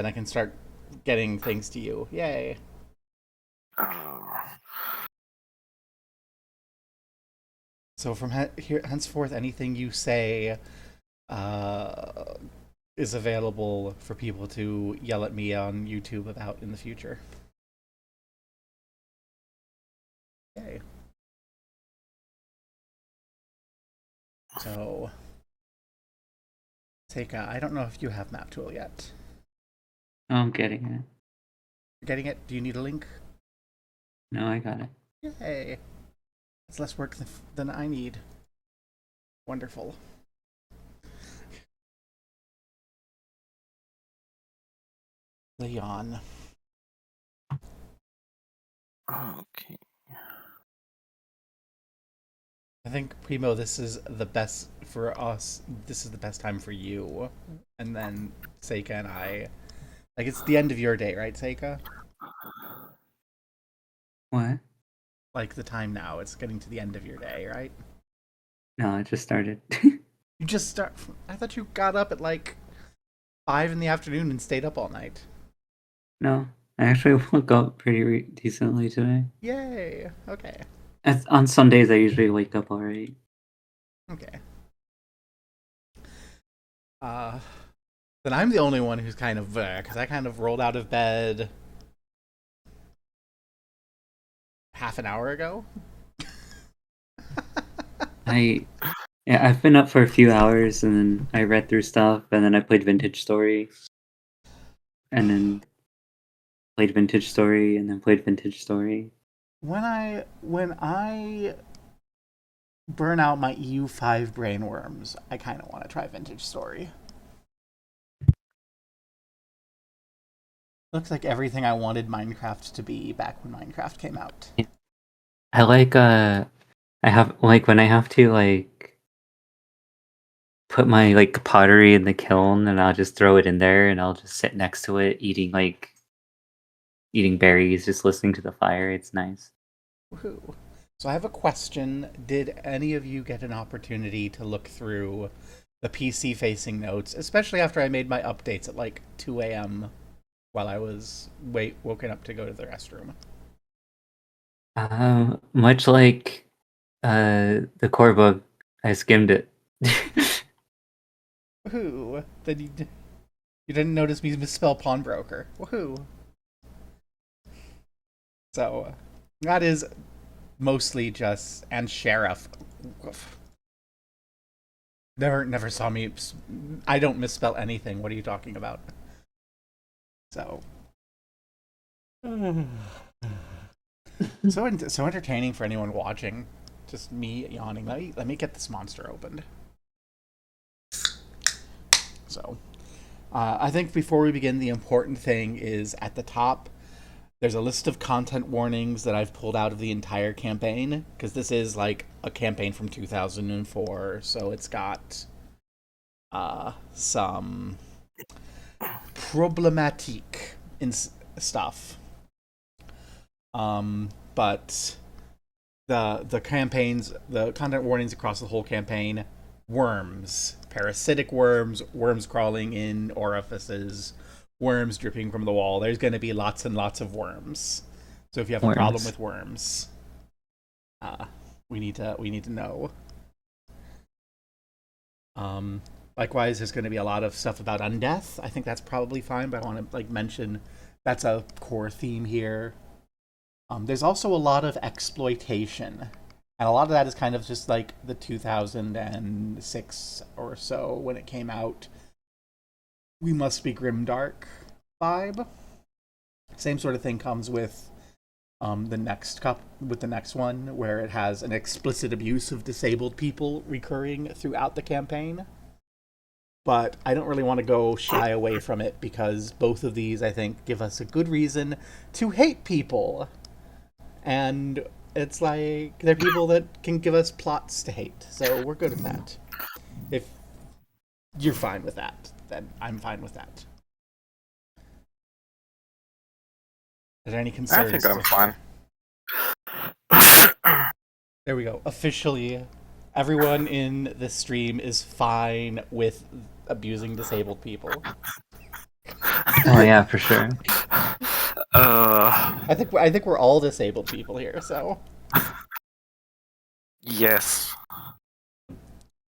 then I can start getting things to you. Yay. Oh. So from here henceforth, anything you say uh, is available for people to yell at me on YouTube about in the future. Yay. So, Seika, I don't know if you have Map Tool yet. Oh, I'm getting it. You're getting it? Do you need a link? No, I got it. Yay. It's less work than I need. Wonderful. Leon. Okay. I think Primo, this is the best for us. This is the best time for you, and then Seika and I. Like it's the end of your day, right, Seika? What? Like the time now. It's getting to the end of your day, right? No, it just started. You just start. I thought you got up at like 5 in the afternoon and stayed up all night. No, I actually woke up pretty decently today. Yay. Okay. On Sundays, I usually wake up alright. Okay. Uh, then I'm the only one who's kind of because I kind of rolled out of bed half an hour ago. I Yeah, I've been up for a few hours, and then I read through stuff, and then I played Vintage Story, and then played Vintage Story, and then played Vintage Story. When I burn out my EU5 brainworms, I kind of want to try Vintage Story. Looks like everything I wanted Minecraft to be back when Minecraft came out. I like I have like when I have to like put my like pottery in the kiln, and I'll just throw it in there, and I'll just sit next to it eating berries, just listening to the fire. It's nice. Woohoo. So I have a question. Did any of you get an opportunity to look through the PC facing notes, especially after I made my updates at like 2 a.m. while I was woken up to go to the restroom? Much like the core book, I skimmed it. Woohoo. Then you didn't notice me misspell pawnbroker. Woohoo. So that is mostly just and sheriff. Never saw me. I don't misspell anything. What are you talking about? So so entertaining for anyone watching. Just me yawning. Let me get this monster opened. So I think before we begin, the important thing is at the top. There's a list of content warnings that I've pulled out of the entire campaign because this is like a campaign from 2004, so it's got some problematic in stuff. But the content warnings across the whole campaign: worms, parasitic worms, worms crawling in orifices, worms dripping from the wall. There's going to be lots and lots of worms. So if you have a problem Worms. with worms, we need to know. Likewise, there's going to be a lot of stuff about undeath. I think that's probably fine, but I want to like mention that's a core theme here. There's also a lot of exploitation, and a lot of that is kind of just like the 2006 or so when it came out. We must be grimdark vibe. Same sort of thing comes with the next one, where it has an explicit abuse of disabled people recurring throughout the campaign. But I don't really want to go shy away from it because both of these, I think, give us a good reason to hate people. And it's like they're people that can give us plots to hate, so we're good at that. If you're fine with that, then I'm fine with that. Are there any I concerns? think I'm fine. There we go. Officially, everyone in this stream is fine with abusing disabled people. Oh yeah, for sure. I think we're all disabled people here, so Yes,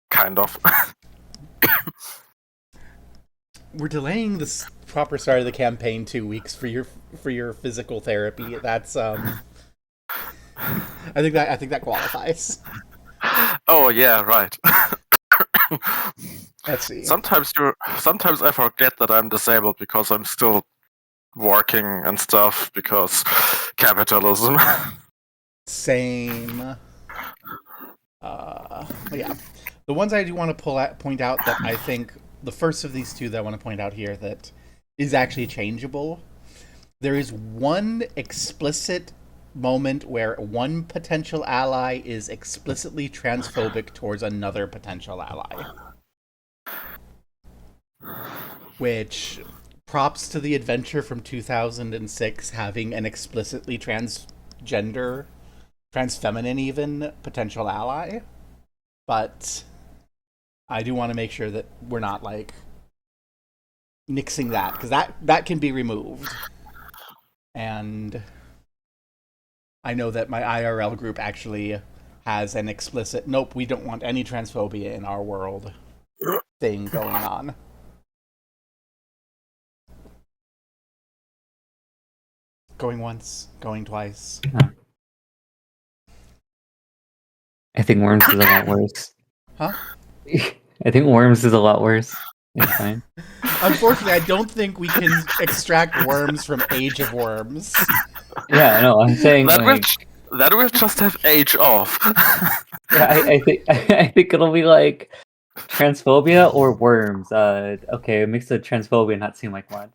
kind of. we're delaying the proper start of the campaign 2 weeks for your physical therapy. That's I think that qualifies. Oh yeah, right. Let's see. Sometimes I forget that I'm disabled because I'm still working and stuff because capitalism. Same. Yeah. The ones I do want to point out that I think the first of these two that I want to point out here that is actually changeable. There is one explicit moment where one potential ally is explicitly transphobic towards another potential ally. Which props to the adventure from 2006 having an explicitly transgender, transfeminine even potential ally. But I do want to make sure that we're not like nixing that because that can be removed. And I know that my IRL group actually has an explicit nope, we don't want any transphobia in our world thing going on. Going once, going twice. I think Worms is a lot worse. Huh? I think Worms is a lot worse. It's fine. Unfortunately, I don't think we can extract worms from Age of Worms. Yeah, no, I'm saying that will just have age off. Yeah, I think I think it'll be like transphobia or worms. Okay, it makes the transphobia not seem like much.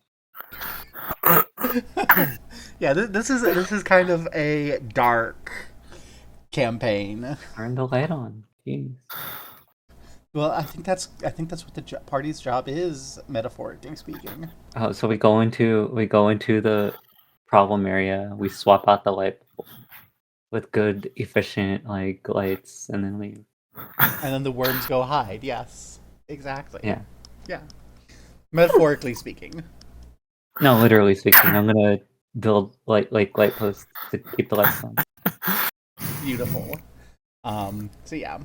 Yeah, this is kind of a dark campaign. Turn the light on. Jeez. Well, I think that's what the party's job is, metaphorically speaking. Oh, so we go into the problem area. We swap out the light with good, efficient like lights, and then leave. And then the worms go hide. Yes, exactly. Yeah. Yeah. Metaphorically speaking. No, literally speaking, I'm gonna build light posts to keep the lights on. Beautiful. So yeah.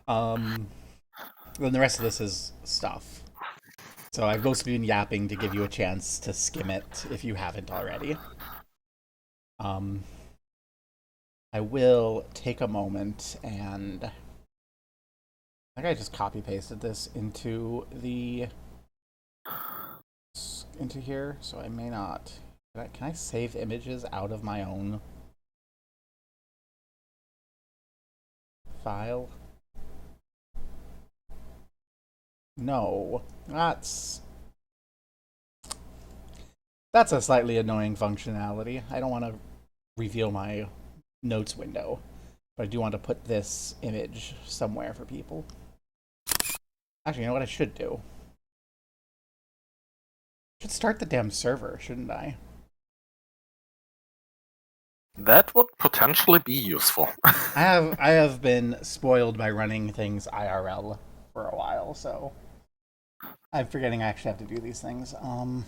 Then the rest of this is stuff. So I've mostly been yapping to give you a chance to skim it if you haven't already. I will take a moment and I think I just copy pasted this into here, so I may not. Can I save images out of my own file? No, that's a slightly annoying functionality. I don't want to reveal my notes window, but I do want to put this image somewhere for people. Actually, you know what I should do? I should start the damn server, shouldn't I? That would potentially be useful. I have been spoiled by running things IRL for a while, so I'm forgetting I actually have to do these things. Oh,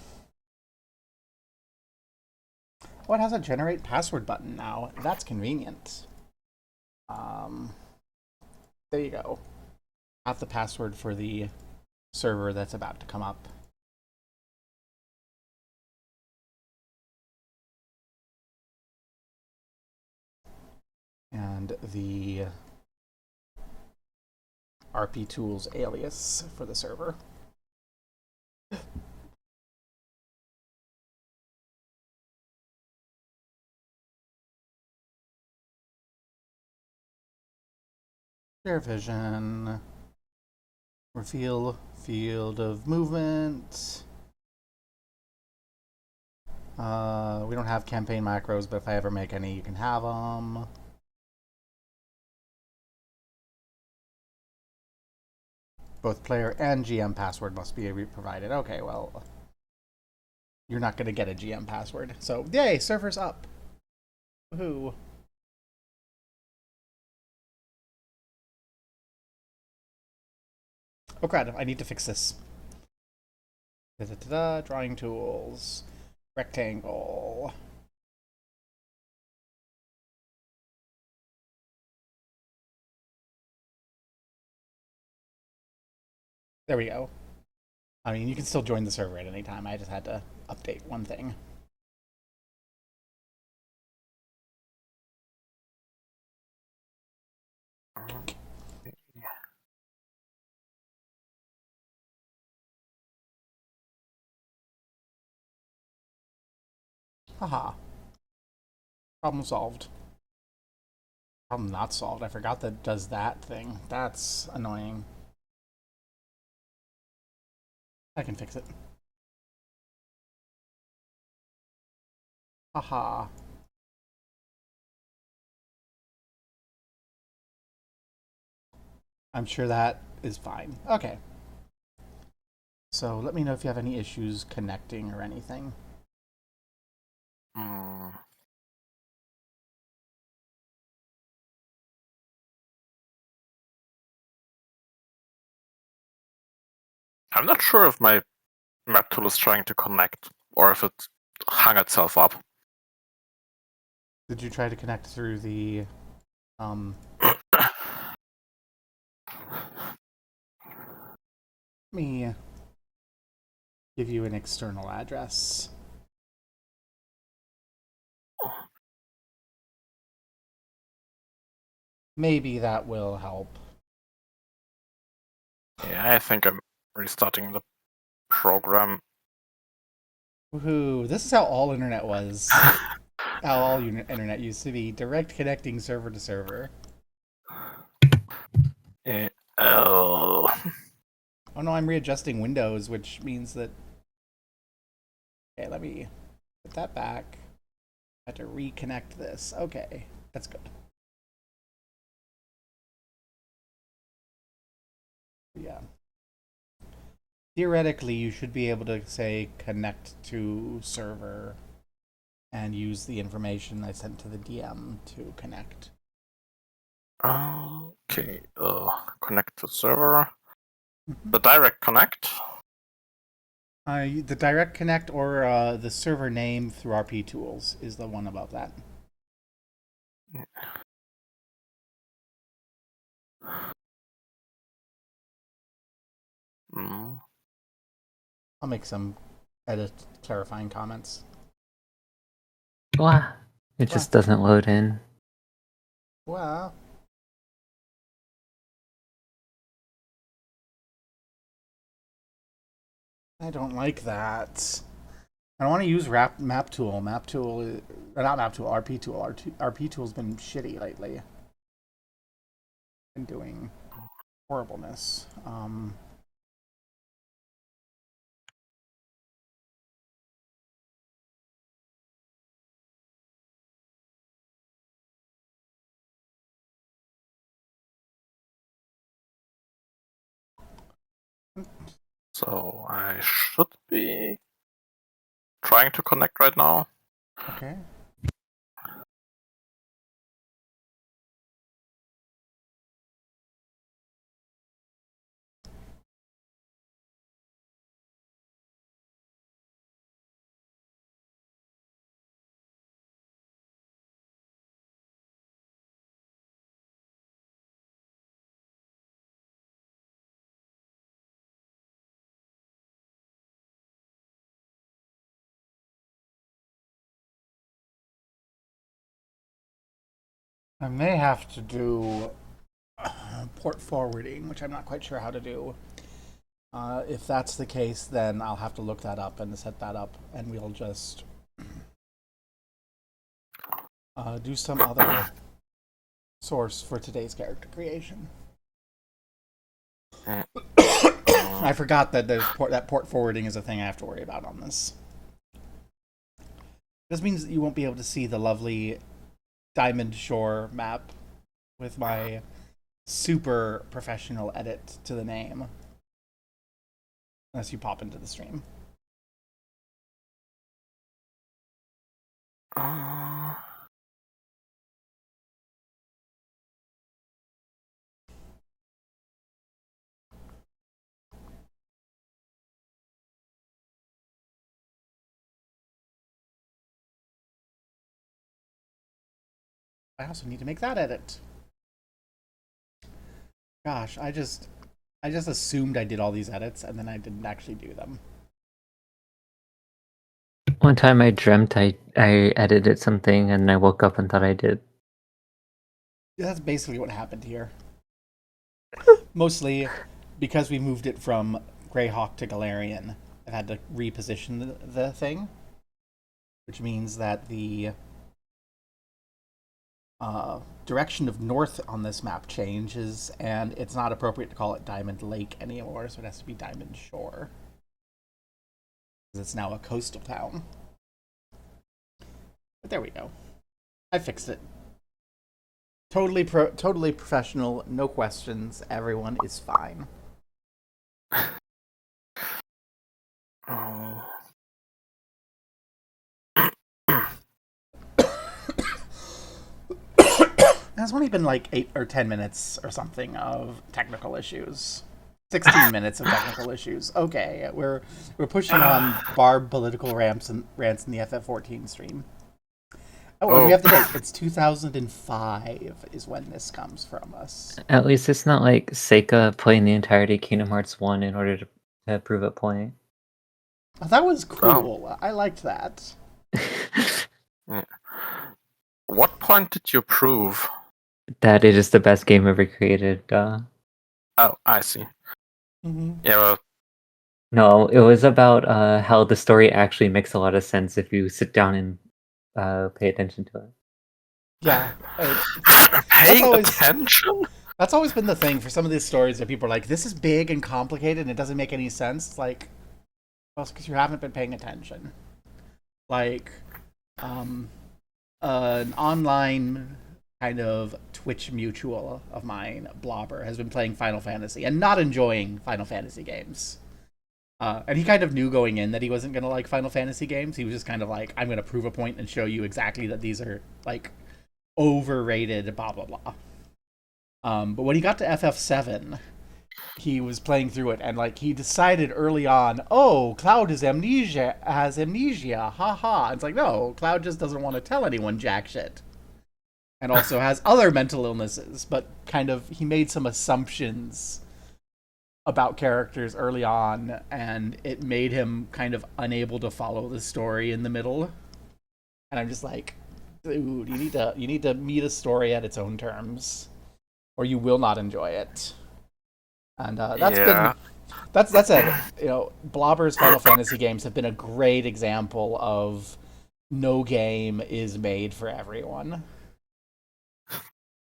it has a generate password button now. That's convenient. There you go. I have the password for the server that's about to come up. And the RP tools alias for the server. Share vision. Reveal field of movement. We don't have campaign macros, but if I ever make any, you can have them. Both player and GM password must be provided. Okay, well, you're not going to get a GM password. So, yay, server's up. Woohoo. Oh crap, I need to fix this. Da-da-da-da, drawing tools. Rectangle. There we go. I mean, you can still join the server at any time. I just had to update one thing. Haha. Problem solved. Problem not solved. I forgot that it does that thing. That's annoying. I can fix it. Haha. I'm sure that is fine. Okay. So let me know if you have any issues connecting or anything. Hmm. I'm not sure if my map tool is trying to connect or if it hung itself up. Did you try to connect through the let me give you an external address. Maybe that will help. Yeah, I think I'm restarting the program. Woohoo! This is how all internet was. How all internet used to be. Direct connecting server to server. Oh. Oh no, I'm readjusting Windows, which means that... Okay, let me put that back. I have to reconnect this. Okay, that's good. Yeah. Theoretically, you should be able to say connect to server and use the information I sent to the DM to connect. Okay, connect to server. The direct connect. The direct connect or the server name through RP tools is the one above that. Mm. I'll make some edit clarifying comments. Wow. It just doesn't load in. Well, I don't like that. I don't want to use map tool. Map tool, not map tool. RP tool. RP tool's been shitty lately. Been doing horribleness. So I should be trying to connect right now. Okay. I may have to do port forwarding, which I'm not quite sure how to do. If that's the case, then I'll have to look that up and set that up, and we'll just do some other source for today's character creation. I forgot that that port forwarding is a thing I have to worry about on this. This means that you won't be able to see the lovely Diamond Shore map with my super professional edit to the name. Unless you pop into the stream. I also need to make that edit. Gosh, I just assumed I did all these edits and then I didn't actually do them. One time I dreamt I edited something and I woke up and thought I did. Yeah, that's basically what happened here. Mostly because we moved it from Greyhawk to Galarian, I've had to reposition the thing, which means that the direction of north on this map changes, and it's not appropriate to call it Diamond Lake anymore, so it has to be Diamond Shore. Because it's now a coastal town. But there we go. I fixed it. Totally professional, no questions, everyone is fine. Oh. It's only been like 8 or 10 minutes or something of technical issues. 16 minutes of technical issues. Okay, we're pushing on Barb political rants in the FF14 stream. Oh, and we have the date. It's 2005 is when this comes from us. At least it's not like Seika playing the entirety of Kingdom Hearts 1 in order to prove a point. Oh, that was cool. Oh. I liked that. Yeah. What point did you prove? That it is the best game ever created. Oh, I see. Mm-hmm. Yeah, well... No, it was about how the story actually makes a lot of sense if you sit down and pay attention to it. Yeah. Paying attention? That's always been the thing for some of these stories that people are like, this is big and complicated and it doesn't make any sense. It's like, well, it's because you haven't been paying attention. Like, an online kind of Twitch mutual of mine, Blobber, has been playing Final Fantasy and not enjoying Final Fantasy games. And he kind of knew going in that he wasn't going to like Final Fantasy games. He was just kind of like, I'm going to prove a point and show you exactly that these are, like, overrated, blah, blah, blah. But when he got to FF7, he was playing through it, and, like, he decided early on, oh, Cloud has amnesia, haha. It's like, no, Cloud just doesn't want to tell anyone jack shit. And also has other mental illnesses, but kind of, he made some assumptions about characters early on, and it made him kind of unable to follow the story in the middle. And I'm just like, dude, you need to meet a story at its own terms, or you will not enjoy it. And that's Blobber's Final Fantasy games have been a great example of no game is made for everyone.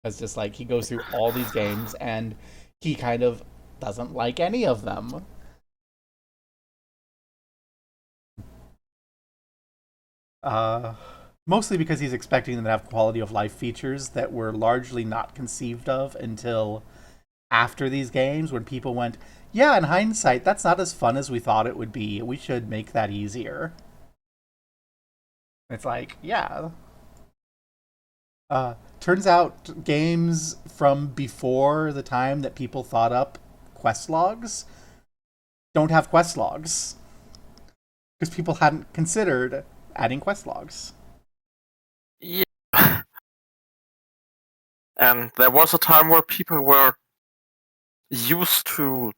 It's just like he goes through all these games and he kind of doesn't like any of them. Mostly because he's expecting them to have quality of life features that were largely not conceived of until after these games, when people went, yeah, in hindsight, that's not as fun as we thought it would be. We should make that easier. It's like, yeah. Turns out games from before the time that people thought up quest logs don't have quest logs. Because people hadn't considered adding quest logs. Yeah. And there was a time where people were used to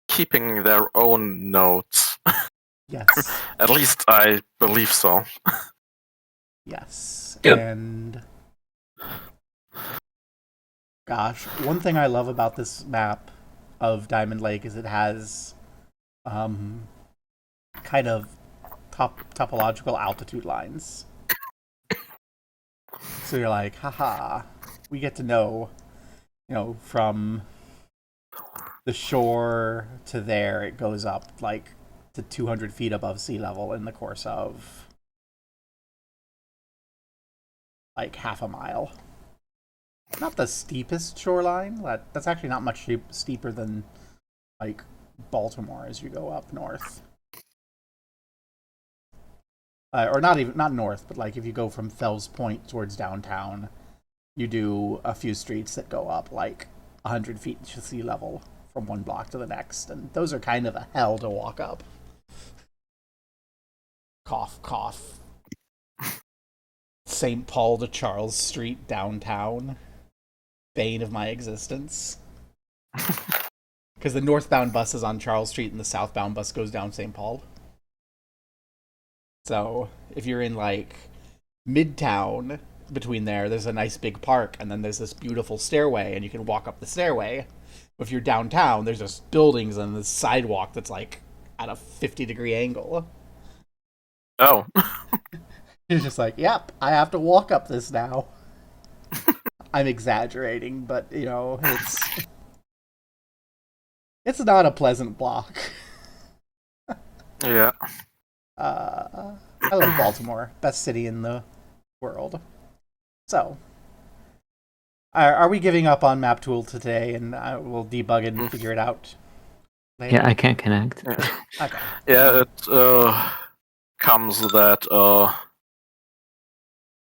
keeping their own notes. Yes. At least I believe so. Yes. Yep. And gosh, one thing I love about this map of Diamond Lake is it has kind of topological altitude lines. So you're like, haha, we get to know, from the shore to there, it goes up like to 200 feet above sea level in the course of like half a mile. Not the steepest shoreline. That's actually not much steeper than like Baltimore as you go up north. Or not north, but like if you go from Fells Point towards downtown, you do a few streets that go up like 100 feet to sea level from one block to the next, and those are kind of a hell to walk up. Cough, cough. St. Paul to Charles Street downtown. Bane of my existence. Because the northbound bus is on Charles Street and the southbound bus goes down St. Paul. So if you're in like Midtown, between there's a nice big park, and then there's this beautiful stairway, and you can walk up the stairway. If you're downtown, there's just buildings and this sidewalk that's like at a 50-degree angle. Oh. You're just like, yep, I have to walk up this now. I'm exaggerating, but it's not a pleasant block. Yeah. I love Baltimore, best city in the world. So, are we giving up on Map Tool today, and we'll debug it and figure it out later? Yeah, I can't connect. Yeah, Okay. yeah, it comes that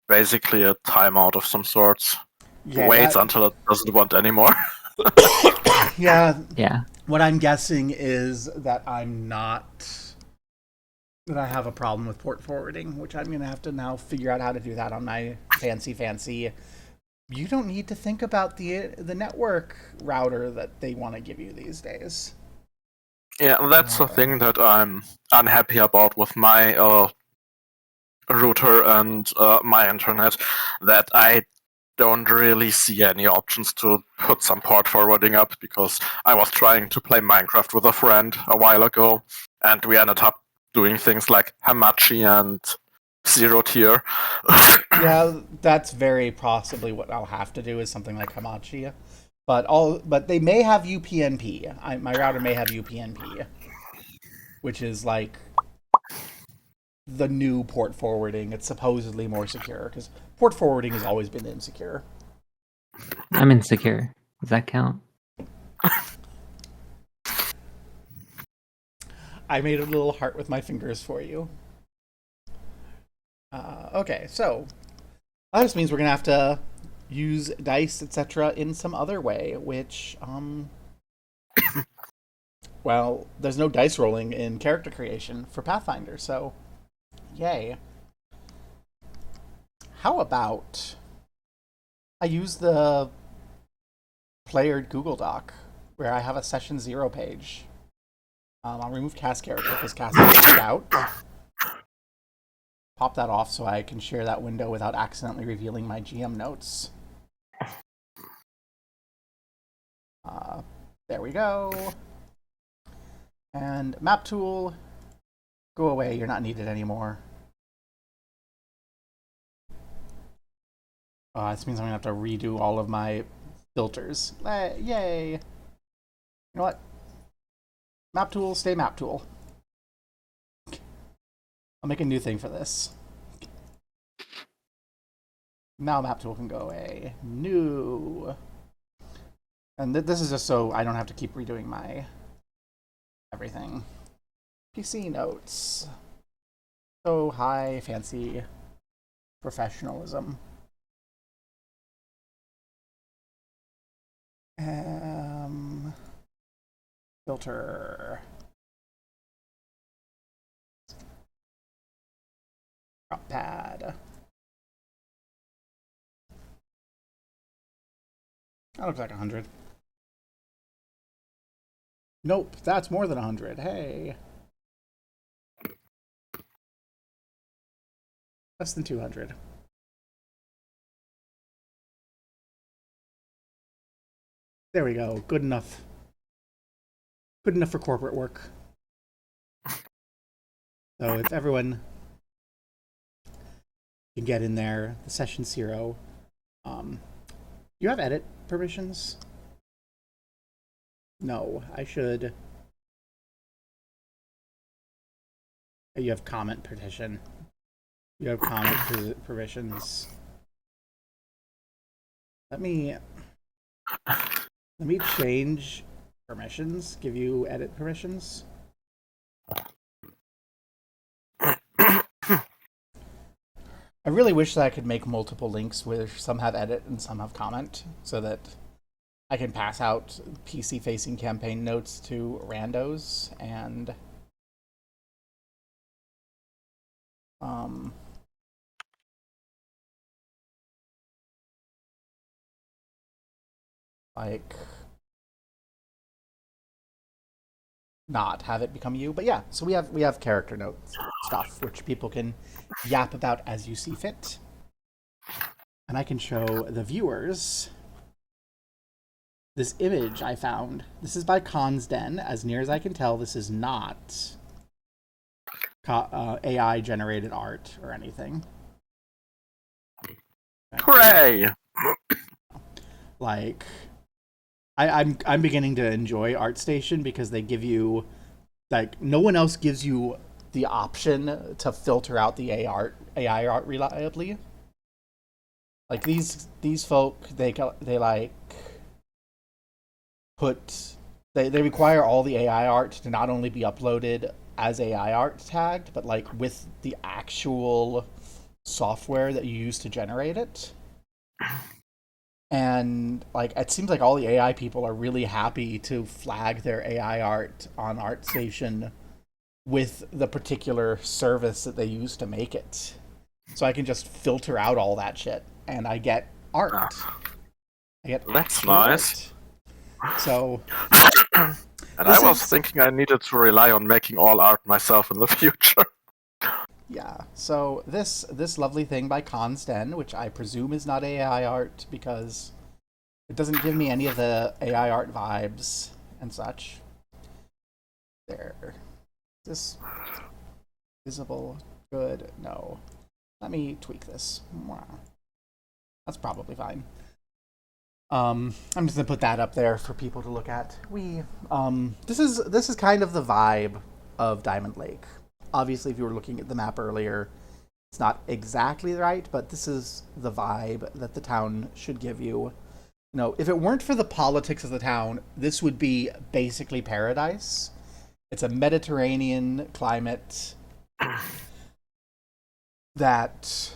basically a timeout of some sorts. Yeah, Waits until it doesn't want anymore. Yeah. Yeah. What I'm guessing is that I have a problem with port forwarding, which I'm going to have to now figure out how to do that on my fancy. You don't need to think about the network router that they want to give you these days. Yeah, that's the thing that I'm unhappy about with my router and my internet, that I don't really see any options to put some port forwarding up, because I was trying to play Minecraft with a friend a while ago, and we ended up doing things like Hamachi and Zero Tier. Yeah, that's very possibly what I'll have to do, is something like Hamachi. But they may have UPnP. My router may have UPnP, which is like the new port forwarding. It's supposedly more secure, because port forwarding has always been insecure. I'm insecure. Does that count? I made a little heart with my fingers for you. Okay, so that just means we're gonna have to use dice, etc., in some other way, which, well, there's no dice rolling in character creation for Pathfinder, so yay. How about I use the player Google Doc, where I have a session 0 page. I'll remove cast character because cast is grayed out. Pop that off so I can share that window without accidentally revealing my GM notes. There we go. And map tool, go away, you're not needed anymore. This means I'm gonna have to redo all of my filters. Yay! You know what? Map tool, stay map tool. I'll make a new thing for this. Now map tool can go away. New. And this is just so I don't have to keep redoing my everything. PC notes. So high fancy professionalism. Filter. Drop pad. That looks like 100. Nope, that's more than 100. Hey. Less than 200. There we go. Good enough. Good enough for corporate work. So if everyone can get in there, the session 0. You have edit permissions? No, I should. You have comment partition. You have comment permissions. Let me change permissions. Give you edit permissions. I really wish that I could make multiple links where some have edit and some have comment, so that I can pass out PC-facing campaign notes to randos and like not have it become you. But yeah, so we have character notes stuff which people can yap about as you see fit. And I can show the viewers this image I found. This is by Khan's Den. As near as I can tell, this is not AI generated art or anything. Hooray! Like, I'm beginning to enjoy ArtStation because they give you, like, no one else gives you the option to filter out the AI art reliably. Like these folk, they like put they require all the AI art to not only be uploaded as AI art tagged, but like with the actual software that you use to generate it. And like it seems like all the AI people are really happy to flag their AI art on ArtStation with the particular service that they use to make it. So I can just filter out all that shit and I get art. I get That's nice. Art. So and I was thinking I needed to rely on making all art myself in the future. Yeah, so this lovely thing by Khan's Den, which I presume is not AI art because it doesn't give me any of the AI art vibes and such. There. Is this visible? Good? No. Let me tweak this. That's probably fine. I'm just gonna put that up there for people to look at. This is kind of the vibe of Diamond Lake. Obviously, if you were looking at the map earlier, it's not exactly right, but this is the vibe that the town should give you. You know, if it weren't for the politics of the town, this would be basically paradise. It's a Mediterranean climate that,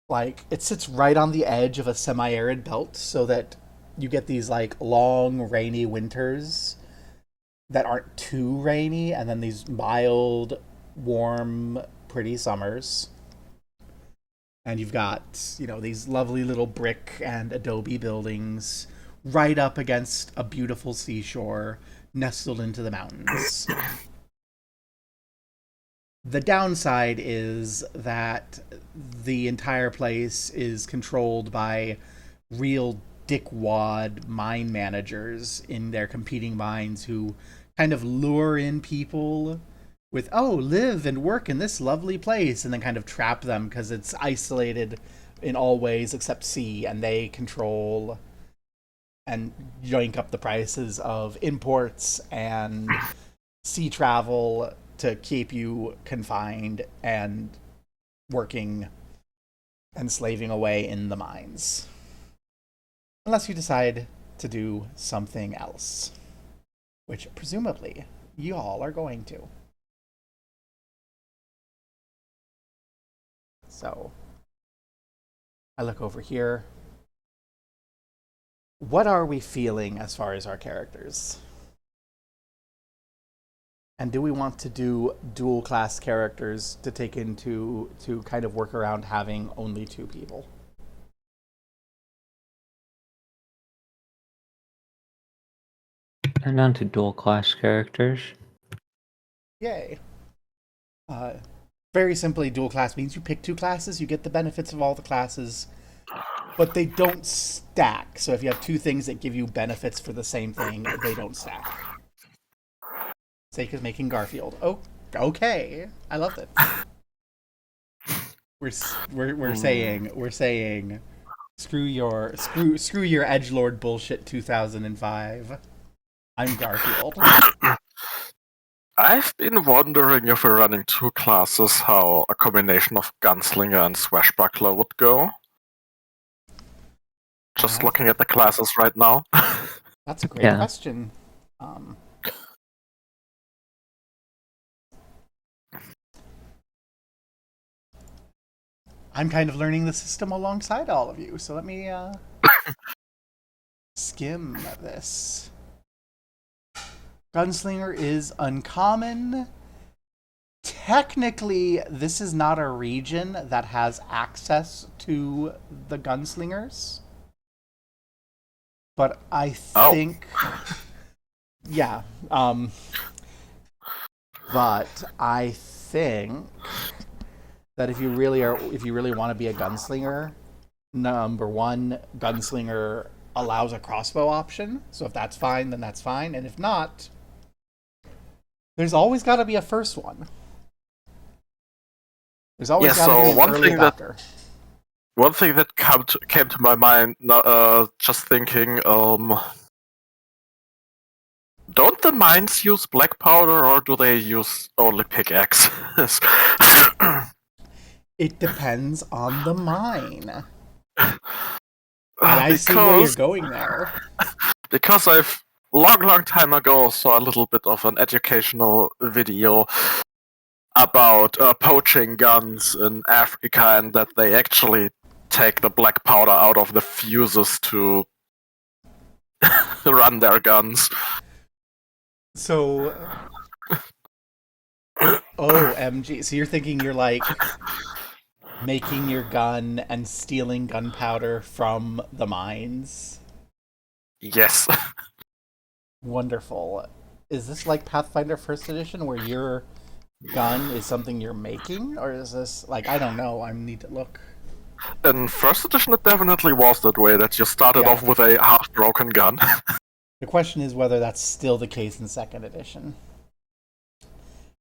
like, it sits right on the edge of a semi-arid belt, so that you get these, like, long, rainy winters that aren't too rainy, and then these mild, warm, pretty summers. And you've got, you know, these lovely little brick and adobe buildings right up against a beautiful seashore nestled into the mountains. The downside is that the entire place is controlled by real dickwad mine managers in their competing mines who kind of lure in people with, oh, live and work in this lovely place, and then kind of trap them because it's isolated in all ways except sea, and they control and yoink up the prices of imports and sea travel to keep you confined and working and slaving away in the mines. Unless you decide to do something else, which presumably y'all are going to. So, I look over here. What are we feeling as far as our characters? And do we want to do dual class characters to take into to kind of work around having only two people? And on to dual class characters. Yay. Very simply, dual class means you pick two classes, you get the benefits of all the classes, but they don't stack. So if you have two things that give you benefits for the same thing, they don't stack. Sake is making Garfield. Oh, okay. I love it. We're saying screw your edgelord bullshit 2005. I'm Garfield. I've been wondering if we're running two classes, how a combination of gunslinger and swashbuckler would go. Just looking at the classes right now. That's a great question. I'm kind of learning the system alongside all of you, so let me skim this. Gunslinger is uncommon. Technically, this is not a region that has access to the gunslingers. But I Oh. think, yeah. But I think that if you really want to be a gunslinger, number one, gunslinger allows a crossbow option. So if that's fine, then that's fine. And if not, there's always got to be a first one. There's always got to be an early adopter. One thing that came to my mind, just thinking, don't the mines use black powder, or do they use only pickaxes? It depends on the mine. And I see where you're going there. Because I've long time ago saw a little bit of an educational video about poaching guns in Africa, and that they actually take the black powder out of the fuses to run their guns. So, OMG. So you're thinking you're like making your gun and stealing gunpowder from the mines? Yes. Wonderful. Is this like Pathfinder First Edition where your gun is something you're making? Or is this, like, I don't know, I need to look. In First Edition, it definitely was that way, that you started off with a half-broken gun. The question is whether that's still the case in Second Edition.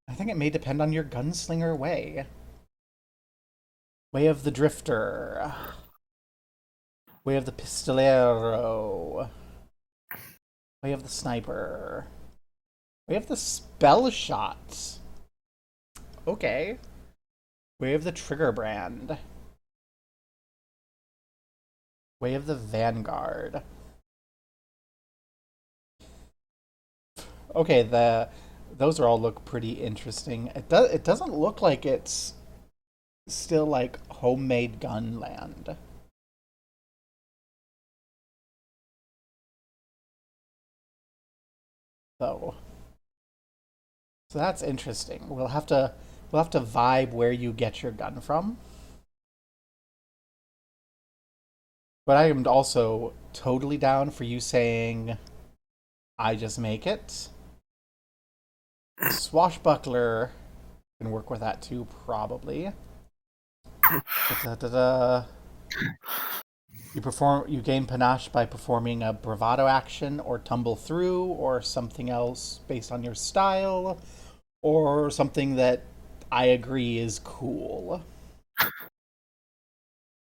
I think it may depend on your gunslinger way. Way of the Drifter. Way of the Pistolero. Way of the Sniper. Way of the Spell Shot. Okay. Way of the Trigger Brand. Way of the Vanguard. Okay, those all look pretty interesting. It doesn't look like it's still like homemade gun land. So that's interesting. We'll have to vibe where you get your gun from. But I am also totally down for you saying, I just make it. Swashbuckler can work with that too, probably. You gain panache by performing a bravado action or tumble through or something else based on your style or something that I agree is cool.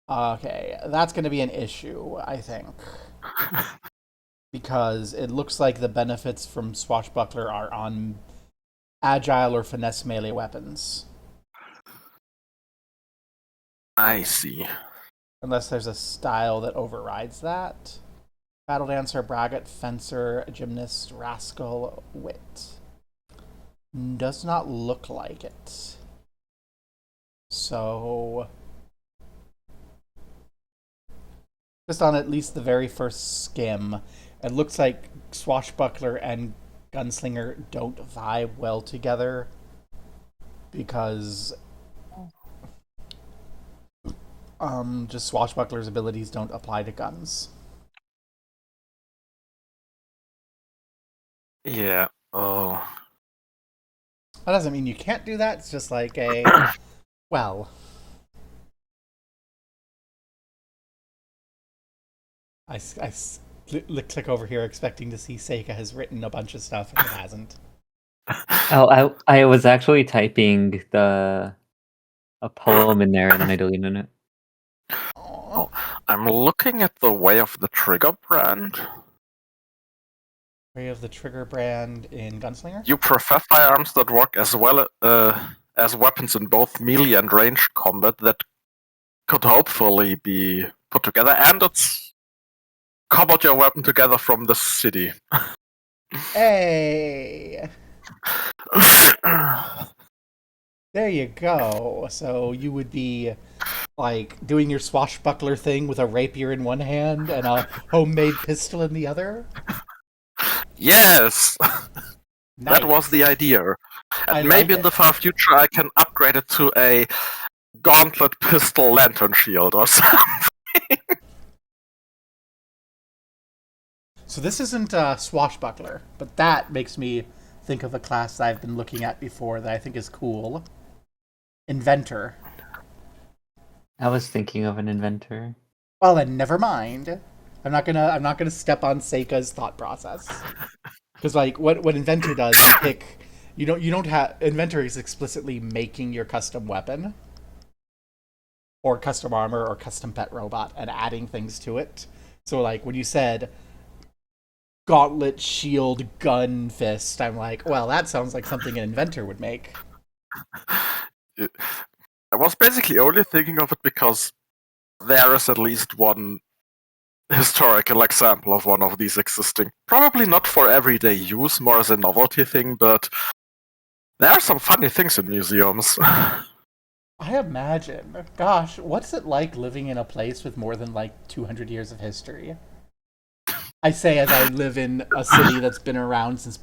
Okay, that's going to be an issue, I think. Because it looks like the benefits from Swashbuckler are on agile or finesse melee weapons. I see. Unless there's a style that overrides that. Battle Dancer, Braggart, Fencer, Gymnast, Rascal, Wit. Does not look like it. So, just on at least the very first skim, it looks like Swashbuckler and Gunslinger don't vibe well together because just Swashbuckler's abilities don't apply to guns. Yeah. Oh. That doesn't mean you can't do that. It's just like a well. I click over here expecting to see Seika has written a bunch of stuff and it hasn't. Oh, I was actually typing a poem in there and then I deleted it. Oh, I'm looking at the Way of the Trigger brand. Way of the Trigger brand in Gunslinger? You prefer firearms that work as well as weapons in both melee and ranged combat that could hopefully be put together, and it's cobbled your weapon together from the city. Hey! There you go. So you would be like doing your swashbuckler thing with a rapier in one hand and a homemade pistol in the other? Yes! Nice. That was the idea. And maybe in the far future I can upgrade it to a gauntlet pistol lantern shield or something. So this isn't Swashbuckler, but that makes me think of a class that I've been looking at before that I think is cool. Inventor. I was thinking of an inventor. Well, then never mind. I'm not gonna step on Seika's thought process. Because like what Inventor does, you pick. You don't have Inventor is explicitly making your custom weapon, or custom armor, or custom pet robot, and adding things to it. So like when you said gauntlet, shield, gun, fist, I'm like, well, that sounds like something an inventor would make. I was basically only thinking of it because there is at least one historical example of one of these existing. Probably not for everyday use, more as a novelty thing, but there are some funny things in museums. I imagine. Gosh, what's it like living in a place with more than like 200 years of history? I say as I live in a city that's been around since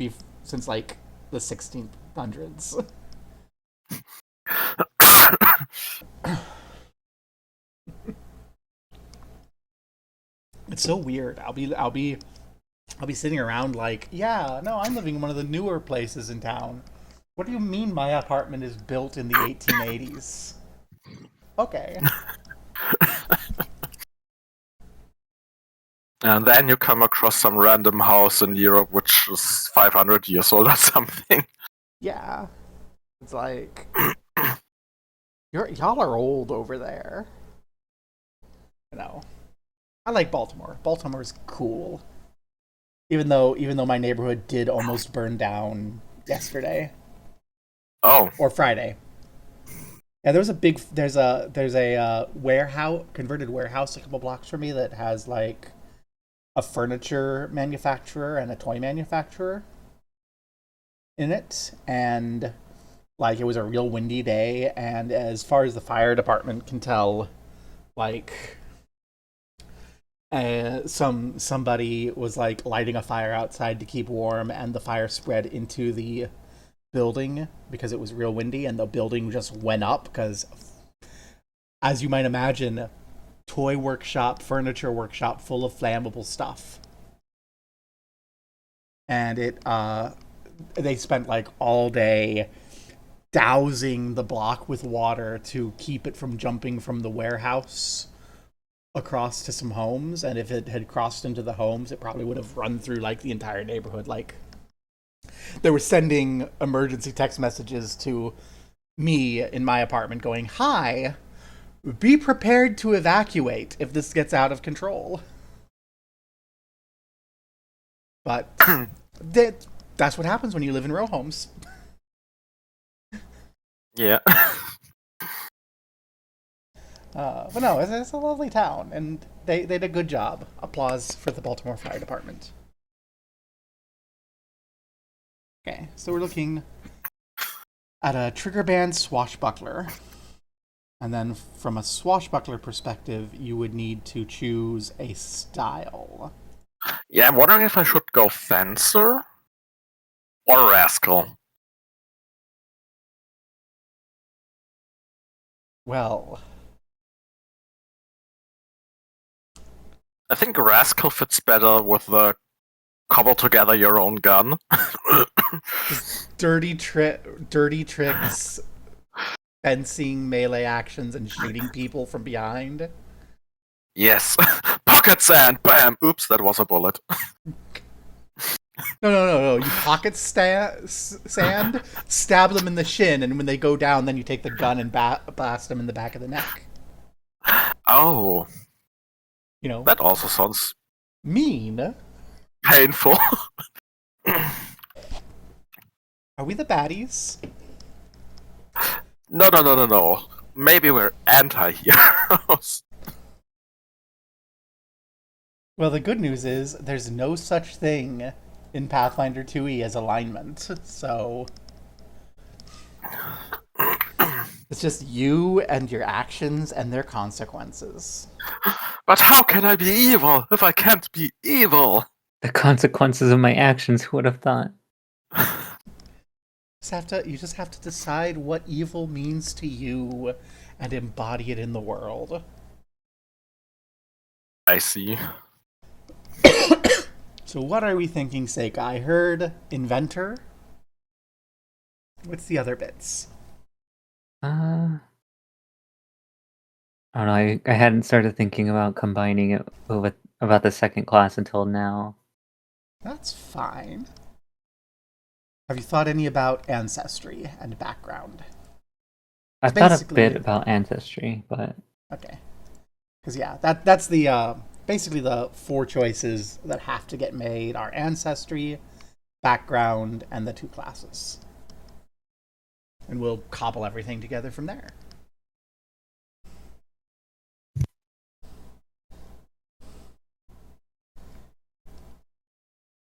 like the 1600s. It's so weird. I'll be sitting around like, yeah, no, I'm living in one of the newer places in town. What do you mean my apartment is built in the 1880s? Okay. And then you come across some random house in Europe which is 500 years old or something. Yeah. It's like y'all are old over there. You know. I like Baltimore. Baltimore's cool. Even though my neighborhood did almost burn down yesterday. Oh. Or Friday. Yeah, there's a warehouse, converted warehouse a couple blocks from me that has like a furniture manufacturer and a toy manufacturer in it, and like it was a real windy day, and as far as the fire department can tell, like somebody was like lighting a fire outside to keep warm, and the fire spread into the building because it was real windy, and the building just went up because, as you might imagine, toy workshop, furniture workshop full of flammable stuff. And they spent like all day dousing the block with water to keep it from jumping from the warehouse across to some homes. And if it had crossed into the homes, it probably would have run through like the entire neighborhood. Like, they were sending emergency text messages to me in my apartment going, "Hi, be prepared to evacuate if this gets out of control." But that's what happens when you live in row homes. Yeah. But no, it's a lovely town, and they did a good job. Applause for the Baltimore Fire Department. Okay, so we're looking at a trigger band swashbuckler. And then from a swashbuckler perspective, you would need to choose a style. Yeah, I'm wondering if I should go Fencer or Rascal. Well, I think Rascal fits better with the cobble together your own gun. dirty tricks, fencing, melee actions, and shooting people from behind. Yes. Pocket sand, bam! Oops, that was a bullet. No. You pocket sand, stab them in the shin, and when they go down, then you take the gun and blast them in the back of the neck. Oh. You know, That also sounds mean. painful. Are we the baddies? No. Maybe we're anti-heroes. Well, the good news is there's no such thing in Pathfinder 2e as alignment, so it's just you and your actions and their consequences. But how can I be evil if I can't be evil? The consequences of my actions, who would have thought? You just have to decide what evil means to you and embody it in the world. I see. So what are we thinking, Seika? I heard inventor. What's the other bits? I don't know. I hadn't started thinking about combining it with about the second class until now. That's fine. Have you thought any about ancestry and background? I thought a bit about ancestry, but okay, because yeah, that's the basically the 4 choices that have to get made are ancestry, background, and the 2 classes, and we'll cobble everything together from there.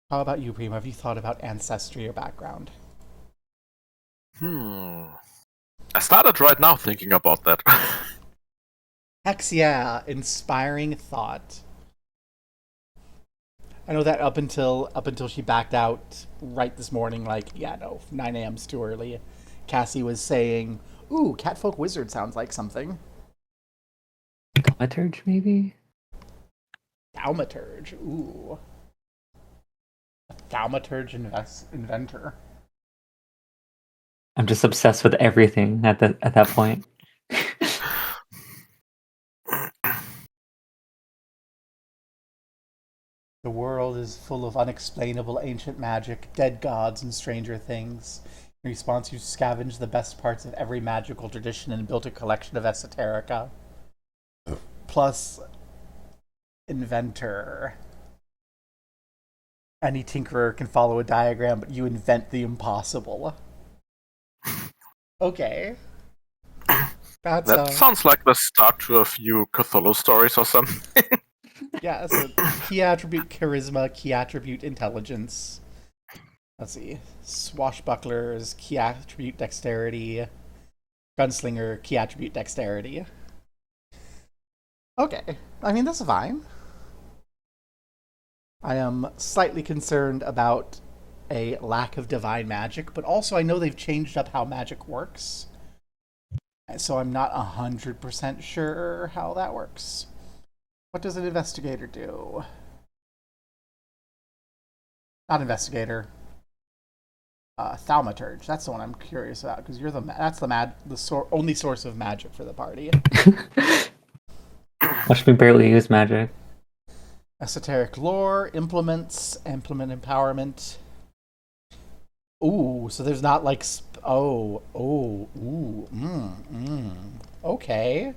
How about you, Primo? Have you thought about ancestry or background? I started right now thinking about that. Hex yeah, inspiring thought. I know that up until she backed out right this morning, like, yeah, no, 9 a.m.'s too early. Cassie was saying, ooh, Catfolk Wizard sounds like something. Thaumaturge, maybe? Thaumaturge, ooh. A Thaumaturge inventor. I'm just obsessed with everything at that point. The world is full of unexplainable ancient magic, dead gods, and stranger things. In response, you scavenged the best parts of every magical tradition and built a collection of esoterica. Plus, inventor. Any tinkerer can follow a diagram, but you invent the impossible. Okay. That sounds like the start to a few Cthulhu stories or something. Yeah, so key attribute charisma, key attribute intelligence. Let's see. Swashbucklers, key attribute dexterity. Gunslinger, key attribute dexterity. Okay. I mean, that's fine. I am slightly concerned about a lack of divine magic, but also I know they've changed up how magic works. So I'm not 100% sure how that works. What does an investigator do? Not investigator. Thaumaturge. That's the one I'm curious about because you're the only source of magic for the party. Watch me barely use magic. Esoteric lore, implement empowerment. Ooh, so there's not like okay.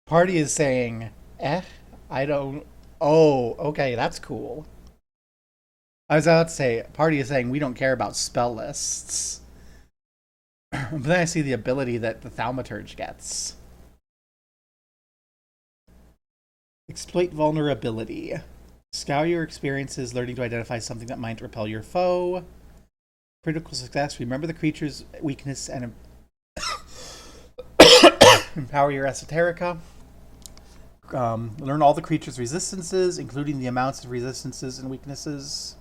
Party is saying, I don't. Oh, okay, that's cool. I was about to say, Party is saying we don't care about spell lists. But then I see the ability that the Thaumaturge gets. Exploit vulnerability. Scour your experiences, learning to identify something that might repel your foe. Critical success. Remember the creature's weakness and empower your esoterica. Learn all the creature's resistances, including the amounts of resistances and weaknesses.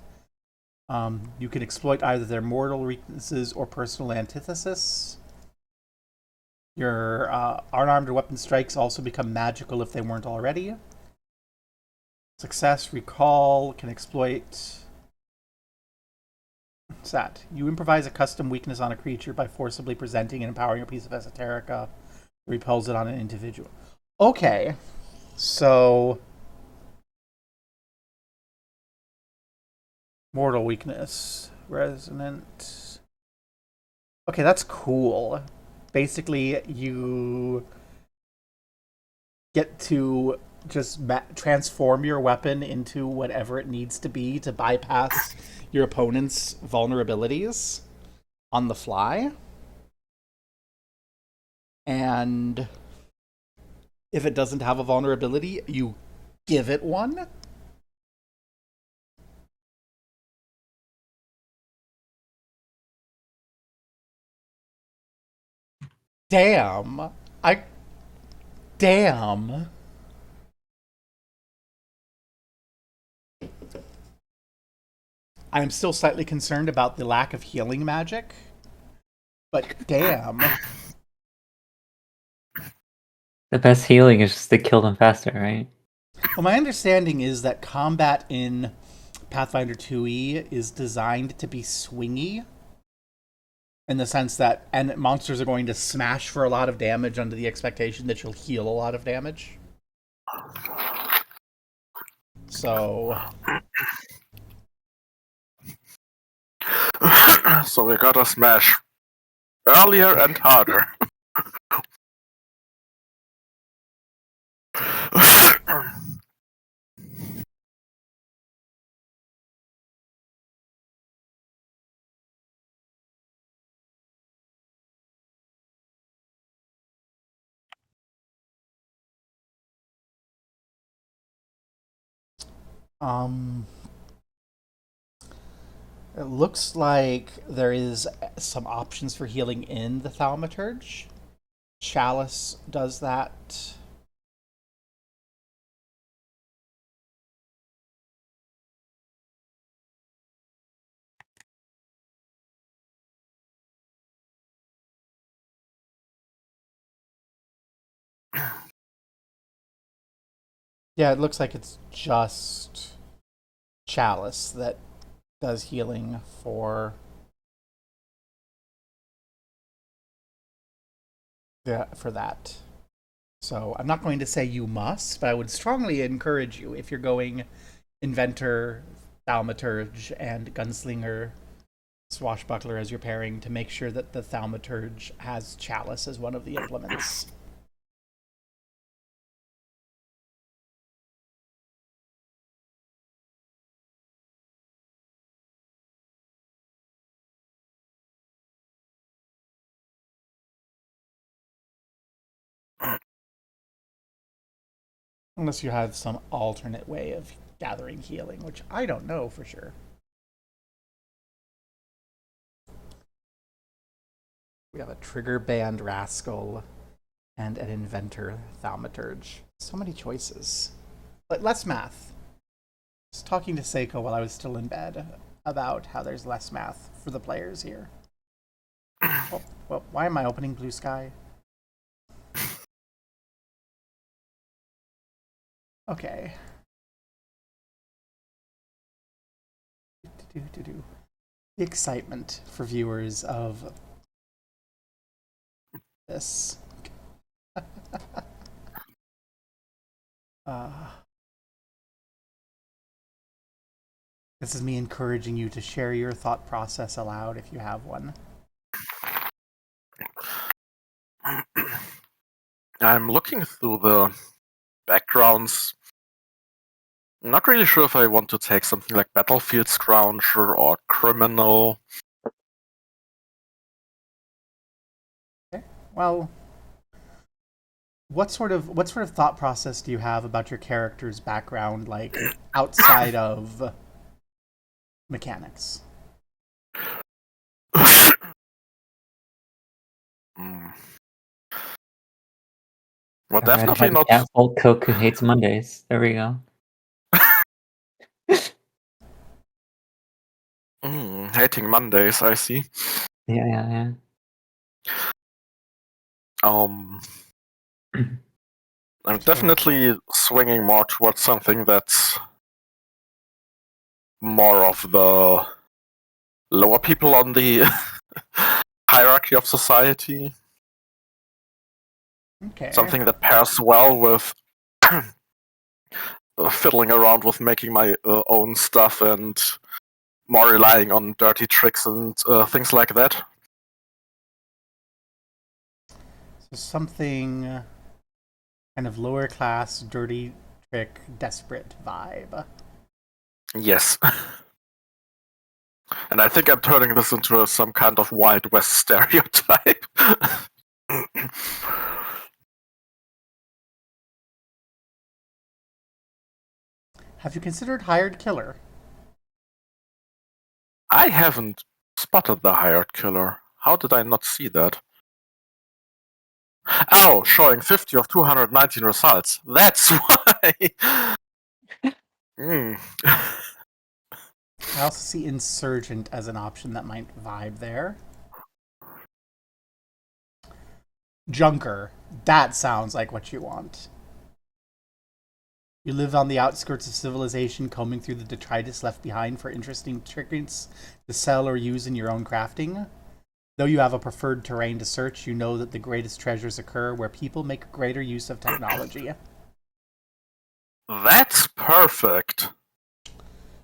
You can exploit either their mortal weaknesses or personal antithesis. Your unarmed or weapon strikes also become magical if they weren't already. Success, recall, can exploit. What's that? You improvise a custom weakness on a creature by forcibly presenting and empowering a piece of esoterica. Repels it on an individual. Okay. So, mortal weakness, resonant. Okay, that's cool. Basically, you get to just transform your weapon into whatever it needs to be to bypass your opponent's vulnerabilities on the fly. And if it doesn't have a vulnerability, you give it one. Damn. Damn. I am still slightly concerned about the lack of healing magic. But damn. The best healing is just to kill them faster, right? Well, my understanding is that combat in Pathfinder 2e is designed to be swingy in the sense that and monsters are going to smash for a lot of damage under the expectation that you'll heal a lot of damage. So So we gotta smash earlier and harder. um it looks like there is some options for healing in the Thaumaturge. Chalice does that. Yeah, it looks like it's just Chalice that does healing for that. So I'm not going to say you must, but I would strongly encourage you if you're going Inventor, Thaumaturge, and Gunslinger, Swashbuckler as your pairing to make sure that the Thaumaturge has Chalice as one of the implements. Unless you have some alternate way of gathering healing, which I don't know for sure. We have a Trigger Band Rascal and an Inventor Thaumaturge. So many choices. But less math. I was talking to Seiko while I was still in bed about how there's less math for the players here. Well, why am I opening Blue Sky? Okay. The excitement for viewers of this. This is me encouraging you to share your thought process aloud if you have one. I'm looking through the backgrounds. I'm not really sure if I want to take something like Battlefield Scrounger or Criminal. Okay. Well, what sort of thought process do you have about your character's background, like outside of mechanics? Well, A definitely red-headed not. asshole cook who hates Mondays. There we go. Hating Mondays, I see. Yeah. I'm definitely swinging more towards something that's more of the lower people on the hierarchy of society. Okay. Something that pairs well with fiddling around with making my own stuff and more relying on dirty tricks and things like that. So something kind of lower class, dirty trick, desperate vibe. Yes. And I think I'm turning this into some kind of Wild West stereotype. Have you considered hired killer? I haven't spotted the hired killer. How did I not see that? Oh, showing 50 of 219 results. That's why. I also see insurgent as an option that might vibe there. Junker. That sounds like what you want. You live on the outskirts of civilization, combing through the detritus left behind for interesting trinkets to sell or use in your own crafting. Though you have a preferred terrain to search, you know that the greatest treasures occur where people make greater use of technology. That's perfect.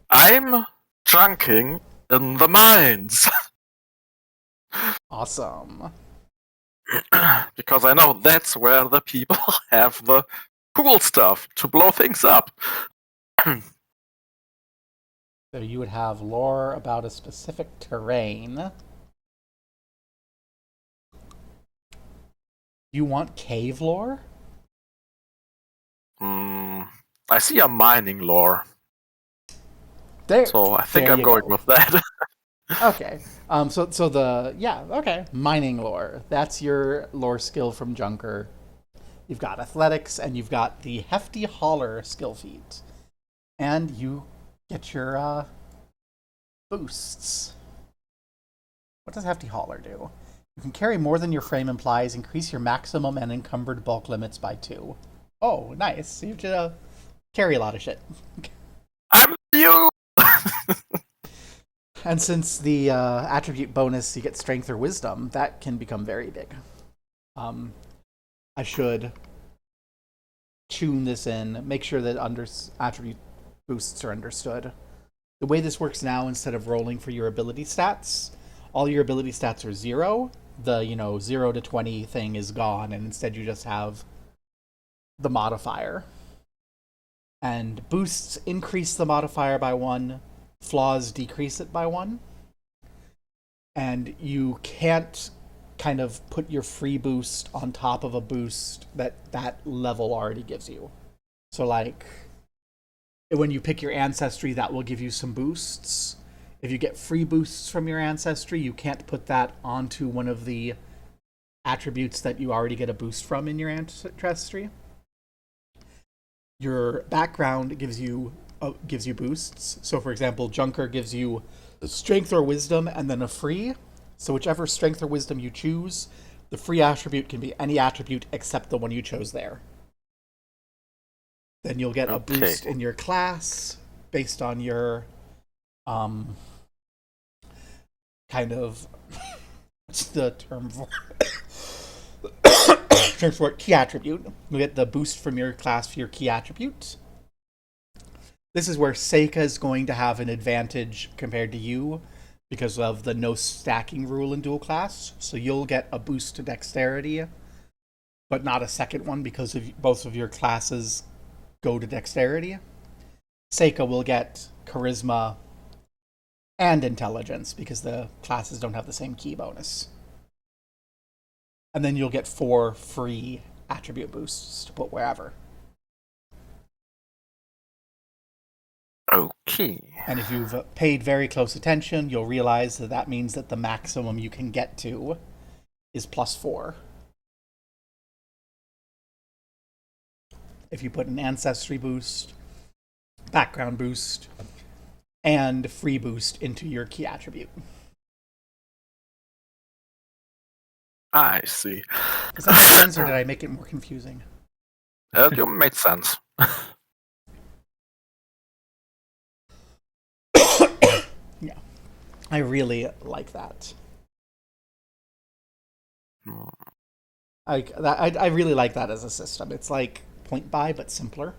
I'm chunking in the mines. Awesome. Because I know that's where the people have the cool stuff to blow things up. So you would have lore about a specific terrain. You want cave lore? I see a mining lore. There, so I think there I'm you going go. with that. Okay. Okay. Mining lore. That's your lore skill from Junker. You've got athletics, and you've got the hefty hauler skill feat. And you get your boosts. What does hefty hauler do? You can carry more than your frame implies, increase your maximum and encumbered bulk limits by 2. Oh, nice. You have to carry a lot of shit. I'm you! And since the attribute bonus, you get strength or wisdom, that can become very big. I should tune this in, make sure that attribute boosts are understood. The way this works now, instead of rolling for your ability stats, all your ability stats are 0. The 0 to 20 thing is gone, and instead you just have the modifier. And boosts increase the modifier by 1, flaws decrease it by 1. And you can't kind of put your free boost on top of a boost that level already gives you. So like, when you pick your ancestry, that will give you some boosts. If you get free boosts from your ancestry, you can't put that onto one of the attributes that you already get a boost from in your ancestry. Your background gives you boosts. So for example, Junker gives you strength or wisdom and then a free. So whichever strength or wisdom you choose, the free attribute can be any attribute except the one you chose there. Then you'll get a boost in your class based on your kind of what's the term for key attribute. You'll get the boost from your class for your key attribute. This is where Seika is going to have an advantage compared to you because of the no stacking rule in dual class. So you'll get a boost to dexterity, but not a second one because of both of your classes go to dexterity. Seika will get charisma and intelligence because the classes don't have the same key bonus. And then you'll get 4 free attribute boosts to put wherever. Okay. And if you've paid very close attention, you'll realize that means that the maximum you can get to is +4. If you put an ancestry boost, background boost, and free boost into your key attribute. I see. Does that make sense, or did I make it more confusing? You made sense. Yeah. I really like that. I really like that as a system. It's like point buy, but simpler.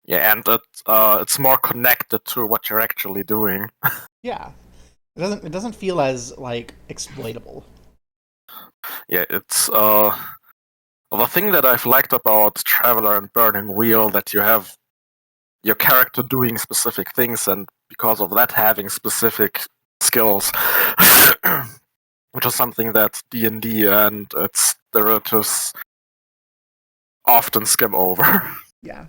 Yeah, and it's more connected to what you're actually doing. Yeah. It doesn't feel as like exploitable. Yeah, it's the thing that I've liked about Traveler and Burning Wheel, that you have your character doing specific things, and because of that having specific skills, which is something that D&D and its derivatives often skim over. Yeah.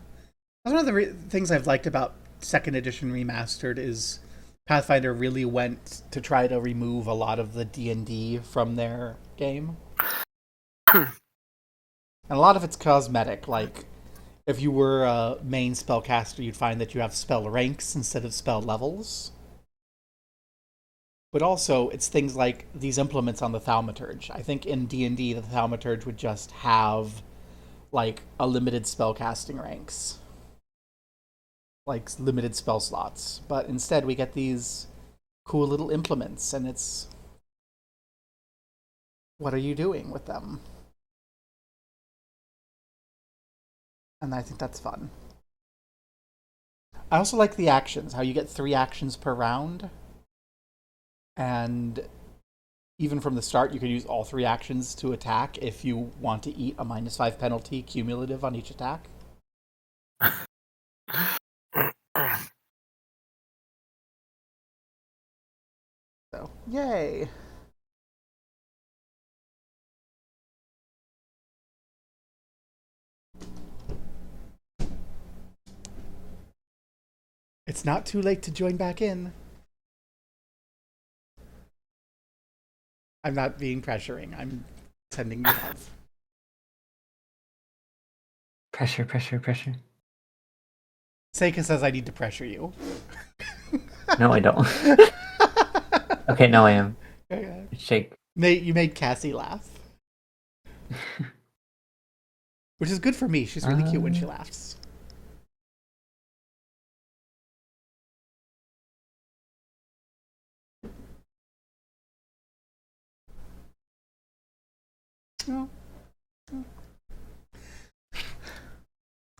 That's one of the things I've liked about 2nd edition remastered is Pathfinder really went to try to remove a lot of the D&D from their game. And a lot of it's cosmetic. Like, if you were a main spellcaster, you'd find that you have spell ranks instead of spell levels. But also, it's things like these implements on the Thaumaturge. I think in D&D, the Thaumaturge would just have like a limited spell casting ranks, like limited spell slots. But instead, we get these cool little implements, and it's what are you doing with them? And I think that's fun. I also like the actions, how you get 3 actions per round. And even from the start, you can use all 3 actions to attack if you want to eat a -5 penalty cumulative on each attack. So, yay! It's not too late to join back in. I'm not being pressuring. I'm sending you love. Pressure, pressure, pressure. Seika says I need to pressure you. No, I don't. Okay, now I am. Okay. Shake. Nate, you made Cassie laugh. Which is good for me. She's really cute when she laughs. Oh.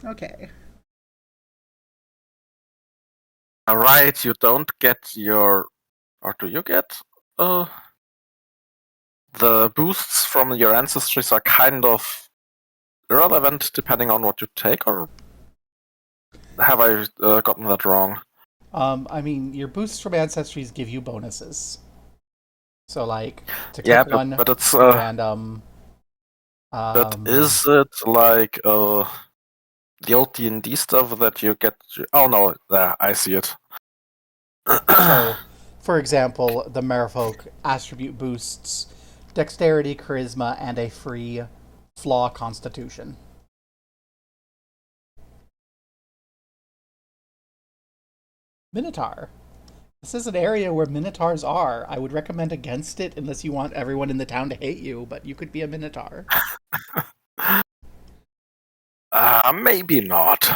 Okay. Alright, you don't get your... Or do you get... the boosts from your ancestries are kind of irrelevant depending on what you take, or have I gotten that wrong? I mean, your boosts from ancestries give you bonuses. So, like, to click one but it's random. but is it like the old D&D stuff that you get? Oh no, there, I see it. So, for example, the Merfolk attribute boosts dexterity, charisma, and a free flaw constitution. Minotaur. This is an area where Minotaurs are. I would recommend against it unless you want everyone in the town to hate you, but you could be a Minotaur. Maybe not.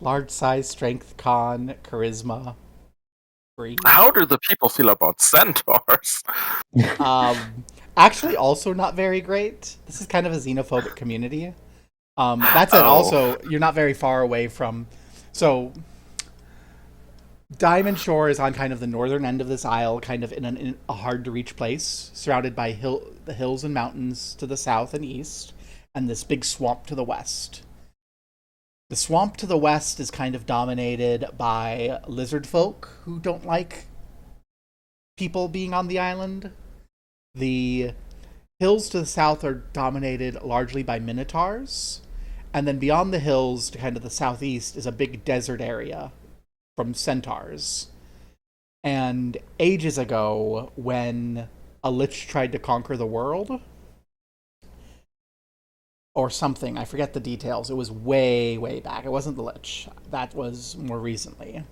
Large size, strength, con, charisma, free. How do the people feel about centaurs? Actually, also not very great. This is kind of a xenophobic community. That's it. Also, you're not very far away from. So, Diamond Shore is on kind of the northern end of this isle, kind of in a hard to reach place, surrounded by the hills and mountains to the south and east, and this big swamp to the west. The swamp to the west is kind of dominated by lizard folk who don't like people being on the island. The hills to the south are dominated largely by minotaurs. And then beyond the hills to kind of the southeast is a big desert area from centaurs. And ages ago, when a lich tried to conquer the world, or something, I forget the details. It was way, way back. It wasn't the lich. That was more recently.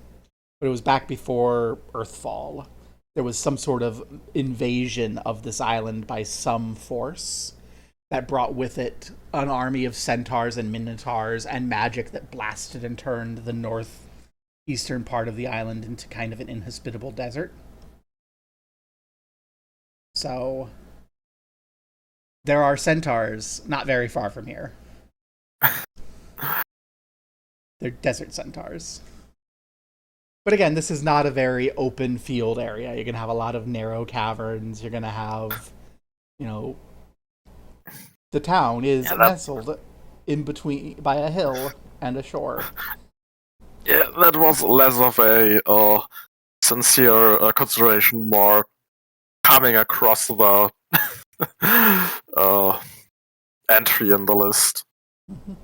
But it was back before Earthfall. There was some sort of invasion of this island by some force that brought with it an army of centaurs and minotaurs and magic that blasted and turned the northeastern part of the island into kind of an inhospitable desert. So, there are centaurs not very far from here. They're desert centaurs. But again, this is not a very open field area. You're going to have a lot of narrow caverns. You're going to have, the town is nestled in between by a hill and a shore. Yeah, that was less of a sincere consideration, more coming across the entry in the list. Mm-hmm.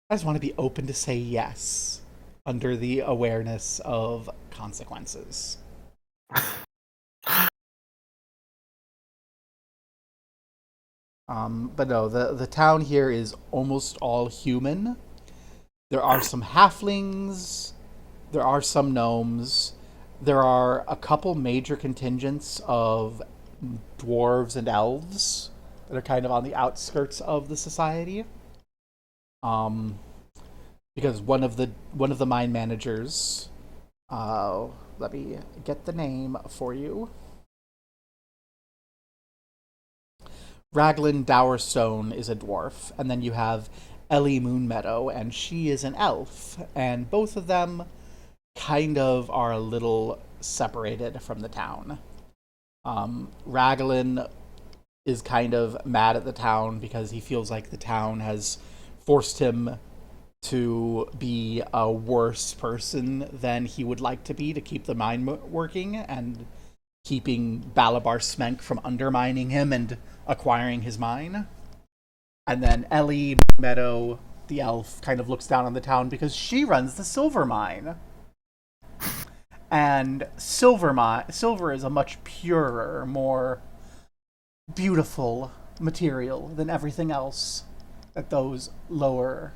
I just want to be open to say yes under the awareness of consequences. But no, the town here is almost all human. There are some halflings, there are some gnomes, There are a couple major contingents of dwarves and elves that are kind of on the outskirts of the society. Um, because one of the mine managers, uh, let me get the name for you. Raglan Dowerstone is a dwarf, and then you have Ellie Moonmeadow, and she is an elf, and both of them kind of are a little separated from the town. Raglan is kind of mad at the town because he feels like the town has forced him to be a worse person than he would like to be to keep the mine working and keeping Balabar Smenk from undermining him and acquiring his mine. And then Ellie Meadow, the elf, kind of looks down on the town because she runs the silver mine. And silver is a much purer, more beautiful material than everything else that those lower,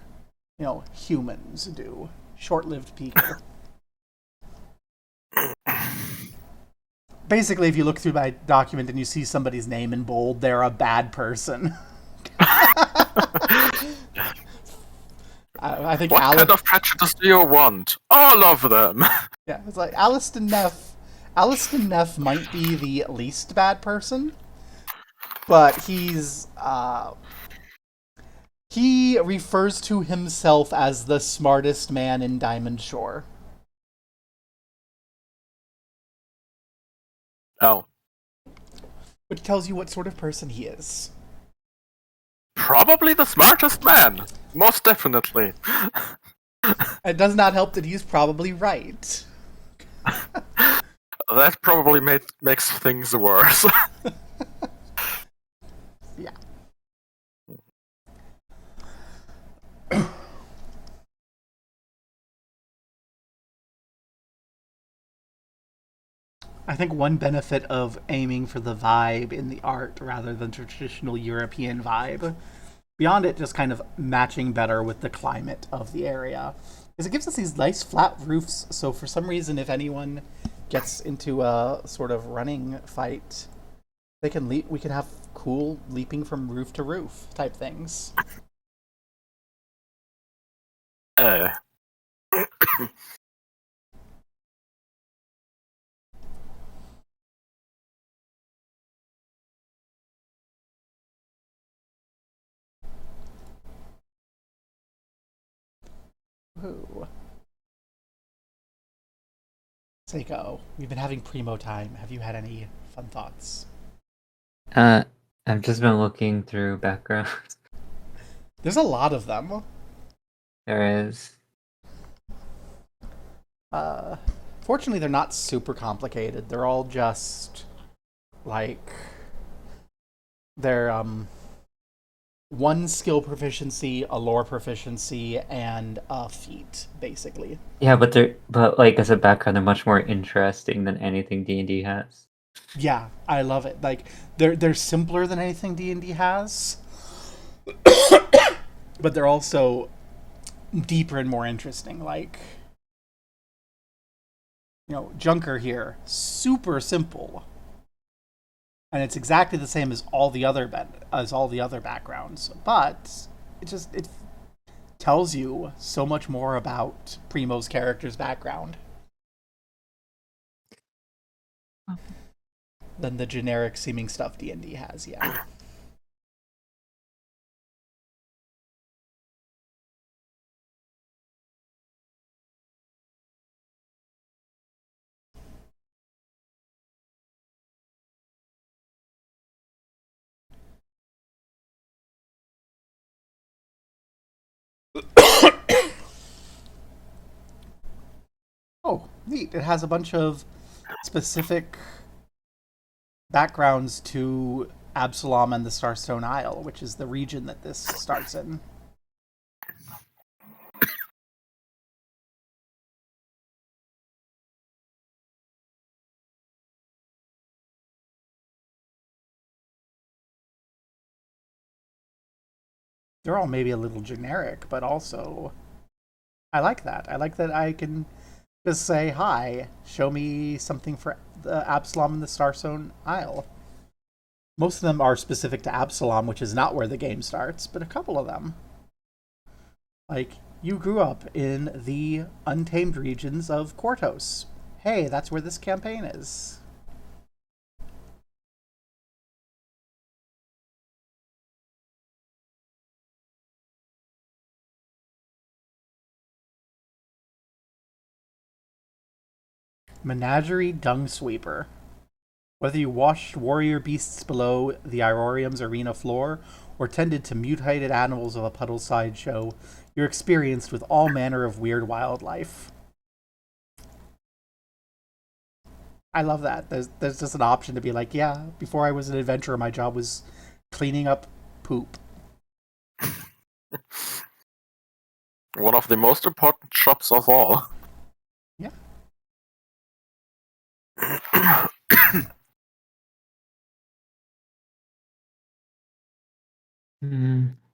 humans do. Short-lived people. Basically, if you look through my document and you see somebody's name in bold, they're a bad person. I think what kind of prejudice do you want? All of them. Yeah, it's like Aliston Neff. Aliston Neff might be the least bad person, but he refers to himself as the smartest man in Diamond Shore. Oh. Which tells you what sort of person he is. Probably the smartest man. Most definitely. It does not help that he's probably right. That probably makes things worse. Yeah. I think one benefit of aiming for the vibe in the art rather than traditional European vibe, beyond it just kind of matching better with the climate of the area, is it gives us these nice flat roofs. So for some reason, if anyone gets into a sort of running fight, they can leap. We can have cool leaping from roof to roof type things. Uh. Ooh. Seiko, we've been having primo time. Have you had any fun thoughts? I've just been looking through backgrounds. There's a lot of them. There is. Fortunately, they're not super complicated. They're all just like they're one skill proficiency, a lore proficiency, and a feat, basically. Yeah, but like as a background, they're much more interesting than anything D&D has. Yeah, I love it. Like they're simpler than anything D&D has, but they're also deeper and more interesting. Like, Junker here, super simple, and it's exactly the same as all the other backgrounds, but it tells you so much more about Primo's character's background than the generic seeming stuff D&D has. Yeah. Oh, neat. It has a bunch of specific backgrounds to Absalom and the Starstone Isle, which is the region that this starts in. They're all maybe a little generic, but also I like that. I like that I can Just say, hi, show me something for the Absalom and the Starstone Isle. Most of them are specific to Absalom, which is not where the game starts, but a couple of them. Like, you grew up in the untamed regions of Kortos. Hey, that's where this campaign is. Menagerie Dung Sweeper. Whether you washed warrior beasts below the Irorium's arena floor or tended to mutated animals of a puddle sideshow, you're experienced with all manner of weird wildlife. I love that. There's just an option to be like, yeah, before I was an adventurer, my job was cleaning up poop. One of the most important jobs of all. Yeah.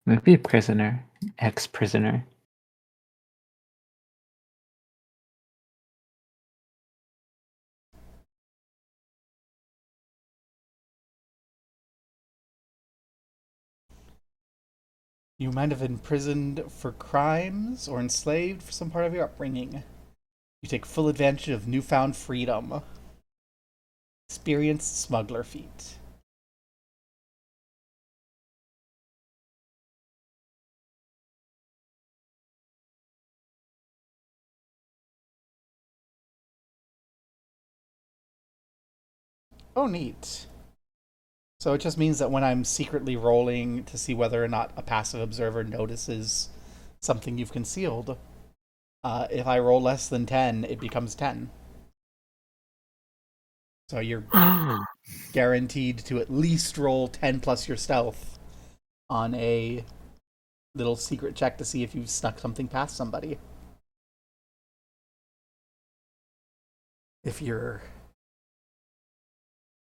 Maybe prisoner, ex-prisoner. You might have been imprisoned for crimes or enslaved for some part of your upbringing. You take full advantage of newfound freedom. Experienced smuggler feat. Oh, neat. So it just means that when I'm secretly rolling to see whether or not a passive observer notices something you've concealed, if I roll less than 10, it becomes 10. So you're guaranteed to at least roll 10 plus your stealth on a little secret check to see if you've snuck something past somebody. If you're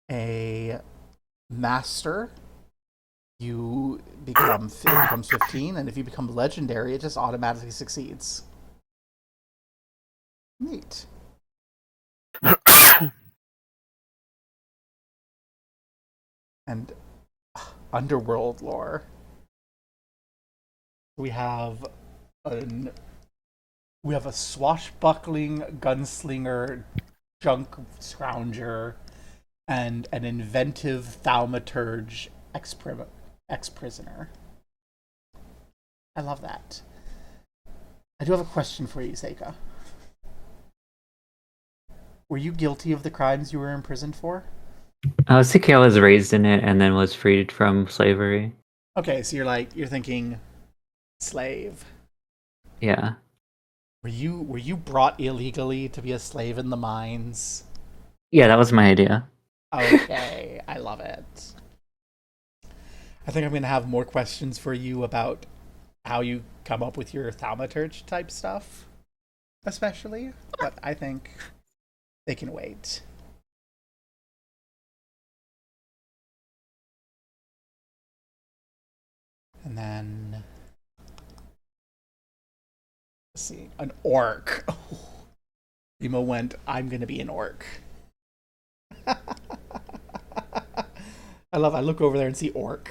a master, it becomes 15, and if you become legendary, it just automatically succeeds. Neat. And underworld lore. We have a swashbuckling gunslinger, junk scrounger, and an inventive thaumaturge ex-prisoner. I love that. I do have a question for you, Seika. Were you guilty of the crimes you were imprisoned for? Sikyo was raised in it and then was freed from slavery. Okay, so you're thinking slave. Yeah. Were you brought illegally to be a slave in the mines? Yeah, that was my idea. Okay, I love it. I think I'm going to have more questions for you about how you come up with your thaumaturge type stuff, especially, but I think they can wait. And then, let's see, an orc. Oh, Remo went, I'm going to be an orc. I look over there and see orc.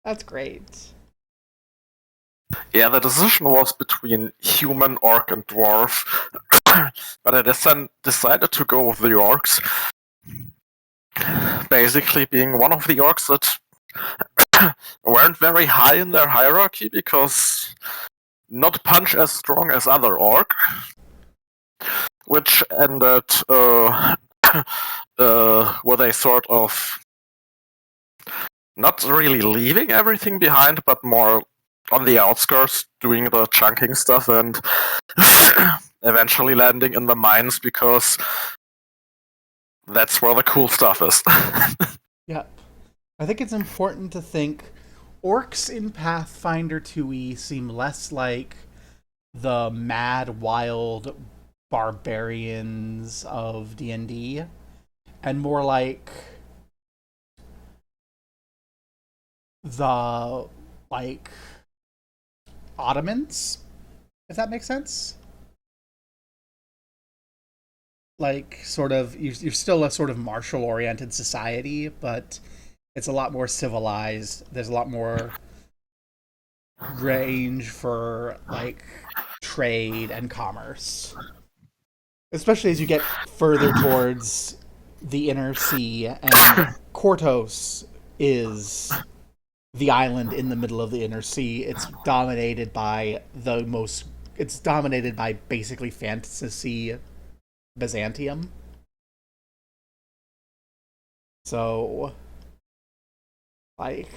That's great. Yeah, the decision was between human, orc, and dwarf, but I decided to go with the orcs. Basically, being one of the orcs that weren't very high in their hierarchy because not punch as strong as other orc, which ended with a sort of not really leaving everything behind, but more on the outskirts doing the chunking stuff and eventually landing in the mines because that's where the cool stuff is. Yeah. I think it's important to think orcs in Pathfinder 2e seem less like the mad, wild barbarians of D&D and more like the Ottomans, if that makes sense. like sort of you're still a sort of martial oriented society, but it's a lot more civilized. There's a lot more range for like trade and commerce, especially as you get further towards the inner sea. And Kortos is the island in the middle of the inner sea. It's dominated by basically fantasy Byzantium. So, like,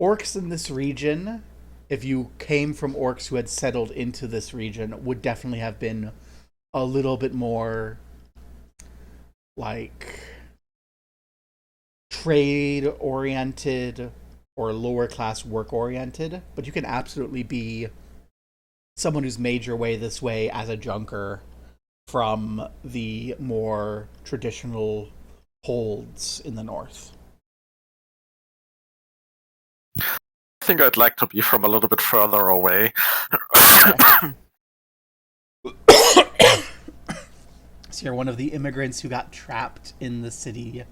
orcs in this region, if you came from orcs who had settled into this region, would definitely have been a little bit more, like, trade oriented or lower class work oriented. But you can absolutely be someone who's made your way this way as a junker from the more traditional holds in the north. I think I'd like to be from a little bit further away. So you're one of the immigrants who got trapped in the city.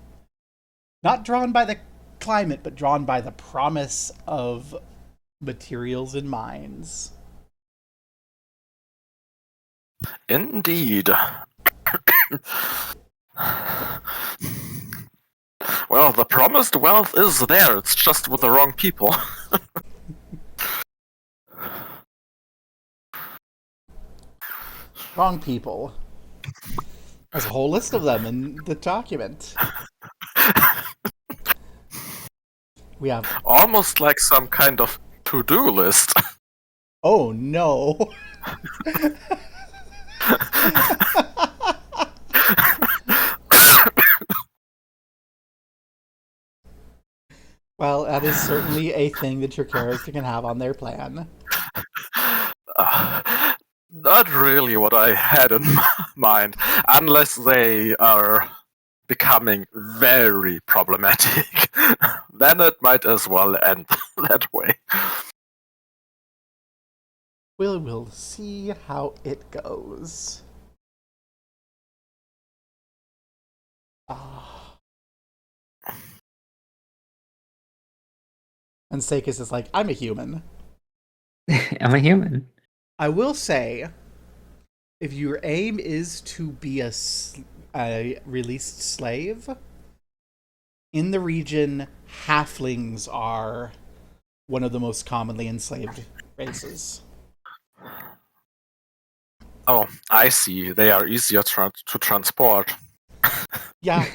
Not drawn by the climate, but drawn by the promise of materials and mines. Indeed. Well, the promised wealth is there, it's just with the wrong people. Wrong people. There's a whole list of them in the document. We have... Almost like some kind of to-do list. Oh, no. Well, that is certainly a thing that your character can have on their plan. Not really what I had in mind, unless they are becoming very problematic. Then it might as well end that way. We'll see how it goes. And Seikis is like, I'm a human. I'm a human. I will say, if your aim is to be a released slave, in the region, halflings are one of the most commonly enslaved races. Oh, I see. They are easier to transport. Yeah.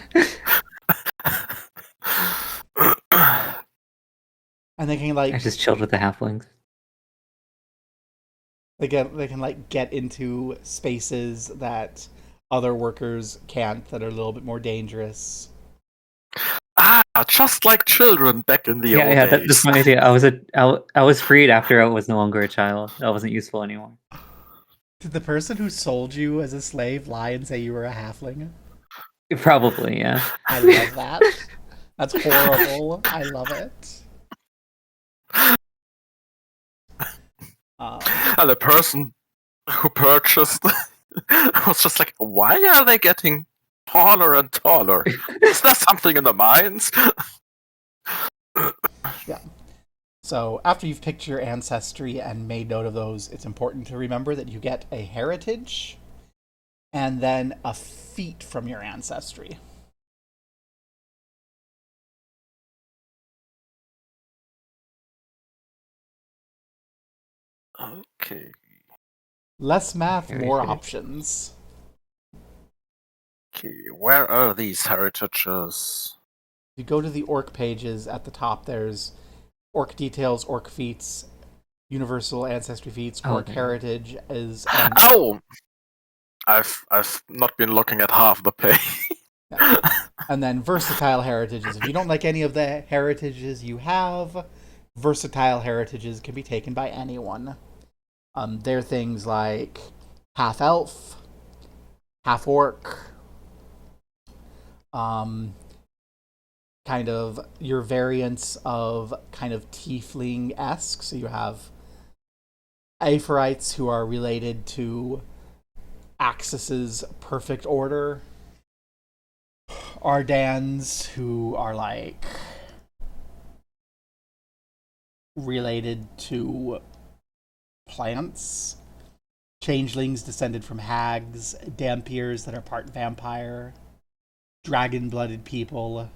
And they can I just chilled with the halflings. they can like get into spaces that other workers can't, that are a little bit more dangerous. Just like children back in the old days. That's my idea. I was freed after I was no longer a child. I wasn't useful anymore. Did the person who sold you as a slave lie and say you were a halfling? Probably, yeah. I love that. That's horrible. I love it. And the person who purchased was just like, why are they getting taller and taller? Is there something in the mines? Yeah. So after you've picked your ancestry and made note of those, it's important to remember that you get a heritage and then a feat from your ancestry. Okay. Less math, more Heritage. options. Okay, where are these heritages? If you go to the orc pages at the top, there's orc details, orc feats, universal ancestry feats, orc heritage is. Oh, I've not been looking at half the page. Yeah. And then versatile heritages. If you don't like any of the heritages you have, versatile heritages can be taken by anyone. They're things like half elf, half orc, kind of your variants of kind of tiefling-esque. So you have Aphorites who are related to Axis's perfect order. Ardans, who are like related to plants. Changelings descended from hags. Dampiers that are part vampire. Dragon-blooded people.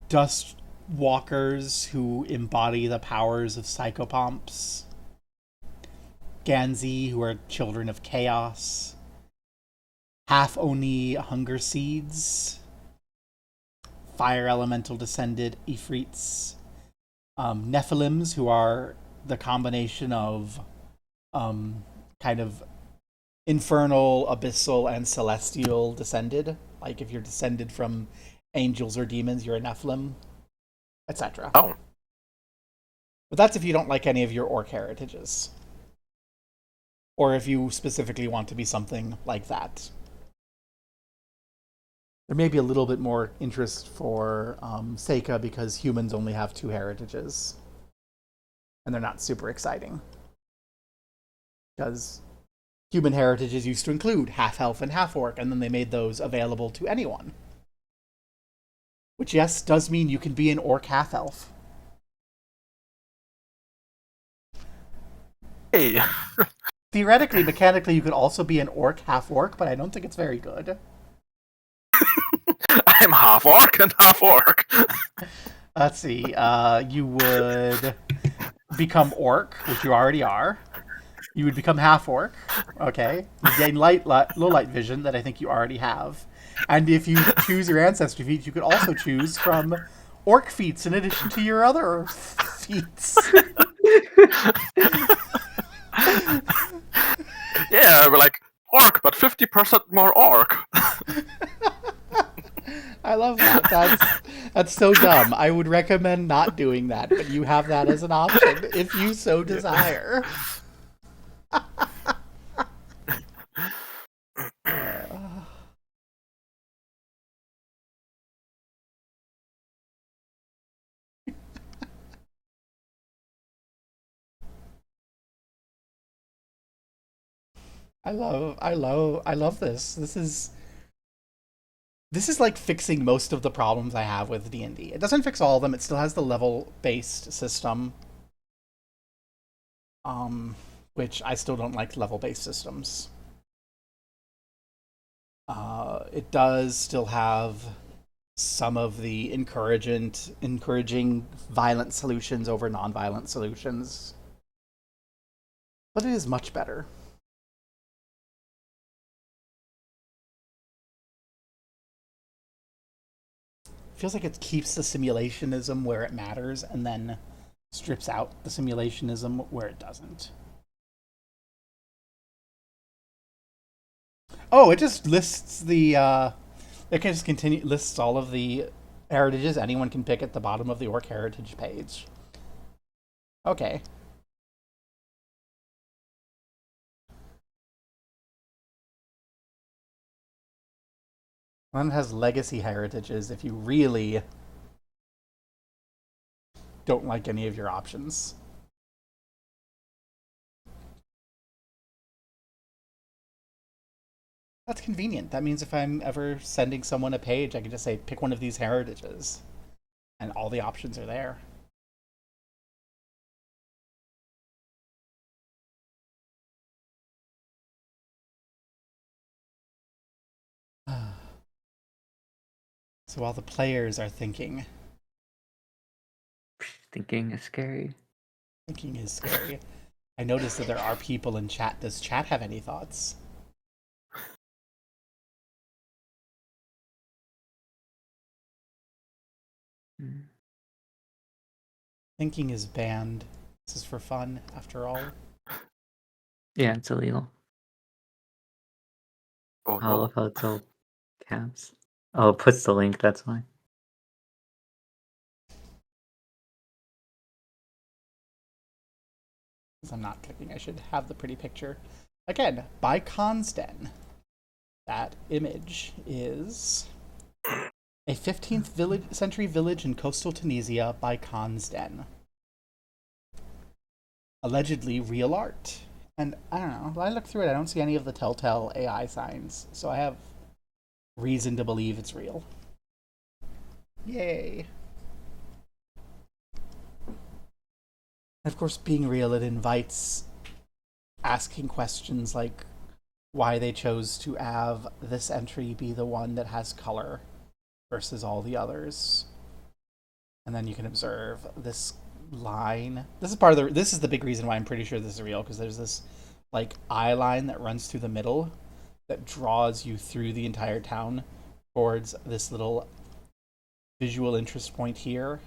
Dust walkers who embody the powers of psychopomps. Ganzi, who are children of chaos. Half-Oni hunger seeds. Fire elemental descended Ifrits. Nephilims, who are the combination of kind of infernal, abyssal, and celestial descended. Like if you're descended from angels or demons, you're a Nephilim, etc. Oh. But that's if you don't like any of your orc heritages. Or if you specifically want to be something like that. There may be a little bit more interest for Seika because humans only have 2 heritages. And they're not super exciting. Because human heritages used to include half-elf and half-orc, and then they made those available to anyone. Which, yes, does mean you can be an orc half-elf. Hey. Theoretically, mechanically, you could also be an orc half-orc, but I don't think it's very good. I'm half orc and half orc. Let's see. You would become orc, which you already are. You would become half orc. Okay. You gain low light vision that I think you already have. And if you choose your ancestry feats, you could also choose from orc feats in addition to your other feats. Yeah, we're like orc, but 50% more orc. I love that. That's so dumb. I would recommend not doing that, but you have that as an option if you so desire. I love this. This is like fixing most of the problems I have with D&D. It doesn't fix all of them. It still has the level-based system. Which I still don't like level-based systems. It does still have some of the encouraging violent solutions over non-violent solutions. But it is much better. Feels like it keeps the simulationism where it matters and then strips out the simulationism where it doesn't. Oh, it just lists the it can just lists all of the heritages anyone can pick at the bottom of the orc heritage page. Okay. One has legacy heritages if you really don't like any of your options. That's convenient. That means if I'm ever sending someone a page, I can just say, pick one of these heritages. And all the options are there. So while the players are thinking. Thinking is scary. Thinking is scary. I noticed that there are people in chat. Does chat have any thoughts? Thinking is banned. This is for fun, after all. Yeah, it's illegal. Oh, I love how it's all caps. Oh, it puts the link, that's why. Because I'm not clicking, I should have the pretty picture. Again, by Consden. That image is a 15th century village in coastal Tunisia by Consden. Allegedly real art. And I don't know. When I look through it, I don't see any of the telltale AI signs, so I have reason to believe it's real. Yay. And of course, being real, it invites asking questions like why they chose to have this entry be the one that has color versus all the others. And then you can observe this line. This is the big reason why I'm pretty sure this is real, because there's this like eye line that runs through the middle that draws you through the entire town towards this little visual interest point here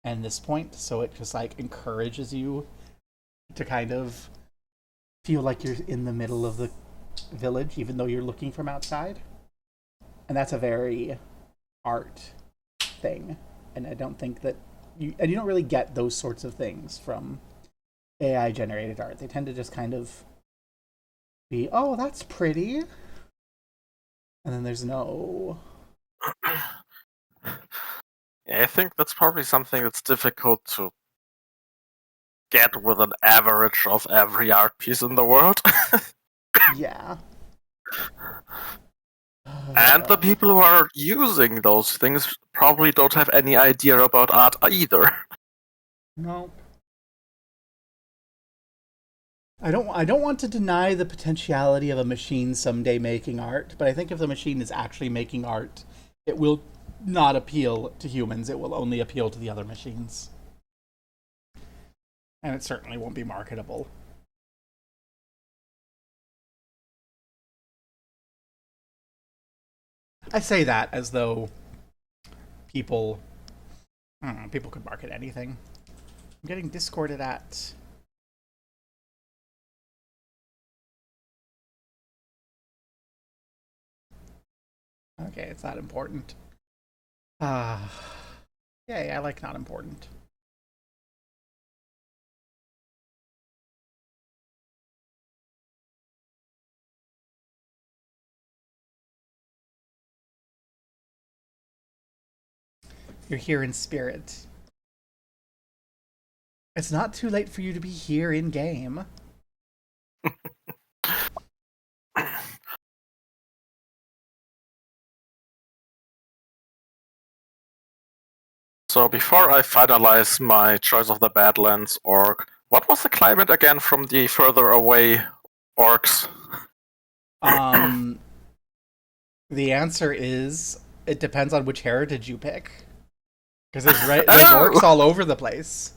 and this point, so it just like encourages you to kind of feel like you're in the middle of the village even though you're looking from outside. And that's a very art thing, and I don't think that you don't really get those sorts of things from AI generated art. They tend to just kind of be, oh, that's pretty, and then there's no. Yeah, I think that's probably something that's difficult to get with an average of every art piece in the world. Yeah. And the people who are using those things probably don't have any idea about art either. No. I don't want to deny the potentiality of a machine someday making art, but I think if the machine is actually making art, it will not appeal to humans. It will only appeal to the other machines. And it certainly won't be marketable. I say that as though people could market anything. I'm getting discorded at. Okay, it's not important. Yay, I like not important. You're here in spirit. It's not too late for you to be here in game. So before I finalize my choice of the Badlands orc, what was the climate again from the further away orcs? The answer is it depends on which heritage you pick. Because there's orcs all over the place.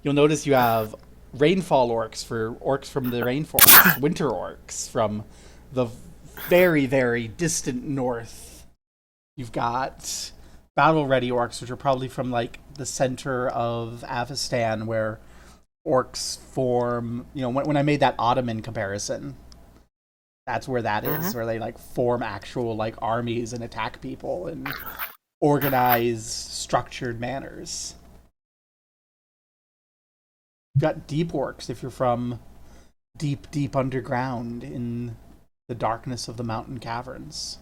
You'll notice you have rainfall orcs for orcs from the rainforest, winter orcs from the very, very distant north. You've got battle-ready orcs, which are probably from like the center of Avestan, where orcs form. You know, when I made that Ottoman comparison, that's where that is, where they like form actual like armies and attack people in organized, structured manners. You've got deep orcs if you're from deep, deep underground in the darkness of the mountain caverns.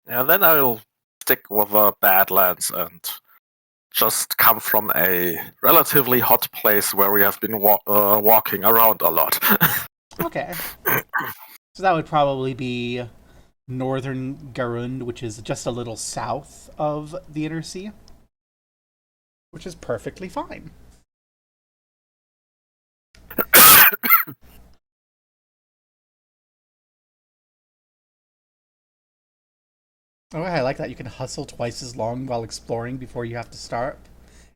Yeah, then I'll stick with the Badlands and just come from a relatively hot place where we have been walking around a lot. Okay. So that would probably be northern Garund, which is just a little south of the Inner Sea, which is perfectly fine. Oh, I like that. You can hustle twice as long while exploring before you have to start,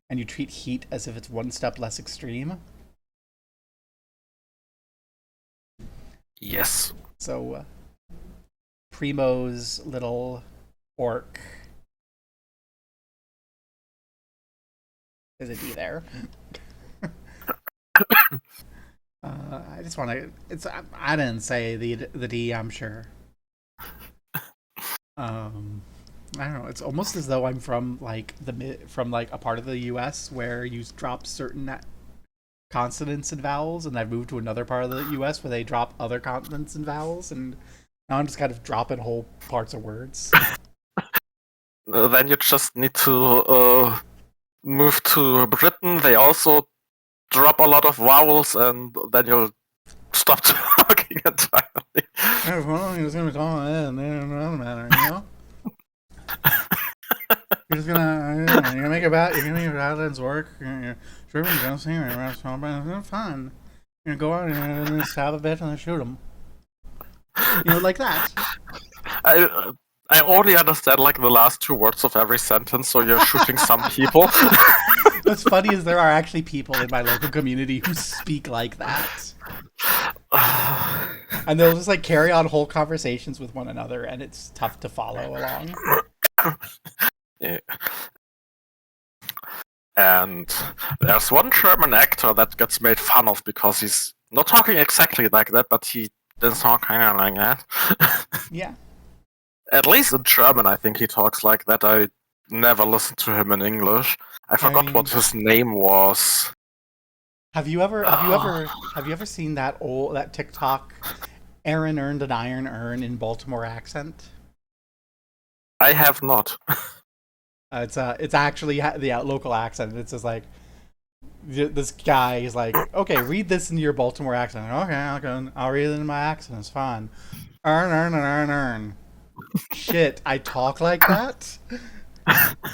and you treat heat as if it's one step less extreme. Yes. So, Primo's little orc. Is a D there? I just want to. I didn't say the D. I'm sure. I don't know. It's almost as though I'm from like a part of the U.S. where you drop certain consonants and vowels, and I've moved to another part of the U.S. where they drop other consonants and vowels, and now I'm just kind of dropping whole parts of words. Then you just need to move to Britain. They also drop a lot of vowels and then you'll stop talking entirely. Well, he was gonna call in. It doesn't matter, you know. You're just gonna make a bad. You're gonna make a Badlands work. You're sure we don't see him. It's fun. You're gonna go out and stab a bit and then shoot him. You know, like that. I only understand like the last 2 words of every sentence, so you're shooting some people. What's funny is there are actually people in my local community who speak like that. And they'll just like carry on whole conversations with one another, and it's tough to follow along. Yeah. And there's one German actor that gets made fun of because he's not talking exactly like that, but he does talk kind of like that. Yeah. At least in German, I think he talks like that. I never listened to him in English. I forgot what his name was. Have you ever seen that TikTok? Aaron earned an iron urn in Baltimore accent. I have not. It's actually the local accent. It's just like this guy is like, okay, read this in your Baltimore accent. Okay, I'll read it in my accent. It's fine. Earn. Shit, I talk like that.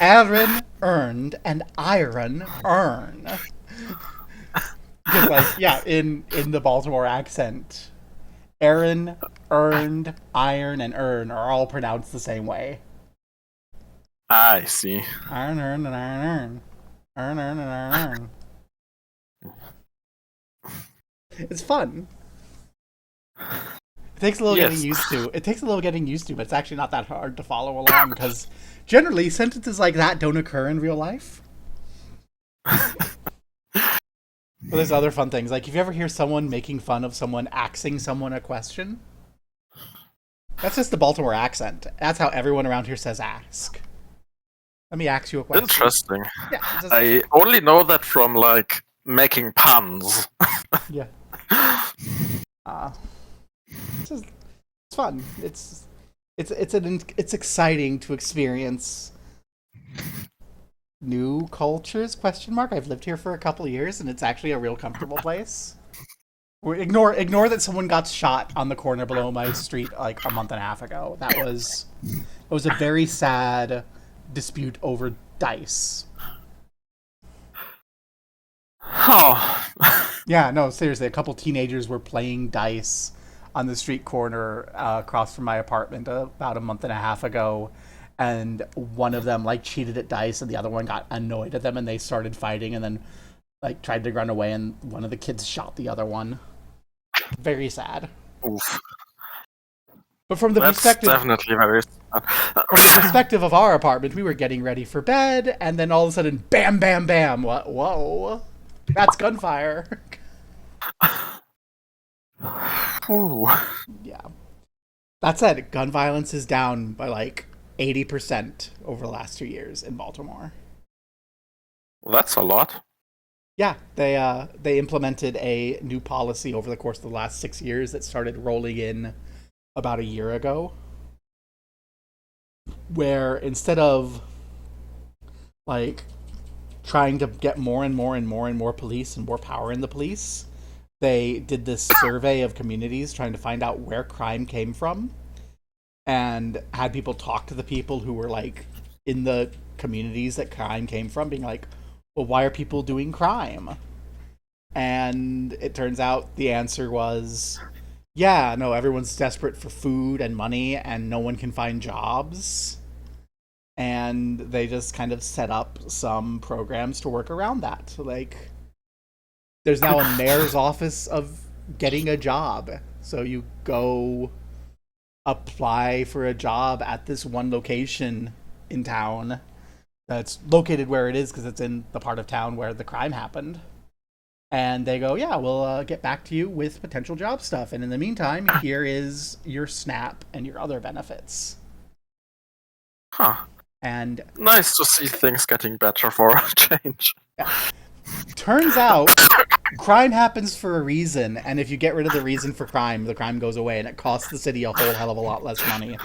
Aaron earned and iron earn. Because like, yeah, in the Baltimore accent, Aaron, earned, iron, and earn are all pronounced the same way. I see. Iron, earn, and iron, earn. Earn, and iron, earn. It's fun. It takes a little getting used to. But it's actually not that hard to follow along because generally sentences like that don't occur in real life. But there's other fun things. Like if you ever hear someone making fun of someone asking someone a question, that's just the Baltimore accent. That's how everyone around here says ask. Let me ask you a question. Interesting. Yeah, I only know that from like making puns. Yeah. It's fun. It's exciting to experience new cultures? ? I've lived here for a couple of years, and it's actually a real comfortable place. Ignore that someone got shot on the corner below my street like a month and a half ago. That was a very sad dispute over dice. Oh. Yeah, no, seriously, a couple teenagers were playing dice on the street corner across from my apartment about a month and a half ago, and one of them like cheated at dice, and the other one got annoyed at them, and they started fighting, and then like tried to run away, and one of the kids shot the other one. Very sad. Oof. But from the perspective, definitely very sad. From the perspective of our apartment, we were getting ready for bed, and then all of a sudden, bam, bam, bam! Whoa, that's gunfire. Ooh. Yeah. That said, gun violence is down by like 80% over the last 2 years in Baltimore. That's a lot. Yeah, they implemented a new policy over the course of the last 6 years that started rolling in about a year ago, where instead of like trying to get more and more police and more power in the police, they did this survey of communities trying to find out where crime came from, and had people talk to the people who were like in the communities that crime came from, being like, well, why are people doing crime? And it turns out the answer was, yeah, no, everyone's desperate for food and money, and no one can find jobs. And they just kind of set up some programs to work around that. So, like, there's now a mayor's office of getting a job. So you go apply for a job at this one location in town that's located where it is because it's in the part of town where the crime happened. And they go, yeah, we'll get back to you with potential job stuff. And in the meantime, here is your SNAP and your other benefits. Huh. And nice to see things getting better for a change. Yeah. Turns out, crime happens for a reason, and if you get rid of the reason for crime, the crime goes away, and it costs the city a whole hell of a lot less money.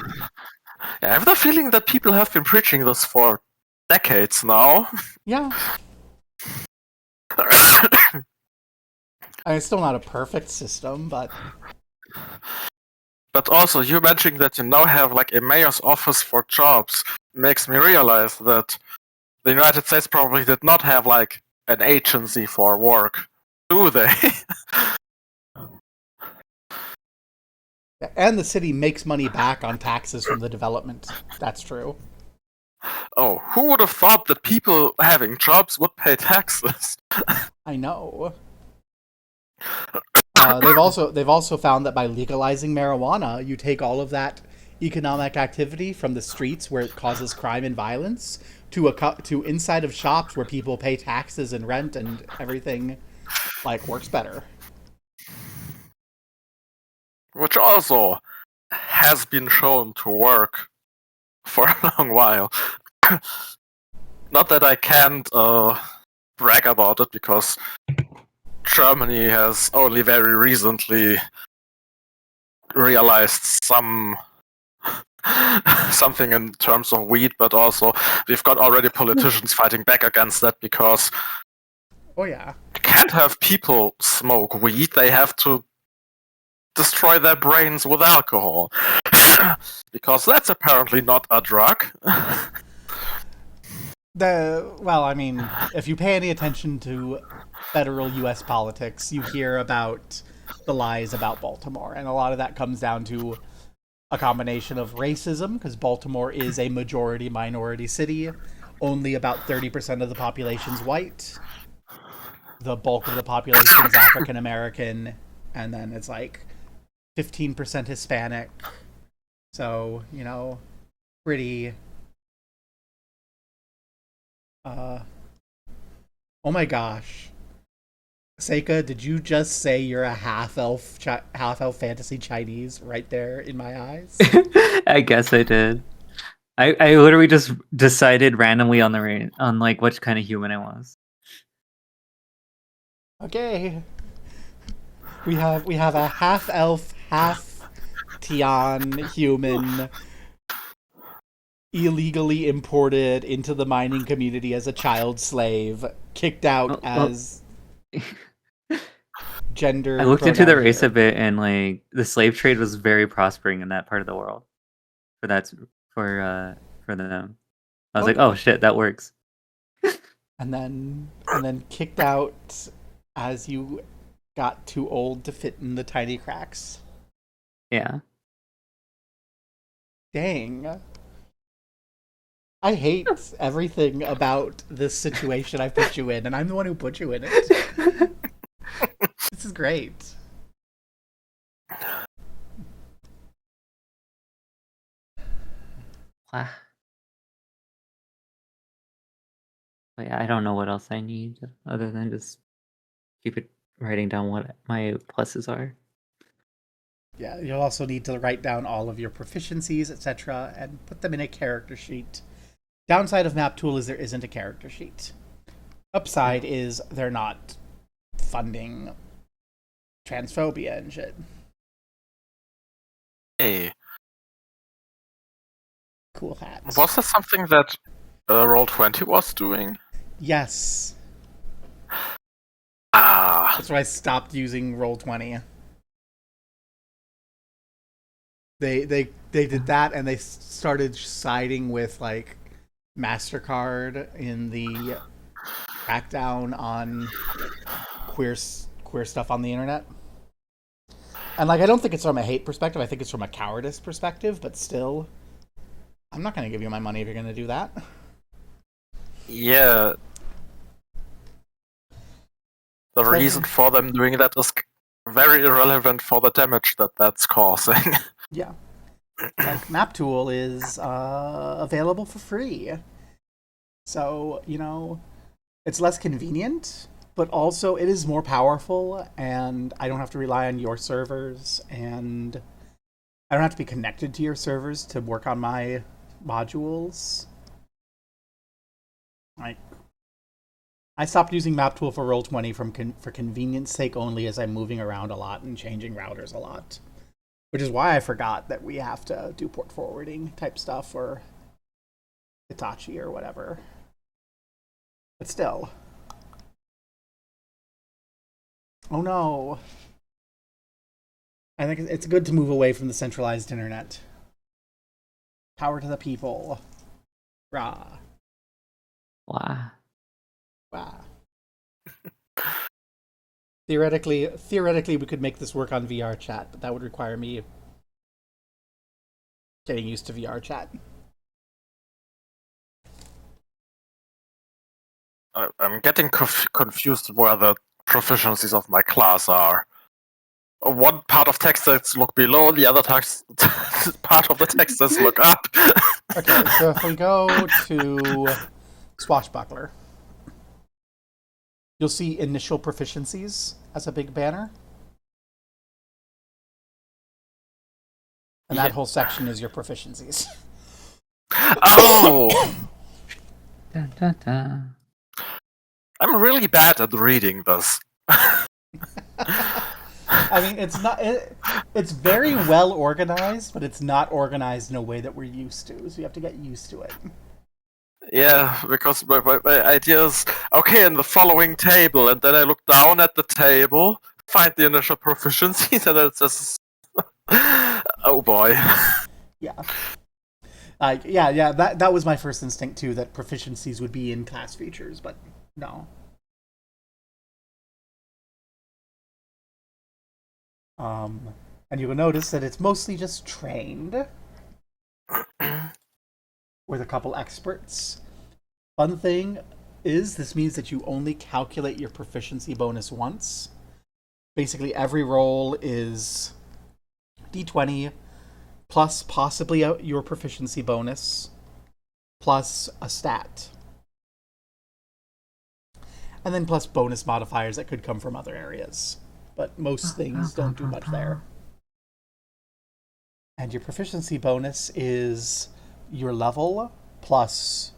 Yeah, I have the feeling that people have been preaching this for decades now. Yeah. I mean, it's still not a perfect system, but But also, you mentioning that you now have like a mayor's office for jobs makes me realize that the United States probably did not have like an agency for work, do they? and the city makes money back on taxes from the development. That's true. Oh, who would have thought that people having jobs would pay taxes? I know. They've also found that by legalizing marijuana, you take all of that economic activity from the streets where it causes crime and violence to inside of shops where people pay taxes and rent and everything like works better. Which also has been shown to work for a long while. Not that I can't brag about it, because Germany has only very recently realized something in terms of weed, but also we've got already politicians fighting back against that, because Oh yeah. you can't have people smoke weed. They have to destroy their brains with alcohol. Because that's apparently not a drug. Well, I mean, if you pay any attention to federal U.S. politics, you hear about the lies about Baltimore, and a lot of that comes down to a combination of racism, because Baltimore is a majority-minority city. Only about 30% of the population's white. The bulk of the population is African-American, and then it's like 15% Hispanic. So, pretty... oh my gosh. Seika, did you just say you're a half-elf fantasy Chinese right there in my eyes? I guess I did. I literally just decided randomly on like which kind of human I was. Okay. We have a half-elf, half-Tian human illegally imported into the mining community as a child slave, kicked out as gender. I looked into the race here. a bit, and like the slave trade was very prospering in that part of the world. For them, I was like, oh shit, that works. And then kicked out as you got too old to fit in the tiny cracks. Yeah. Dang. I hate everything about this situation I put you in, and I'm the one who put you in it. This is great. But yeah, I don't know what else I need other than just keep it writing down what my pluses are. Yeah, you'll also need to write down all of your proficiencies, etc., and put them in a character sheet. Downside of Map Tool is there isn't a character sheet. Upside is they're not funding transphobia and shit. Hey. Cool hats. Was that something that Roll20 was doing? Yes. That's why I stopped using Roll20. They did that, and they started siding with like MasterCard in the crackdown on queer stuff on the internet. And like, I don't think it's from a hate perspective. I think it's from a cowardice perspective. But still, I'm not going to give you my money if you're going to do that. Yeah. The reason for them doing that is very irrelevant for the damage that's causing. Yeah. Like, Map Tool is available for free. So, it's less convenient, but also it is more powerful, and I don't have to rely on your servers, and I don't have to be connected to your servers to work on my modules. Like, I stopped using Map Tool for Roll20 for convenience sake only, as I'm moving around a lot and changing routers a lot. Which is why I forgot that we have to do port forwarding type stuff or Hitachi or whatever. But still. Oh no. I think it's good to move away from the centralized internet. Power to the people. Rah. Wow. Wow. Theoretically, we could make this work on VR chat, but that would require me getting used to VR chat. I'm getting confused where the proficiencies of my class are. One part of text says look below, the other part of the text says look up. Okay, so if we go to Swashbuckler, you'll see initial proficiencies as a big banner. And that whole section is your proficiencies. Oh! Dun, dun, dun. I'm really bad at reading this. I mean, it's very well organized, but it's not organized in a way that we're used to, so you have to get used to it. Yeah, because my idea is, okay, in the following table, and then I look down at the table, find the initial proficiencies, and then it says, oh boy. Yeah. Yeah, that was my first instinct too, that proficiencies would be in class features, but no. And you will notice that it's mostly just trained with a couple experts. Fun thing is, this means that you only calculate your proficiency bonus once. Basically, every roll is d20 plus possibly your proficiency bonus plus a stat. And then plus bonus modifiers that could come from other areas. But most things don't do much there. And your proficiency bonus is your level plus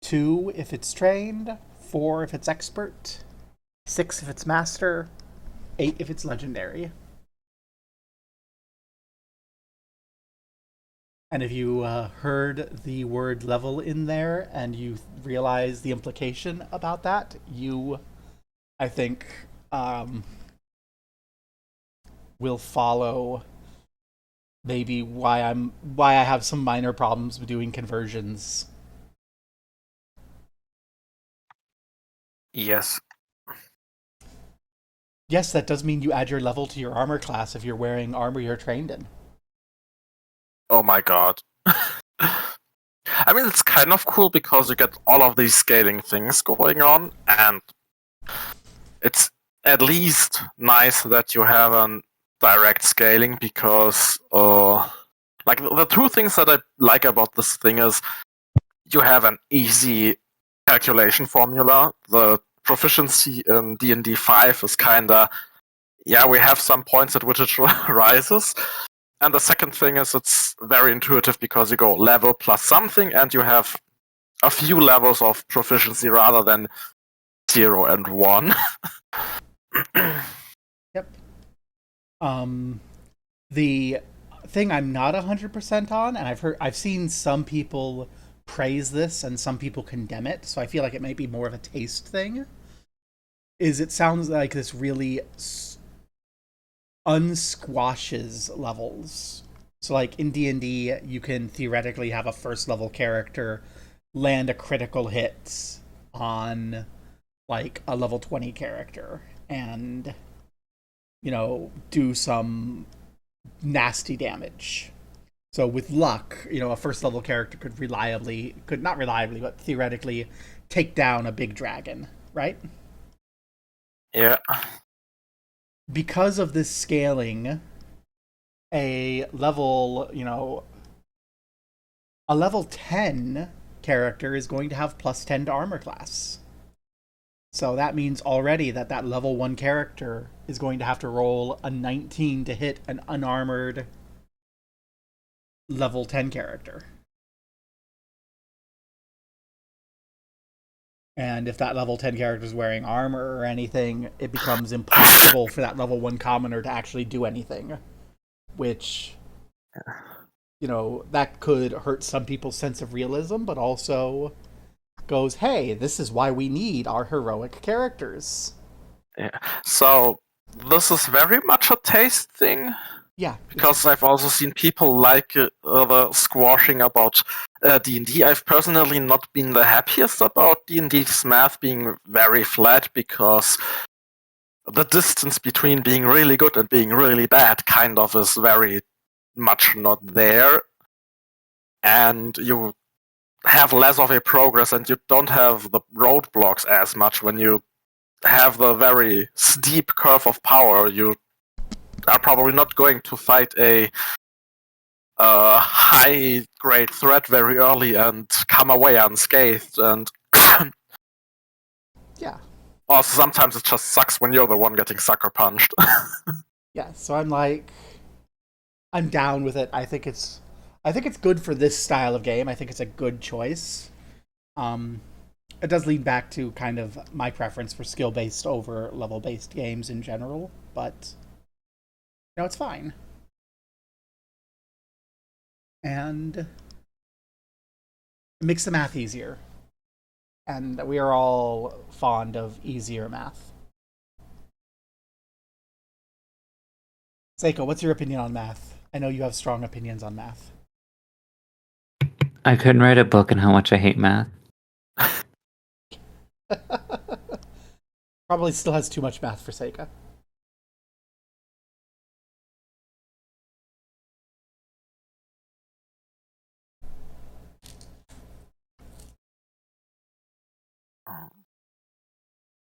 2 if it's trained, 4 if it's expert, 6 if it's master, 8 if it's legendary. And if you heard the word level in there and you realize the implication about that, you, I think, will follow maybe why I have some minor problems with doing conversions. Yes. Yes, that does mean you add your level to your armor class if you're wearing armor you're trained in. Oh my god. I mean, it's kind of cool because you get all of these scaling things going on, and it's at least nice that you have a direct scaling because, like, the two things that I like about this thing is you have an easy calculation formula. The proficiency in D&D 5 is kinda, yeah, we have some points at which it rises. And the second thing is it's very intuitive because you go level plus something and you have a few levels of proficiency rather than 0 and 1. Yep. The thing I'm not 100% on, and I've seen some people praise this and some people condemn it, so I feel like it might be more of a taste thing, is it sounds like this really unsquashes levels. So like in D&D, you can theoretically have a first level character land a critical hit on like a level 20 character and, you know, do some nasty damage. So with luck, you know, a first level character could not reliably, but theoretically take down a big dragon, right? Yeah. Because of this scaling, a level 10 character is going to have plus 10 to armor class. So that means already that level 1 character is going to have to roll a 19 to hit an unarmored level 10 character. And if that level 10 character is wearing armor or anything, it becomes impossible for that level 1 commoner to actually do anything. Which, you know, that could hurt some people's sense of realism, but also goes, hey, this is why we need our heroic characters. Yeah. So this is very much a taste thing. Yeah, Because I've also seen people like the squashing about D&D. I've personally not been the happiest about D&D's math being very flat, because the distance between being really good and being really bad kind of is very much not there. And you have less of a progress, and you don't have the roadblocks as much when you have the very steep curve of power. You are probably not going to fight a high grade threat very early and come away unscathed, and yeah. also sometimes it just sucks when you're the one getting sucker punched. Yeah, so I'm down with it. I think it's good for this style of game. I think it's a good choice. It does lead back to kind of my preference for skill-based over level-based games in general, but it's fine. And it makes the math easier. And we are all fond of easier math. Seiko, what's your opinion on math? I know you have strong opinions on math. I couldn't write a book on how much I hate math. Probably still has too much math for Seika.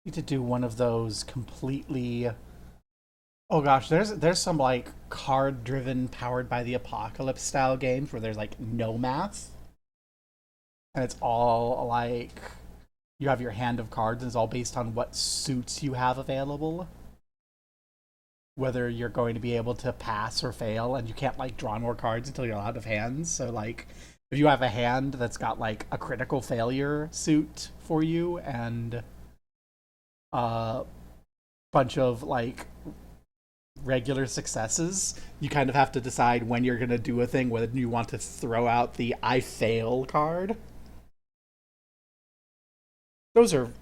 Need to do one of those completely. Oh gosh, there's some like card driven, powered by the apocalypse style games where there's like no math, and it's all like you have your hand of cards and it's all based on what suits you have available, whether you're going to be able to pass or fail, and you can't like draw more cards until you're out of hands. So like if you have a hand that's got like a critical failure suit for you and a bunch of like regular successes, you kind of have to decide when you're going to do a thing, whether you want to throw out the I fail card. Those are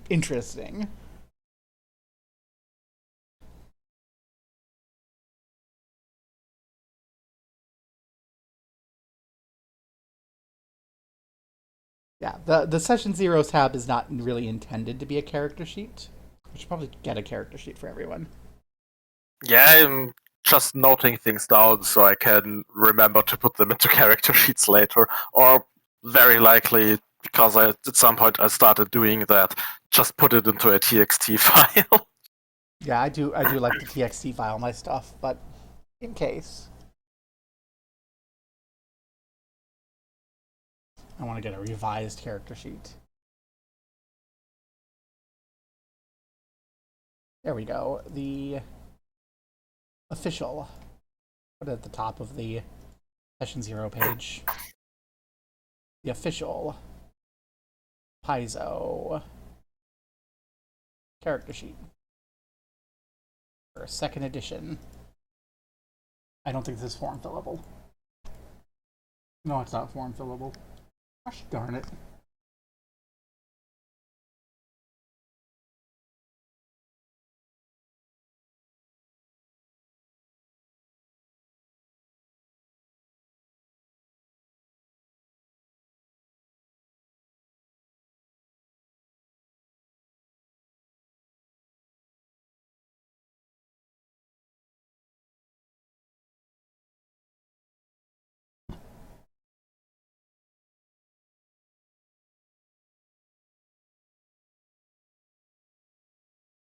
interesting. Yeah, the Session Zero tab is not really intended to be a character sheet. We should probably get a character sheet for everyone. Yeah, I'm just noting things down so I can remember to put them into character sheets later, or very likely, because at some point I started doing that, just put it into a TXT file. Yeah, I do like to TXT file my stuff, but in case. I want to get a revised character sheet. There we go. The official. Put it at the top of the Session Zero page. The official Paizo character sheet for second edition. I don't think this is form fillable. No, it's not form fillable. Gosh darn it.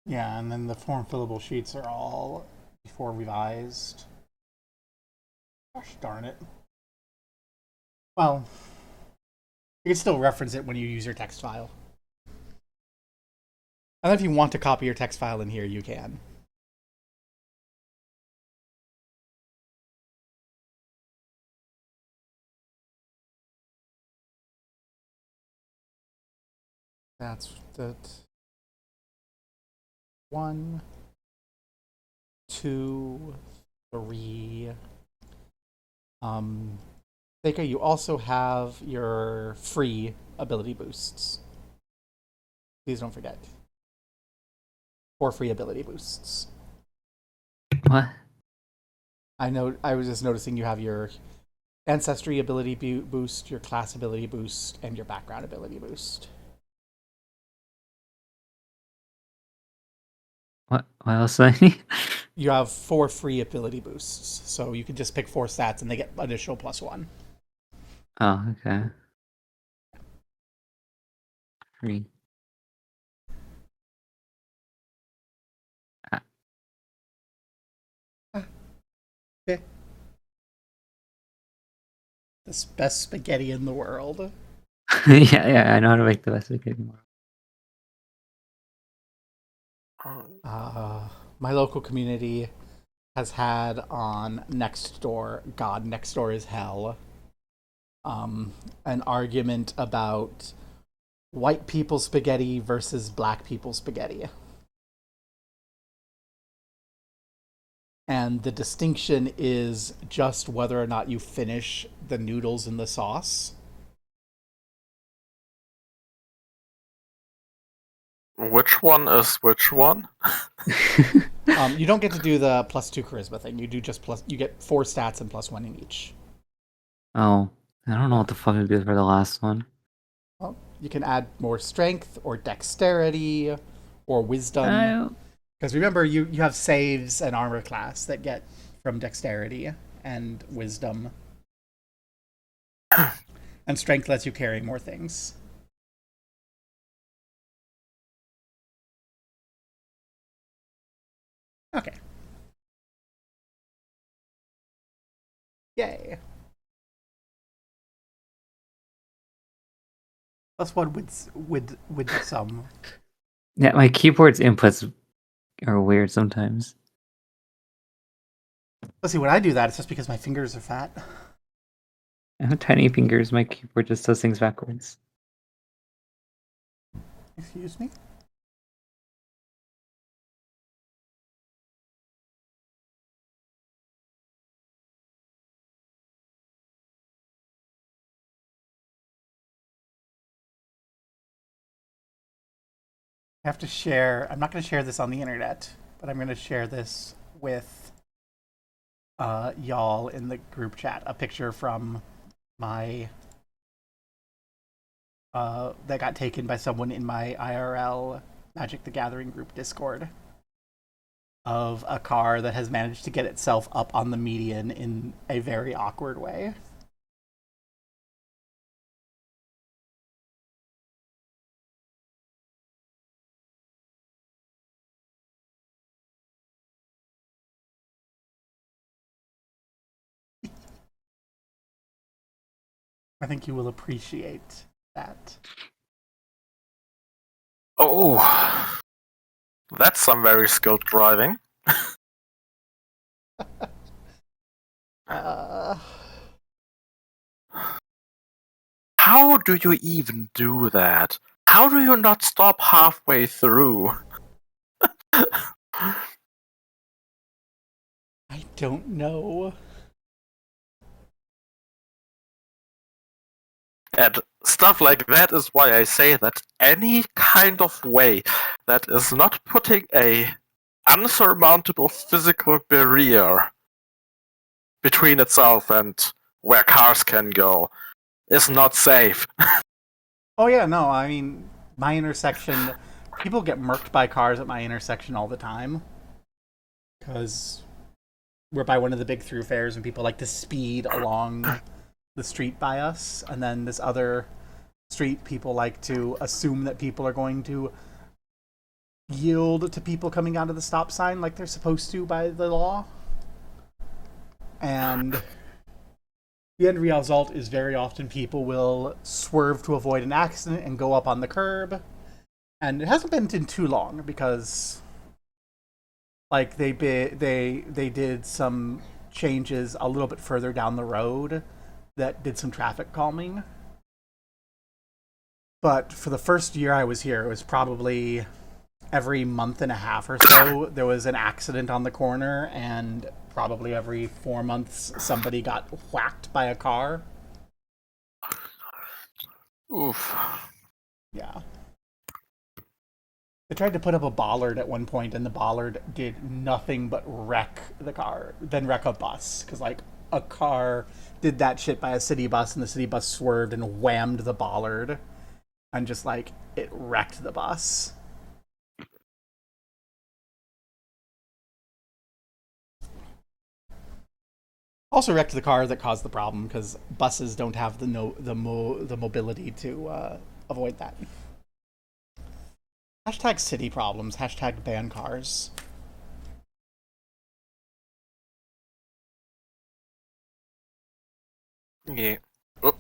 Yeah, and then the form fillable sheets are all before revised. Gosh darn it. Well, you can still reference it when you use your text file. And if you want to copy your text file in here, you can. That's that. 1, 2, 3. Seika, you also have your free ability boosts. Please don't forget. 4 free ability boosts. What? I was just noticing you have your ancestry ability boost, your class ability boost, and your background ability boost. What else do I need? You have 4 free ability boosts, so you can just pick 4 stats and they get additional +1. Oh, okay. 3. Okay. The best spaghetti in the world. Yeah, I know how to make the best we can. My local community has had on Nextdoor, God, Nextdoor is hell, an argument about white people spaghetti versus black people spaghetti. And the distinction is just whether or not you finish the noodles in the sauce. Which one is which one? You don't get to do the +2 charisma thing. You do just you get 4 stats and +1 in each. Oh, I don't know what the fuck to do for the last one. Well, you can add more strength or dexterity or wisdom. Because remember, you have saves and armor class that get from dexterity and wisdom. And strength lets you carry more things. Okay. Yay. +1 with some. Yeah, my keyboard's inputs are weird sometimes. Let's see, when I do that, it's just because my fingers are fat. I have tiny fingers. My keyboard just does things backwards. Excuse me? I have to share. I'm not going to share this on the internet, but I'm going to share this with y'all in the group chat. A picture from my that got taken by someone in my IRL Magic the Gathering group Discord of a car that has managed to get itself up on the median in a very awkward way. I think you will appreciate that. Oh, that's some very skilled driving. How do you even do that? How do you not stop halfway through? I don't know. And stuff like that is why I say that any kind of way that is not putting a unsurmountable physical barrier between itself and where cars can go is not safe. Oh yeah, no, I mean, my intersection, people get murked by cars at my intersection all the time. Because we're by one of the big thoroughfares and people like to speed along the street by us. And then this other street, people like to assume that people are going to yield to people coming out of the stop sign like they're supposed to by the law. And the end result is very often people will swerve to avoid an accident and go up on the curb. And it hasn't been in too long because, like, they did some changes a little bit further down the road that did some traffic calming. But for the first year I was here, it was probably every month and a half or so there was an accident on the corner, and probably every 4 months somebody got whacked by a car. Oof. Yeah. They tried to put up a bollard at one point, and the bollard did nothing but wreck the car, then wreck a bus. Because, like, a car did that shit by a city bus, and the city bus swerved and whammed the bollard. And just, like, it wrecked the bus. Also wrecked the car that caused the problem, because buses don't have the mobility to avoid that. Hashtag city problems. Hashtag ban cars. Yeah. Oh.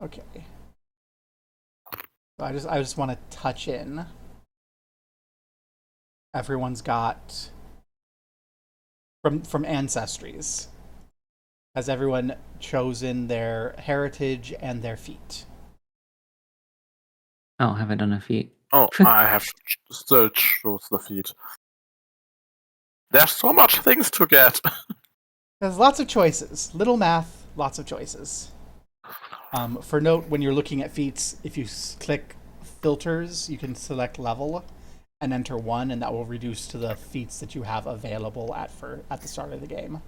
Okay. So I just want to touch in. Everyone's got from ancestries. Has everyone chosen their heritage and their feat? Oh, haven't done a feat. Oh, I have still chose the feet. There's so much things to get. There's lots of choices. Little math, lots of choices. For note, when you're looking at feats, if you click filters, you can select level and enter 1, and that will reduce to the feats that you have available at the start of the game.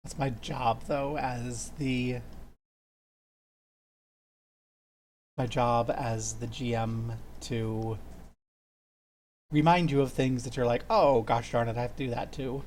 That's my job, though, as the GM to remind you of things that you're like, oh, gosh darn it, I have to do that too.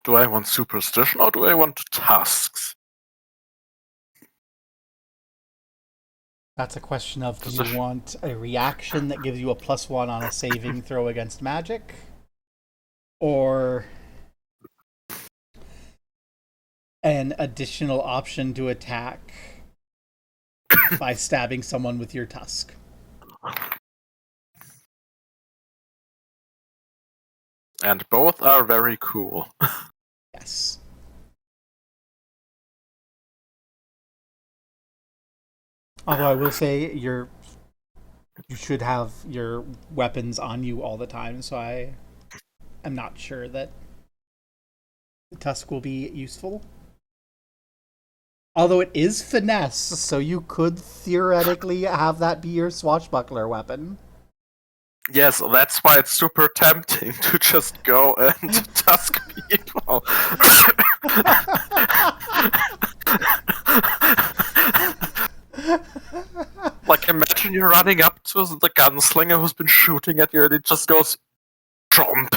Do I want superstition or do I want tasks? That's a question of, do you want a reaction that gives you a +1 on a saving throw against magic? Or an additional option to attack by stabbing someone with your tusk? And both are very cool. Yes. Although I will say you should have your weapons on you all the time, so I am not sure that the tusk will be useful. Although it is finesse, so you could theoretically have that be your swashbuckler weapon. Yes, that's why it's super tempting to just go and tusk people. Like, imagine you're running up to the gunslinger who's been shooting at you and it just goes, jump.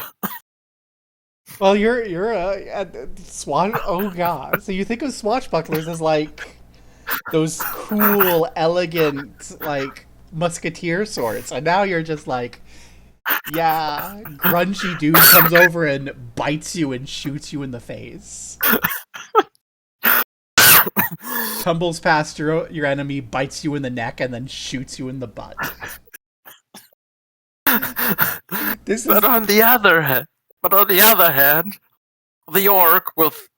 Well, you're a swan. Oh god! So you think of swashbucklers as like those cool, elegant, like musketeer swords, and now you're just like, yeah, grungy dude comes over and bites you and shoots you in the face. Tumbles past your enemy, bites you in the neck, and then shoots you in the butt. But on the other hand, the orc with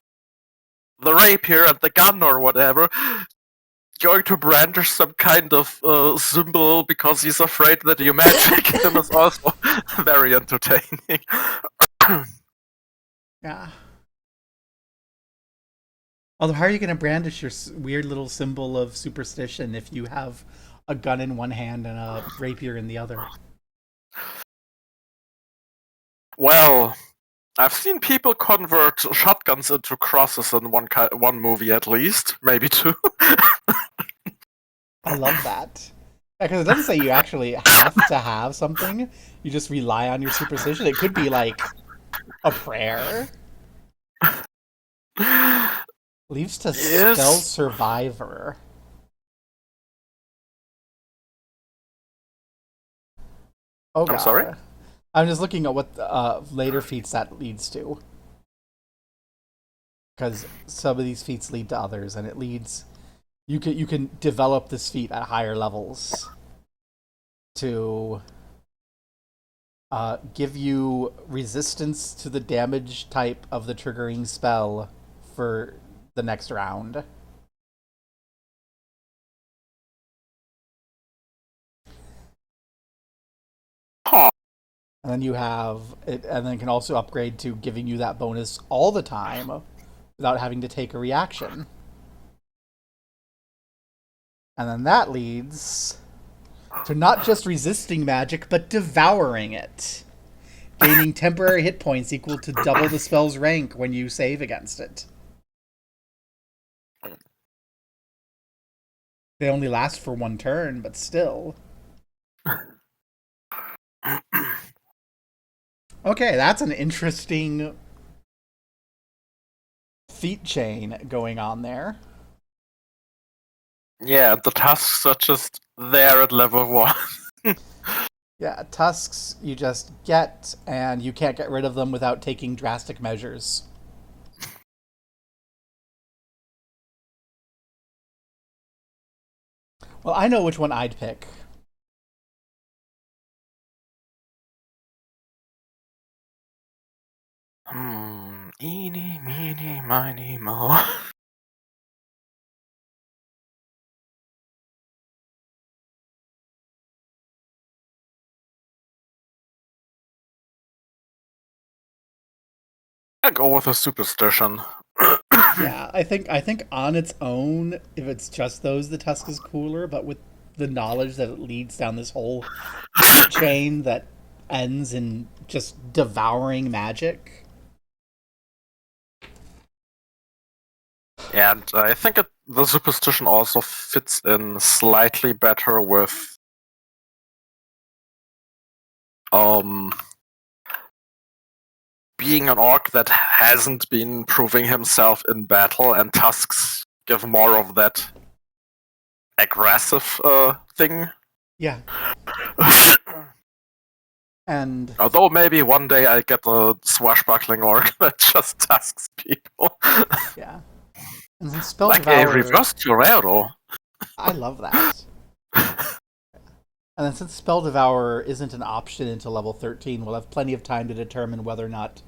the rapier and the gun or whatever going to brandish some kind of symbol because he's afraid that you magic him is also very entertaining. Yeah. Although, how are you going to brandish your weird little symbol of superstition if you have a gun in one hand and a rapier in the other? Well, I've seen people convert shotguns into crosses in one movie at least, maybe two. I love that. Because it doesn't say you actually have to have something. You just rely on your superstition. It could be like a prayer. Leaves to spell Yes. survivor. Oh I'm sorry? god. I'm just looking at what later feats that leads to. Because some of these feats lead to others, and it leads. You can develop this feat at higher levels to give you resistance to the damage type of the triggering spell for the next round. Huh. And then you have it, and then it can also upgrade to giving you that bonus all the time without having to take a reaction. And then that leads to not just resisting magic, but devouring it. Gaining temporary hit points equal to double the spell's rank when you save against it. They only last for one turn, but still. Okay, that's an interesting feat chain going on there. Yeah, the tasks are just there at level 1. Yeah, tusks you just get, and you can't get rid of them without taking drastic measures. Well, I know which one I'd pick. Eeny, meeny, miny, mo. I go with a superstition. Yeah, I think on its own, if it's just those, the tusk is cooler. But with the knowledge that it leads down this whole feat chain that ends in just devouring magic. And I think the superstition also fits in slightly better with being an orc that hasn't been proving himself in battle, and tusks give more of that aggressive thing. Yeah, and Although maybe one day I get a swashbuckling orc that just tusks people. yeah, and then spell Like a devour. reverse Torero. I love that. And then since Spell Devourer isn't an option until level 13, we'll have plenty of time to determine whether or not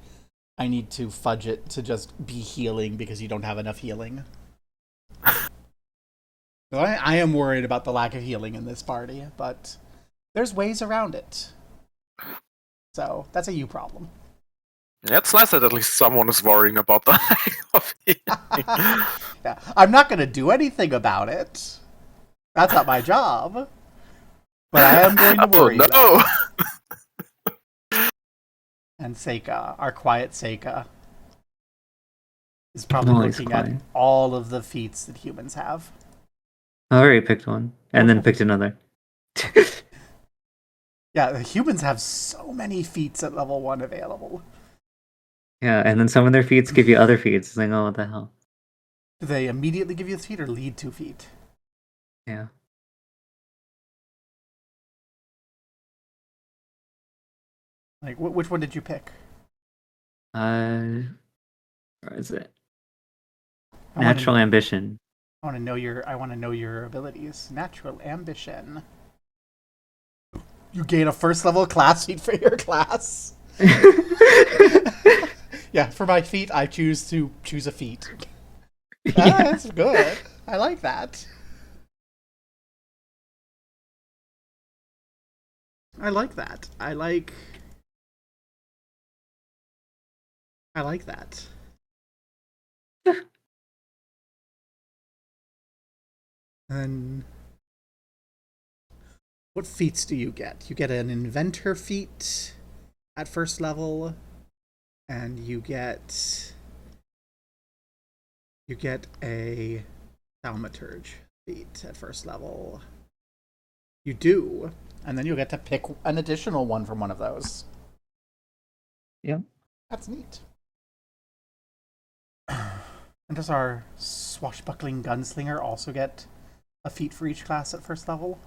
I need to fudge it to just be healing because you don't have enough healing. So I am worried about the lack of healing in this party, but there's ways around it. So that's a you problem. Yeah, it's nice that at least someone is worrying about the lack of healing. Yeah, I'm not going to do anything about it. That's not my job. But I am going to worry. Oh no! And Seika, our quiet Seika, is probably Always looking quiet. at all of the feats that humans have. I already picked one, and then picked another. Yeah, the humans have so many feats at level 1 available. Yeah, and then some of their feats give you other feats. It's like, oh, what the hell? Do they immediately give you the feat or lead to feat? Yeah. Like, which one did you pick? Where is it? I Natural ambition. I want to know your abilities. Natural ambition. You gain a first level class feat for your class. Yeah, for my feat, I choose a feat. Yeah. That's good. I like that. I like that. I like that. And what feats do you get? You get an inventor feat, at first level, and you get a thaumaturge feat at first level. You do, and then you'll get to pick an additional one from one of those. Yep. That's neat. And does our swashbuckling gunslinger also get a feat for each class at first level?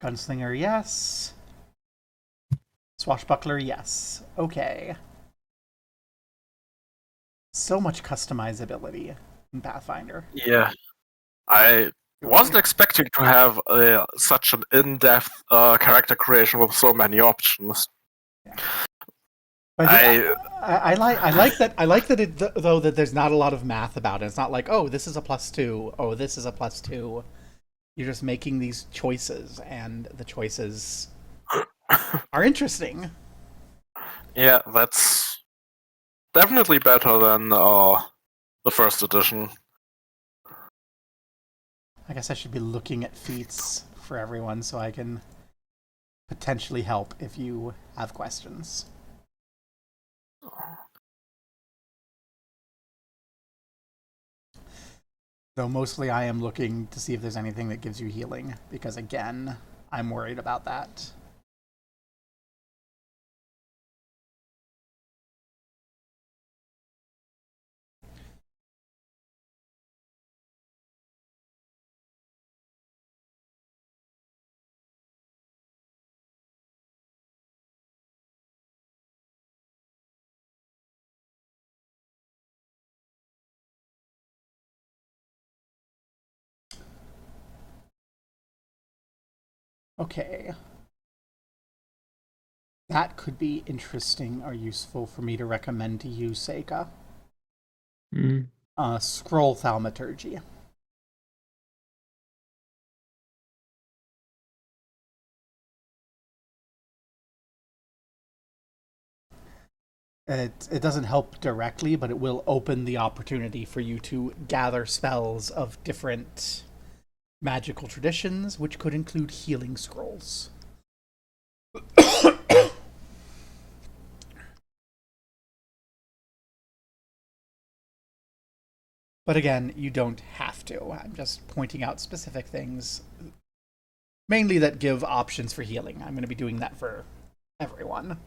Gunslinger, yes. Swashbuckler, yes. Okay. So much customizability in Pathfinder. Yeah, I wasn't expecting to have such an in-depth character creation with so many options. But I like that it, though, that there's not a lot of math about it. It's not like, oh, this is a +2, oh, this is a +2. You're just making these choices, and the choices are interesting. Yeah, that's definitely better than the first edition. I guess I should be looking at feats for everyone so I can potentially help if you have questions. Though mostly I am looking to see if there's anything that gives you healing, because again, I'm worried about that. Okay. That could be interesting or useful for me to recommend to you, Seika. Mm. Scroll thaumaturgy. It doesn't help directly, but it will open the opportunity for you to gather spells of different magical traditions, which could include healing scrolls. But again, you don't have to. I'm just pointing out specific things, mainly that give options for healing. I'm going to be doing that for everyone.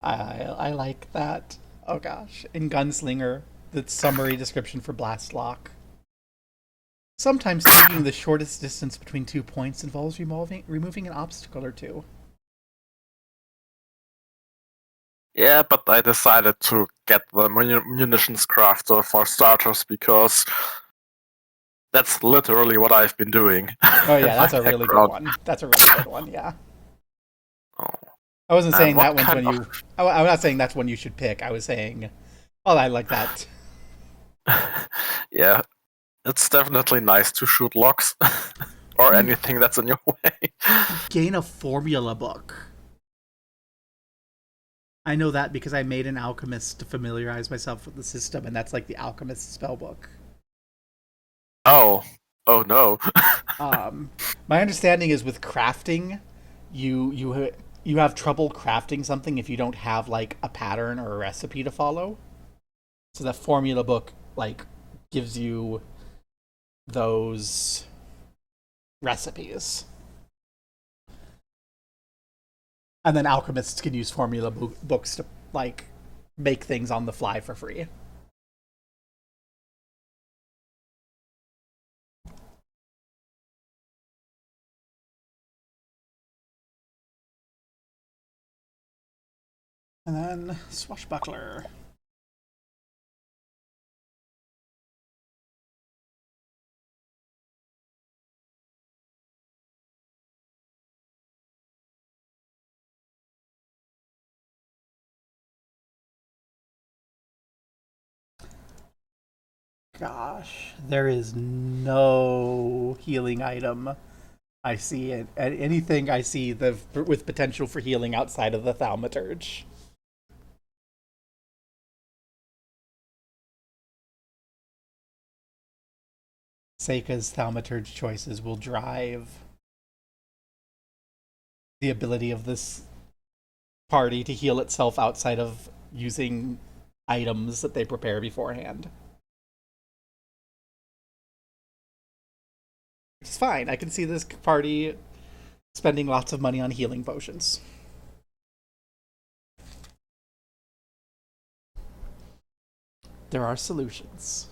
I like that. Oh gosh. In Gunslinger, the summary description for Blast Lock. Sometimes taking the shortest distance between 2 points involves removing an obstacle or two. Yeah, but I decided to get the munitions crafter for starters because that's literally what I've been doing. Oh yeah, that's a really good one. That's a really good one, yeah. Oh. I wasn't saying that one's kind when you... I'm not saying that's one you should pick. I was saying, oh, I like that. Yeah, it's definitely nice to shoot locks or anything that's in your way. Gain a formula book. I know that because I made an alchemist to familiarize myself with the system, and that's like the alchemist spellbook. Oh no. My understanding is with crafting, you have trouble crafting something if you don't have like a pattern or a recipe to follow. So that formula book like gives you those recipes. And then alchemists can use formula books to like make things on the fly for free. And then swashbuckler. Gosh, there is no healing item I see it. Anything I see with potential for healing outside of the thaumaturge. Seika's thaumaturge choices will drive the ability of this party to heal itself outside of using items that they prepare beforehand. It's fine. I can see this party spending lots of money on healing potions. There are solutions.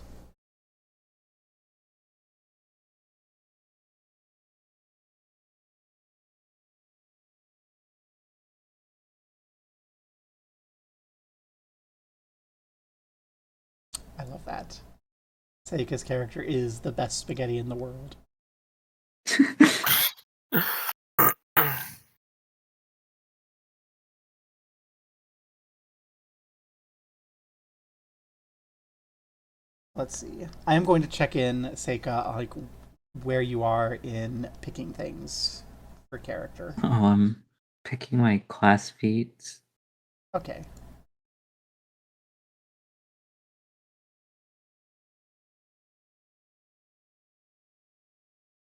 I love that. Seika's character is the best spaghetti in the world. Let's see. I am going to check in, Seika, like where you are in picking things for character. Oh, I'm picking my class feats. Okay.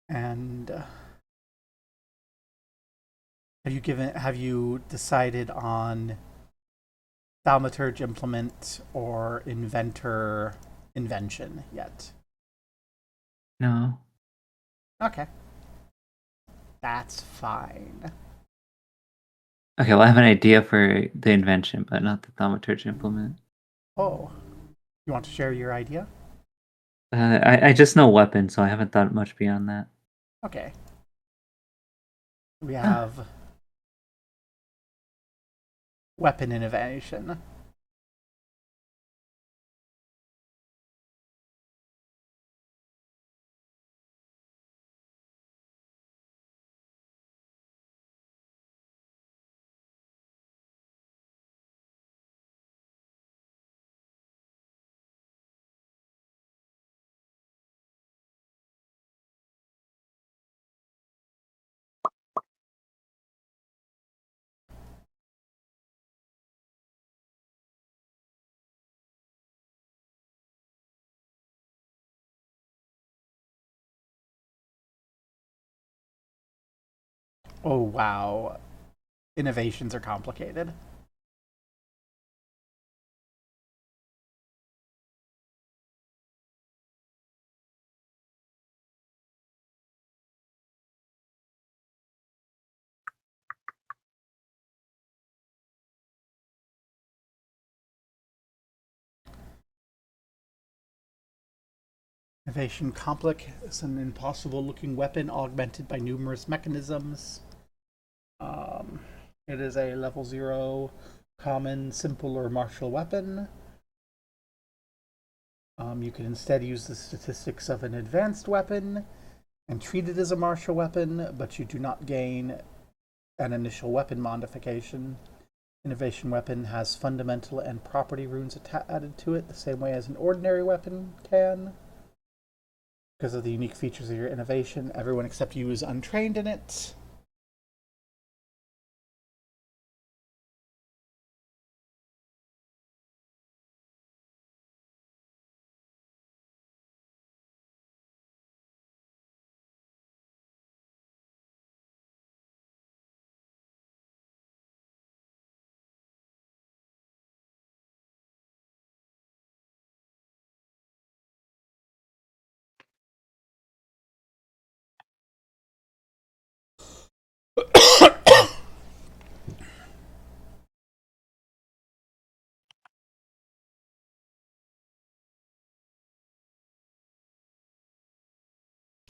And have you decided on thaumaturge implement or inventor invention yet? No. Okay. That's fine. Okay, well, I have an idea for the invention, but not the thaumaturge implement. Oh. You want to share your idea? I just know weapon, so I haven't thought much beyond that. Okay. We have weapon innovation. Oh, wow. Innovations are complicated. Innovation complex is an impossible looking weapon augmented by numerous mechanisms. It is a level 0 common, simple, or martial weapon. You can instead use the statistics of an advanced weapon and treat it as a martial weapon, but you do not gain an initial weapon modification. Innovation weapon has fundamental and property runes added to it the same way as an ordinary weapon can. Because of the unique features of your innovation, everyone except you is untrained in it.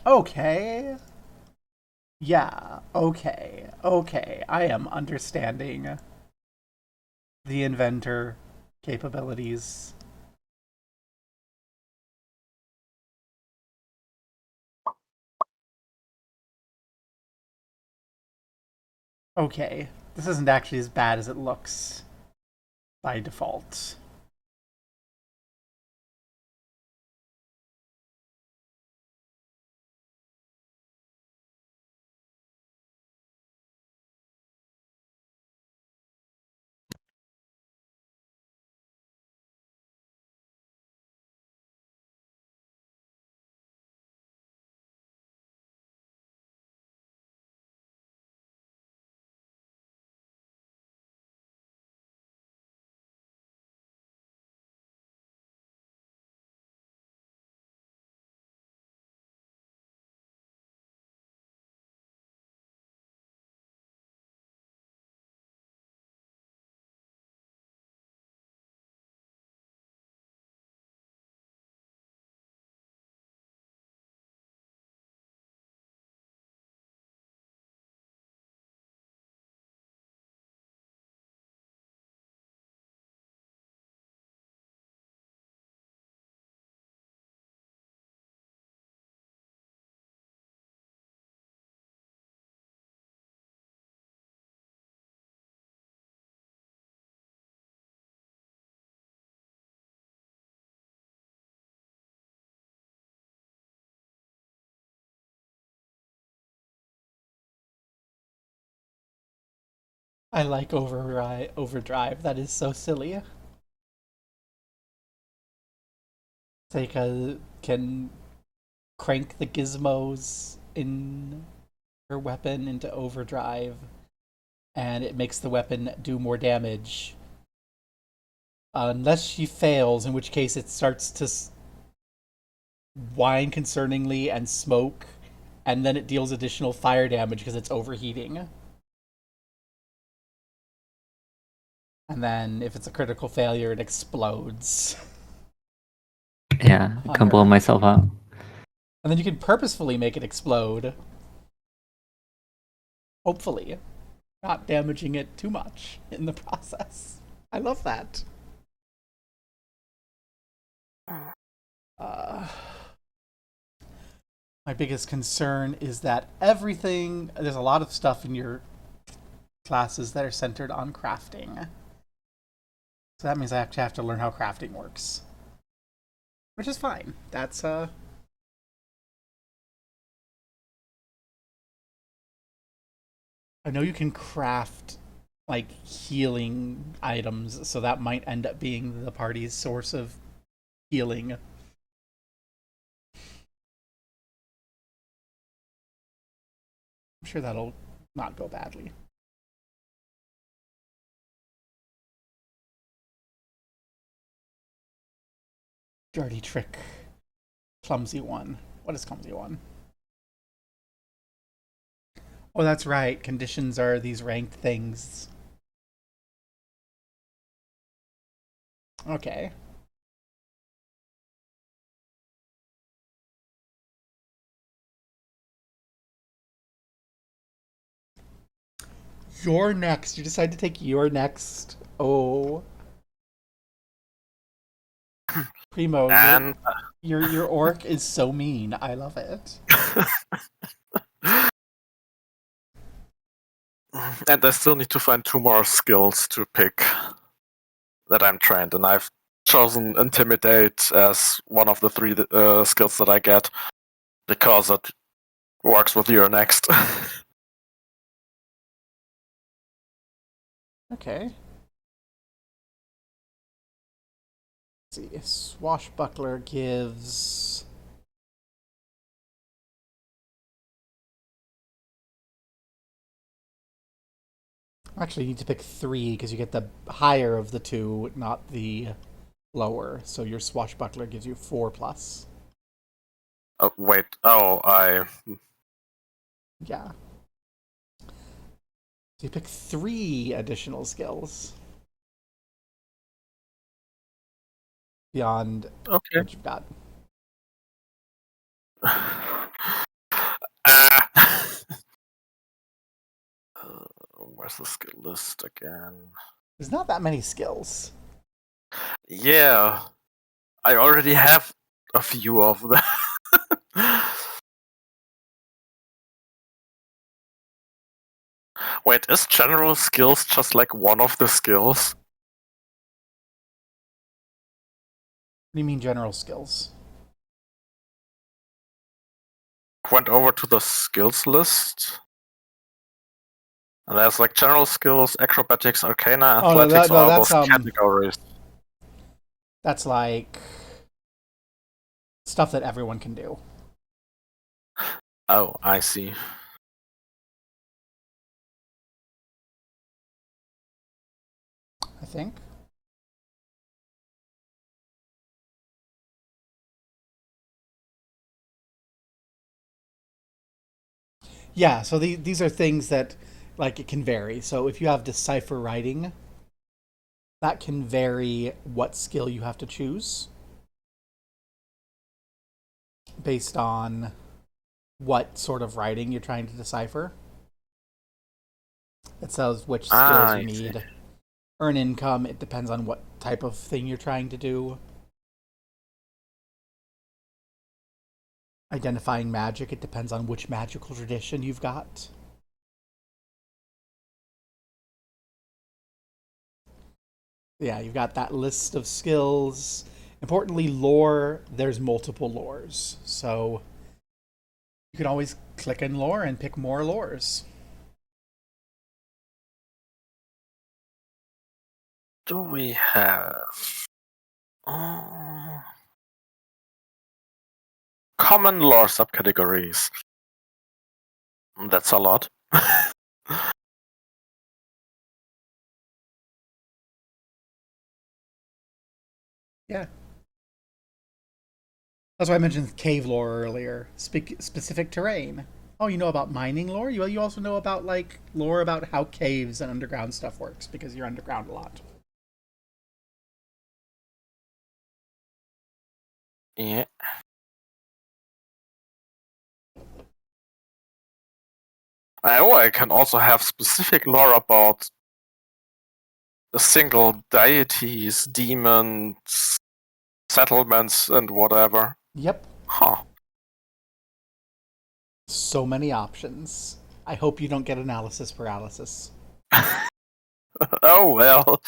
Okay. Yeah, okay. Okay. I am understanding the inventor capabilities. Okay. This isn't actually as bad as it looks by default. I like overdrive. That is so silly. Seika can crank the gizmos in her weapon into overdrive, and it makes the weapon do more damage. Unless she fails, in which case it starts to whine concerningly and smoke, and then it deals additional fire damage because it's overheating. And then if it's a critical failure, it explodes. Yeah, I can blow myself up. And then you can purposefully make it explode. Hopefully. Not damaging it too much in the process. I love that. My biggest concern is that there's a lot of stuff in your classes that are centered on crafting. So that means I actually have to learn how crafting works. Which is fine. That's, I know you can craft, like, healing items, so that might end up being the party's source of healing. I'm sure that'll not go badly. Dirty trick. Clumsy one. What is clumsy one? Oh, that's right. Conditions are these ranked things. Okay. You're next. You decide to take your next. Oh. Primo, And your orc is so mean. I love it. and I still need to find 2 more skills to pick that I'm trained, and I've chosen Intimidate as one of the 3 skills that I get because it works with your next. Okay. Let's see. Swashbuckler gives. Actually, you need to pick 3 because you get the higher of the 2, not the lower. So your swashbuckler gives you 4+. Oh, wait. Oh, Yeah. So you pick 3 additional skills beyond okay. what you've got. Where's the skill list again? There's not that many skills. Yeah, I already have a few of them. Wait, is general skills just like one of the skills? What do you mean general skills? Went over to the skills list. And there's like general skills, acrobatics, arcana, Oh, no, athletics, all that's, those categories. That's like stuff that everyone can do. Oh, I see. I think. Yeah, so these are things that, like, it can vary. So if you have decipher writing, that can vary what skill you have to choose based on what sort of writing you're trying to decipher. It says which skills you need. Earn income, it depends on what type of thing you're trying to do. Identifying magic, it depends on which magical tradition you've got. Yeah, you've got that list of skills. Importantly, lore, there's multiple lores. So you can always click in lore and pick more lores. do we have? Uh, Common lore subcategories. That's a lot. Yeah. That's why I mentioned cave lore earlier. Specific terrain. Oh, you know about mining lore? You also know about, like, lore about how caves and underground stuff works, because you're underground a lot. Yeah. I can also have specific lore about the single deities, demons, settlements, and whatever. Yep. Huh. So many options. I hope you don't get analysis paralysis. Oh well.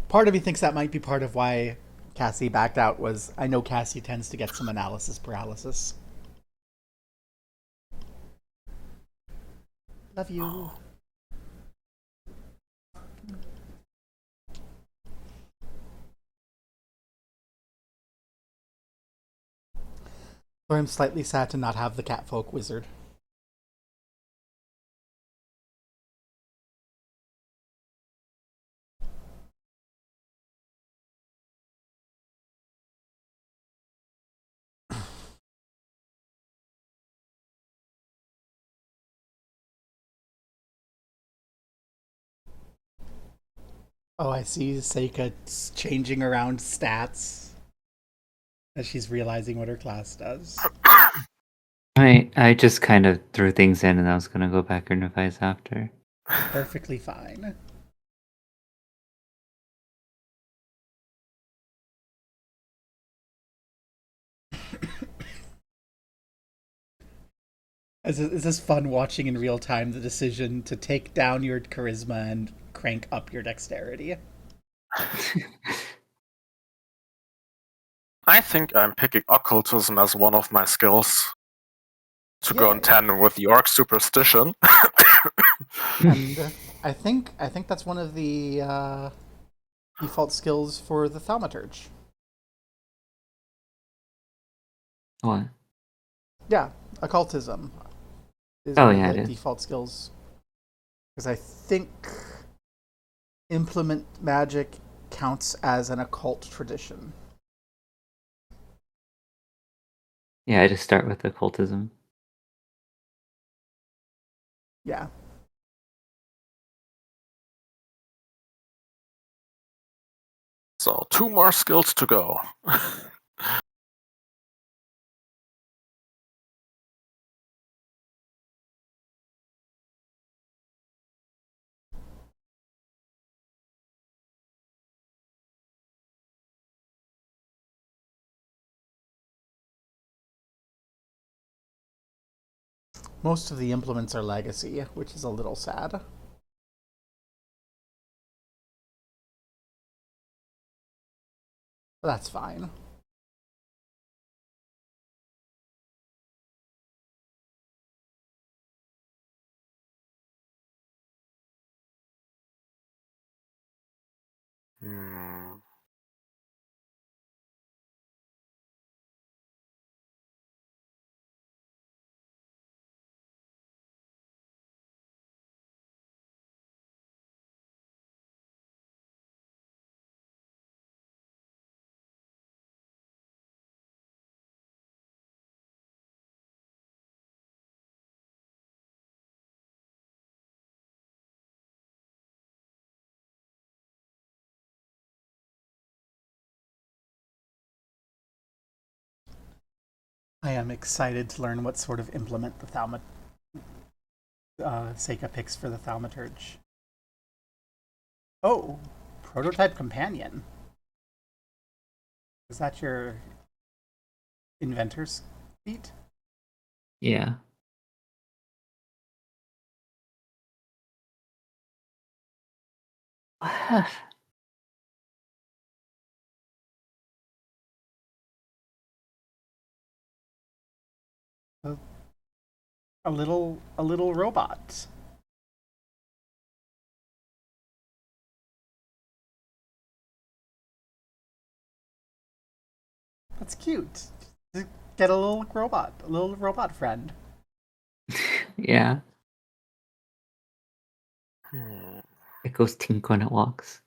Part of me thinks that might be part of why Cassie backed out. Was I know Cassie tends to get some analysis paralysis. Love you. Or I'm slightly sad to not have the catfolk wizard. Oh, I see Seika's changing around stats as she's realizing what her class does. I just kind of threw things in and I was gonna go back and revise after. Perfectly fine. Is this fun watching in real time the decision to take down your charisma and crank up your dexterity? I think I'm picking occultism as one of my skills to go in Yay. tandem with the orc superstition. And I think that's one of the default skills for the thaumaturge. What? Yeah, occultism is Oh, one yeah, of it the is. default skills. Because I think implement magic counts as an occult tradition. Yeah, I just start with occultism. Yeah. So 2 more skills to go. Most of the implements are legacy, which is a little sad. But that's fine. Hmm. I am excited to learn what sort of implement the Seika picks for the thaumaturge. Oh, prototype companion. Is that your inventor's feat? Yeah. A little robot. That's cute. Just get a little robot friend. Yeah, Hmm. it goes tink when it walks.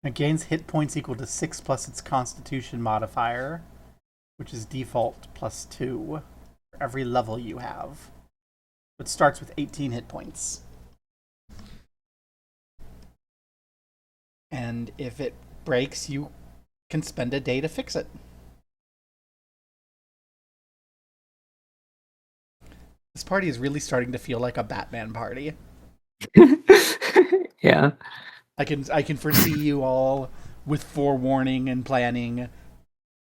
It gains hit points equal to 6 plus its Constitution modifier, which is default +2 for every level you have. It starts with 18 hit points. And if it breaks, you can spend a day to fix it. This party is really starting to feel like a Batman party. Yeah. I can foresee you all with forewarning and planning,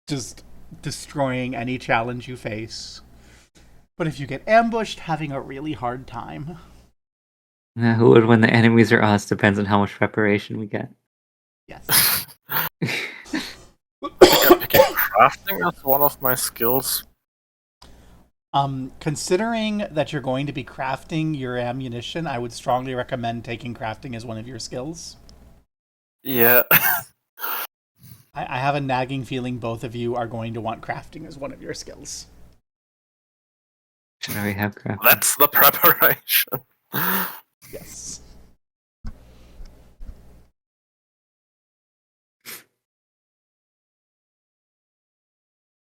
just destroying any challenge you face. But if you get ambushed, having a really hard time. Who would win? The enemies or us? Depends on how much preparation we get. Yes. I think I'm picking crafting as one of my skills. Considering that you're going to be crafting your ammunition, I would strongly recommend taking crafting as one of your skills. Yeah. I have a nagging feeling both of you are going to want crafting as one of your skills. Should already have crafting. That's the preparation. Yes.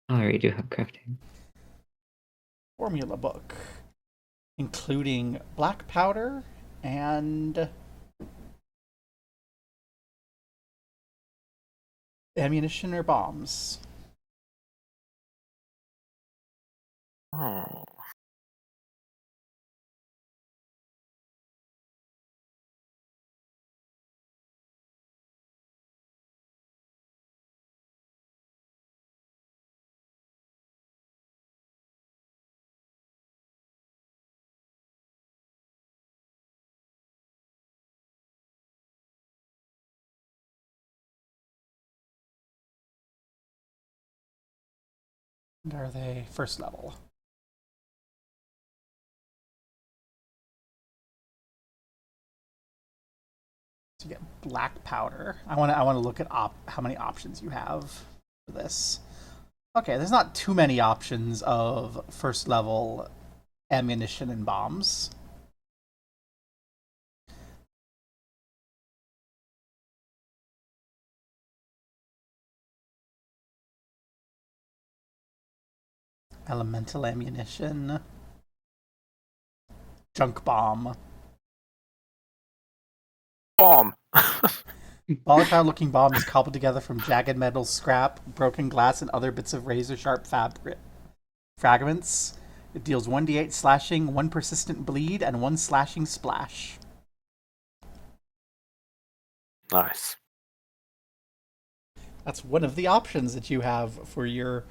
I already do have crafting. Formula book, including black powder and ammunition or bombs. Oh. And are they first level? So you get black powder. I want to look at how many options you have for this. Okay, there's not too many options of first level ammunition and bombs. Elemental ammunition. Junk bomb. Bomb. Volatile looking bomb is cobbled together from jagged metal scrap, broken glass, and other bits of razor sharp fragments. It deals 1d8 slashing, 1 persistent bleed, and 1 slashing splash. Nice. That's one of the options that you have for your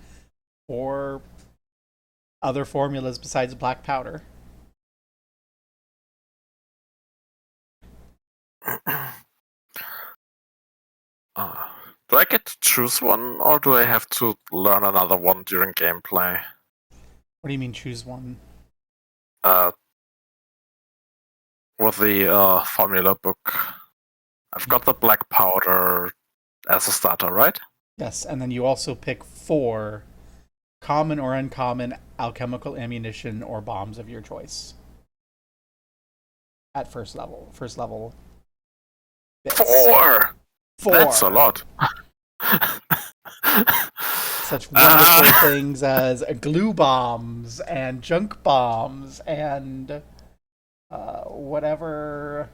4 other formulas besides black powder. Do I get to choose one, or do I have to learn another one during gameplay? What do you mean choose one? With the formula book, I've got the black powder as a starter, right? Yes, and then you also pick 4 common or uncommon alchemical ammunition or bombs of your choice. At first level. First level. Bits. 4! 4. That's a lot. Such wonderful things as glue bombs and junk bombs and whatever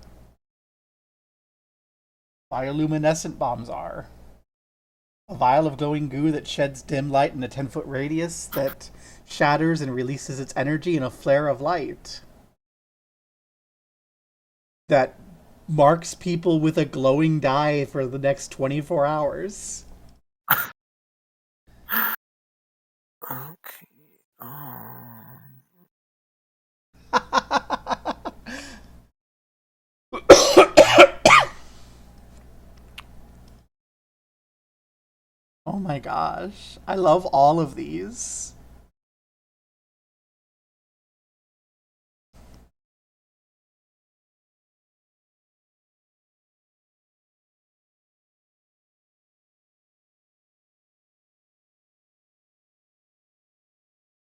bioluminescent bombs are. A vial of glowing goo that sheds dim light in a 10-foot radius that shatters and releases its energy in a flare of light. That marks people with a glowing dye for the next 24 hours. Okay. Oh my gosh. I love all of these.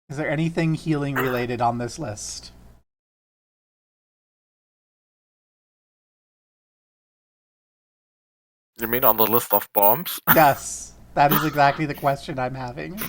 Is there anything healing related on this list? You mean on the list of bombs? Yes, that is exactly the question I'm having.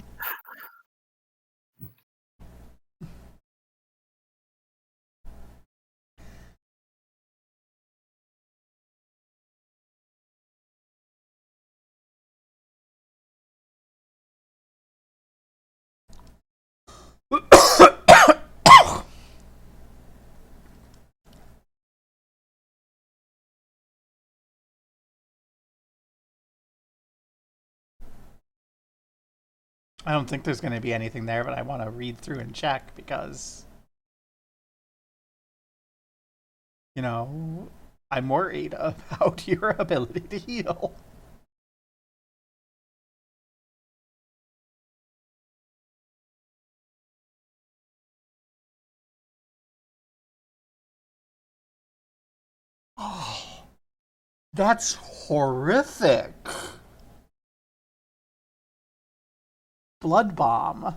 I don't think there's going to be anything there, but I want to read through and check because, I'm worried about your ability to heal. Oh, that's horrific. Blood bomb.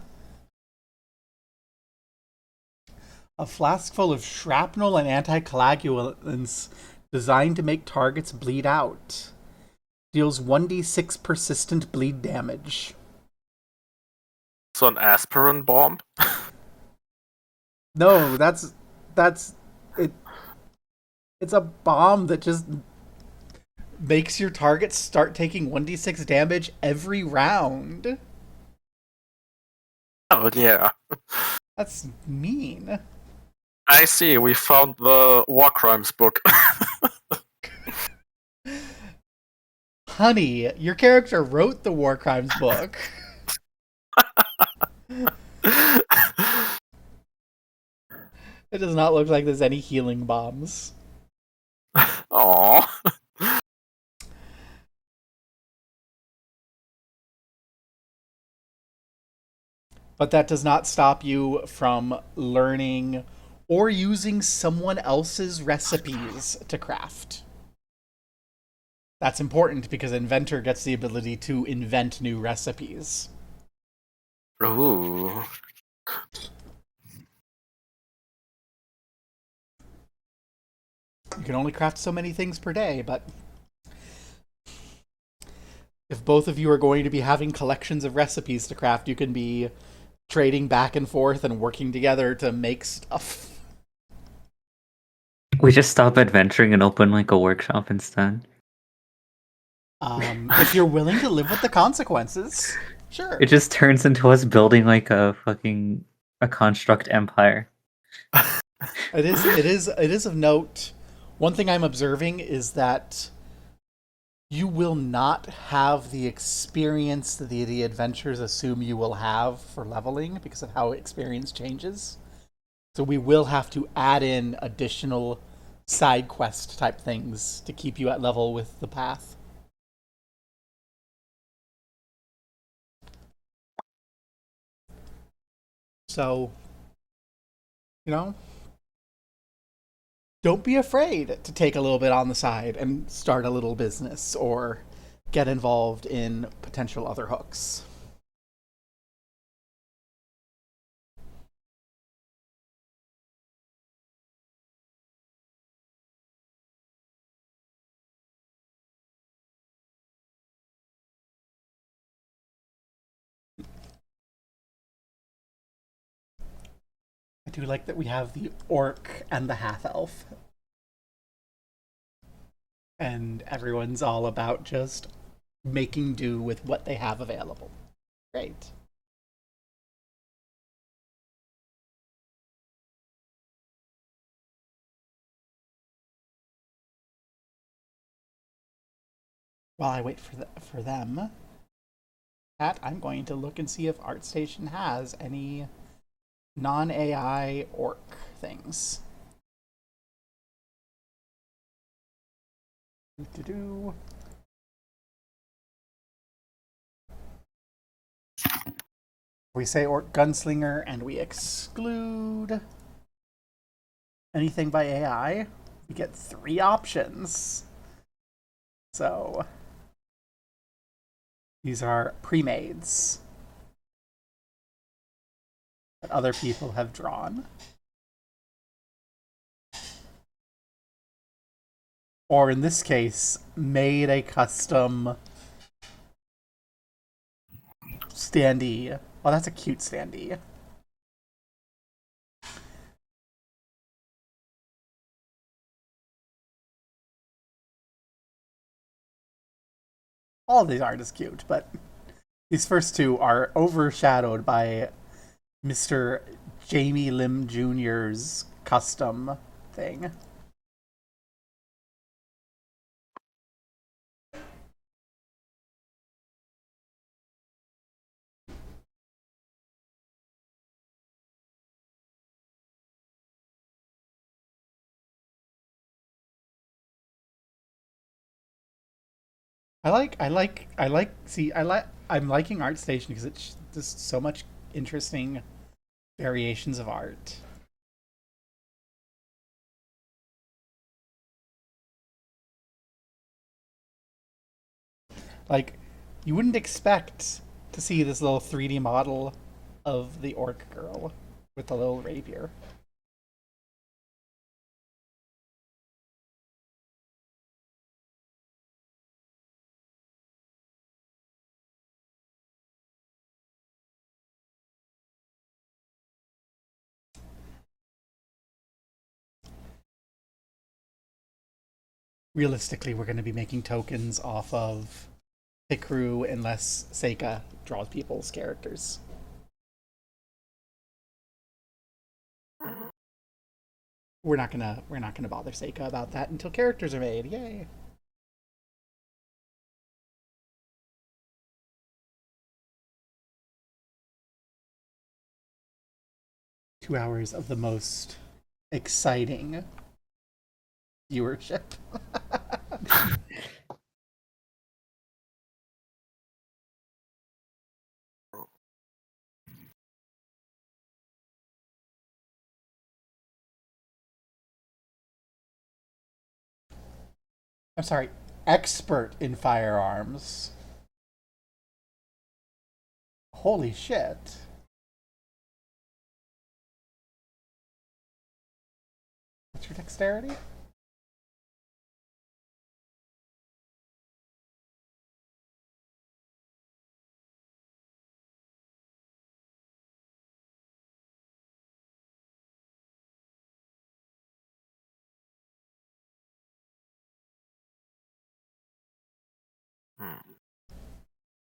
A flask full of shrapnel and anticoagulants designed to make targets bleed out. Deals 1d6 persistent bleed damage. So an aspirin bomb? No, that's it. It's a bomb that just makes your targets start taking 1d6 damage every round. Oh, yeah. That's mean. I see, we found the War Crimes book. Honey, your character wrote the War Crimes book. It does not look like there's any healing bombs. Aww. But that does not stop you from learning or using someone else's recipes to craft. That's important because Inventor gets the ability to invent new recipes. Ooh. You can only craft so many things per day, but if both of you are going to be having collections of recipes to craft, you can be trading back and forth and working together to make stuff. We just stop adventuring and open like a workshop instead. If you're willing to live with the consequences, sure. It just turns into us building like a construct empire. It is of note. One thing I'm observing is that you will not have the experience that the adventures assume you will have for leveling because of how experience changes. So we will have to add in additional side quest type things to keep you at level with the path. So, don't be afraid to take a little bit on the side and start a little business or get involved in potential other hooks. I do like that we have the orc and the half-elf. And everyone's all about just making do with what they have available. Great. While I wait for them, Pat, I'm going to look and see if ArtStation has any non-AI orc things. Do-do-do. We say orc gunslinger and we exclude anything by AI. We get 3 options. So these are pre-mades that other people have drawn. Or in this case, made a custom standee. Oh, that's a cute standee. All of these art is cute, but these first 2 are overshadowed by Mr. Jamie Lim Jr.'s custom thing. I'm liking ArtStation because it's just so much interesting variations of art. Like, you wouldn't expect to see this little 3D model of the orc girl with the little rapier. Realistically, we're going to be making tokens off of Hikaru unless Seika draws people's characters. We're not gonna bother Seika about that until characters are made. Yay! 2 hours of the most exciting viewership. I'm sorry, expert in firearms. Holy shit. What's your dexterity?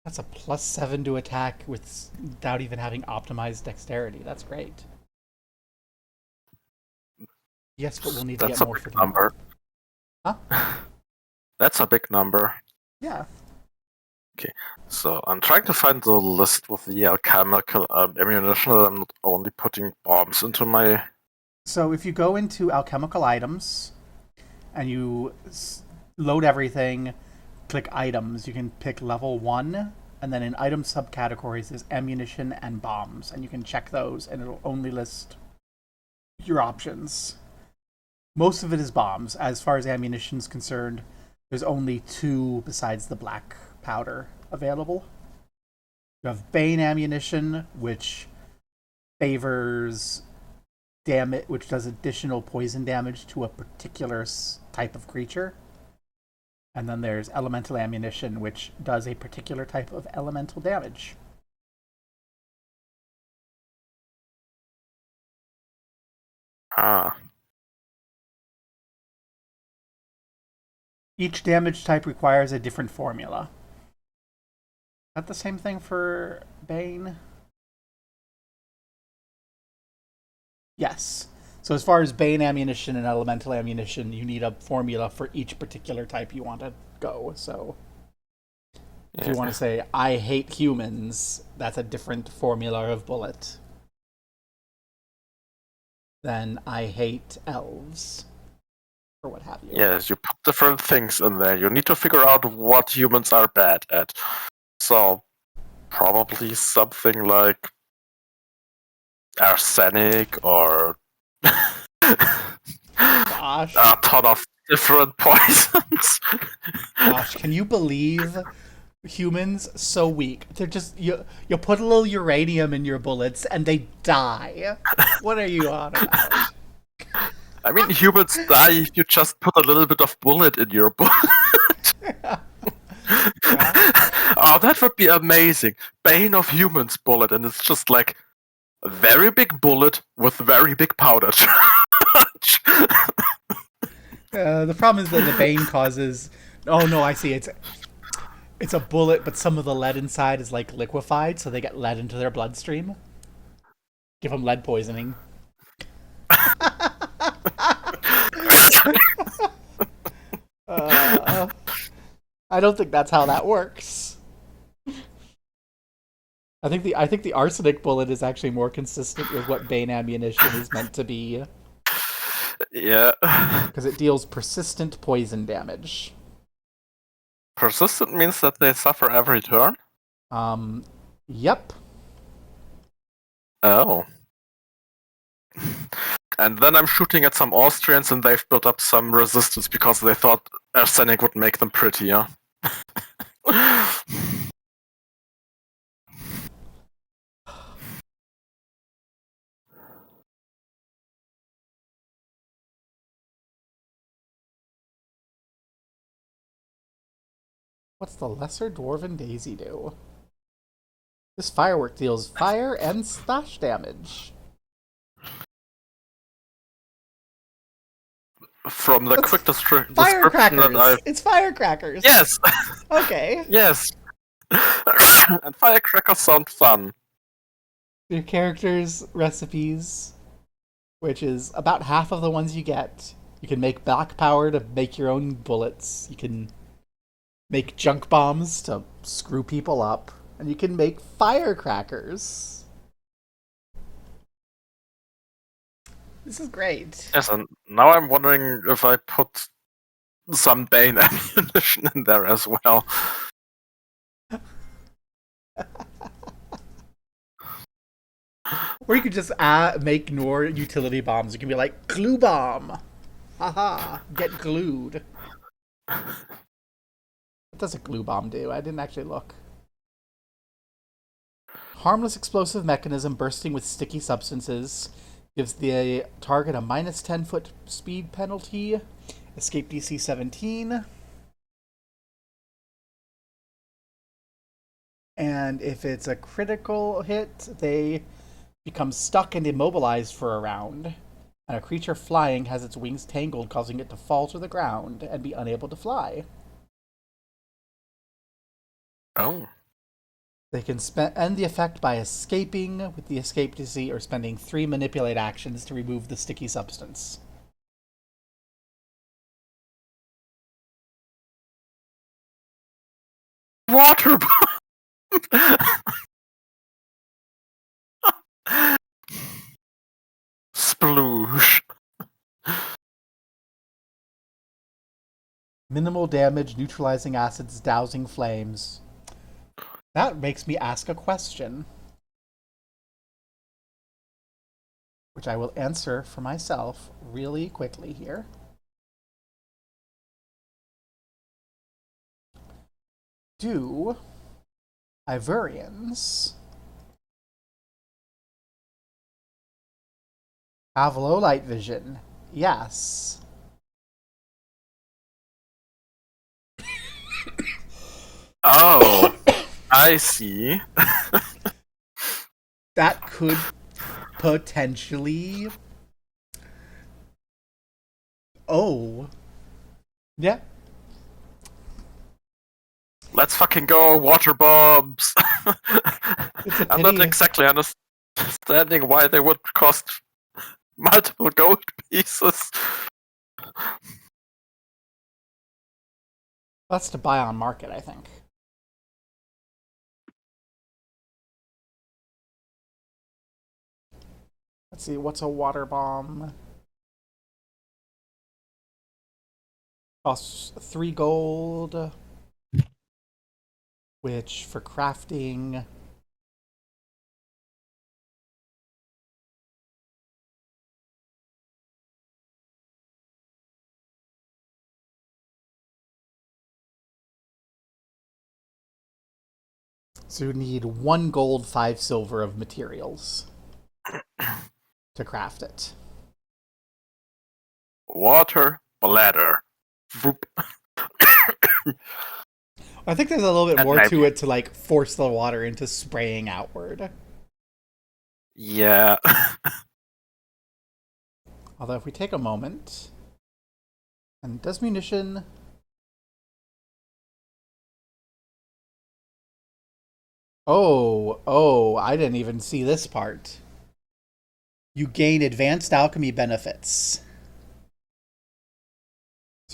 That's a +7 to attack without even having optimized dexterity. That's great. Yes, but we'll need to That's get a more big for tomorrow. number. Huh? That's a big number. Yeah. Okay, so I'm trying to find the list with the alchemical ammunition that I'm not only putting bombs into my... So if you go into alchemical items and you load everything, click items, you can pick level 1, and then in item subcategories there's ammunition and bombs, and you can check those and it'll only list your options. Most of it is bombs. As far as ammunition is concerned, there's only 2 besides the black powder available. You have Bane ammunition, which favors damage, which does additional poison damage to a particular type of creature. And then there's elemental ammunition, which does a particular type of elemental damage. Ah. Each damage type requires a different formula. Is that the same thing for Bane? Yes. So as far as Bane ammunition and elemental ammunition, you need a formula for each particular type you want to go. So if you want to say, I hate humans, that's a different formula of bullet. then I hate elves. Or what have you. Yes, you put different things in there. You need to figure out what humans are bad at. So, probably something like arsenic or Gosh. a ton of different poisons. Gosh, can you believe humans so weak? They're just you put a little uranium in your bullets and they die. What are you on about? I mean, humans die if you just put a little bit of bullet in your bullet. Oh, that would be amazing. Bane of humans bullet, and it's just like a very big bullet with very big powder charge. The problem is that the Bane causes. Oh no, I see. It's a bullet, but some of the lead inside is like liquefied, so they get lead into their bloodstream. Give them lead poisoning. I don't think that's how that works. I think the arsenic bullet is actually more consistent with what Bane ammunition is meant to be. Yeah. Because it deals persistent poison damage. Persistent means that they suffer every turn? Yep. Oh. And then I'm shooting at some Austrians and they've built up some resistance because they thought arsenic would make them prettier. What's the Lesser Dwarven Daisy do? This firework deals fire and splash damage. From the quick description Firecrackers! that I've... It's firecrackers! Yes! Okay. Yes! And firecrackers sound fun. Your character's recipes, which is about half of the ones you get. You can make black power to make your own bullets. You can make junk bombs to screw people up. And you can make firecrackers. This is great. Yes, and now I'm wondering if I put some Bane ammunition in there as well. Or you could just make more utility bombs. You can be like, glue bomb. Haha, get glued. What does a glue bomb do? I didn't actually look. Harmless explosive mechanism bursting with sticky substances. Gives the target a minus 10-foot speed penalty. Escape DC 17. And if it's a critical hit, they become stuck and immobilized for a round. And a creature flying has its wings tangled, causing it to fall to the ground and be unable to fly. Oh. They can end the effect by escaping with the escape DC or spending 3 manipulate actions to remove the sticky substance. Water bomb! Sploosh. Minimal damage, neutralizing acids, dousing flames. That makes me ask a question, which I will answer for myself really quickly here. Do Ivorians have low light vision? Yes. Oh, I see. That could potentially... Oh. Yeah. Let's fucking go, water bombs! It's a I'm not pity. exactly understanding why they would cost multiple gold pieces. That's to buy on market, I think. let's see, what's a water bomb? Costs 3 gold, which for crafting... So you need 1 gold, 5 silver of materials to craft it. Water bladder. Vroop. I think there's a little bit And more maybe- to it to like force the water into spraying outward. Yeah. Although if we take a moment, and does munition... Oh, I didn't even see this part. You gain advanced alchemy benefits.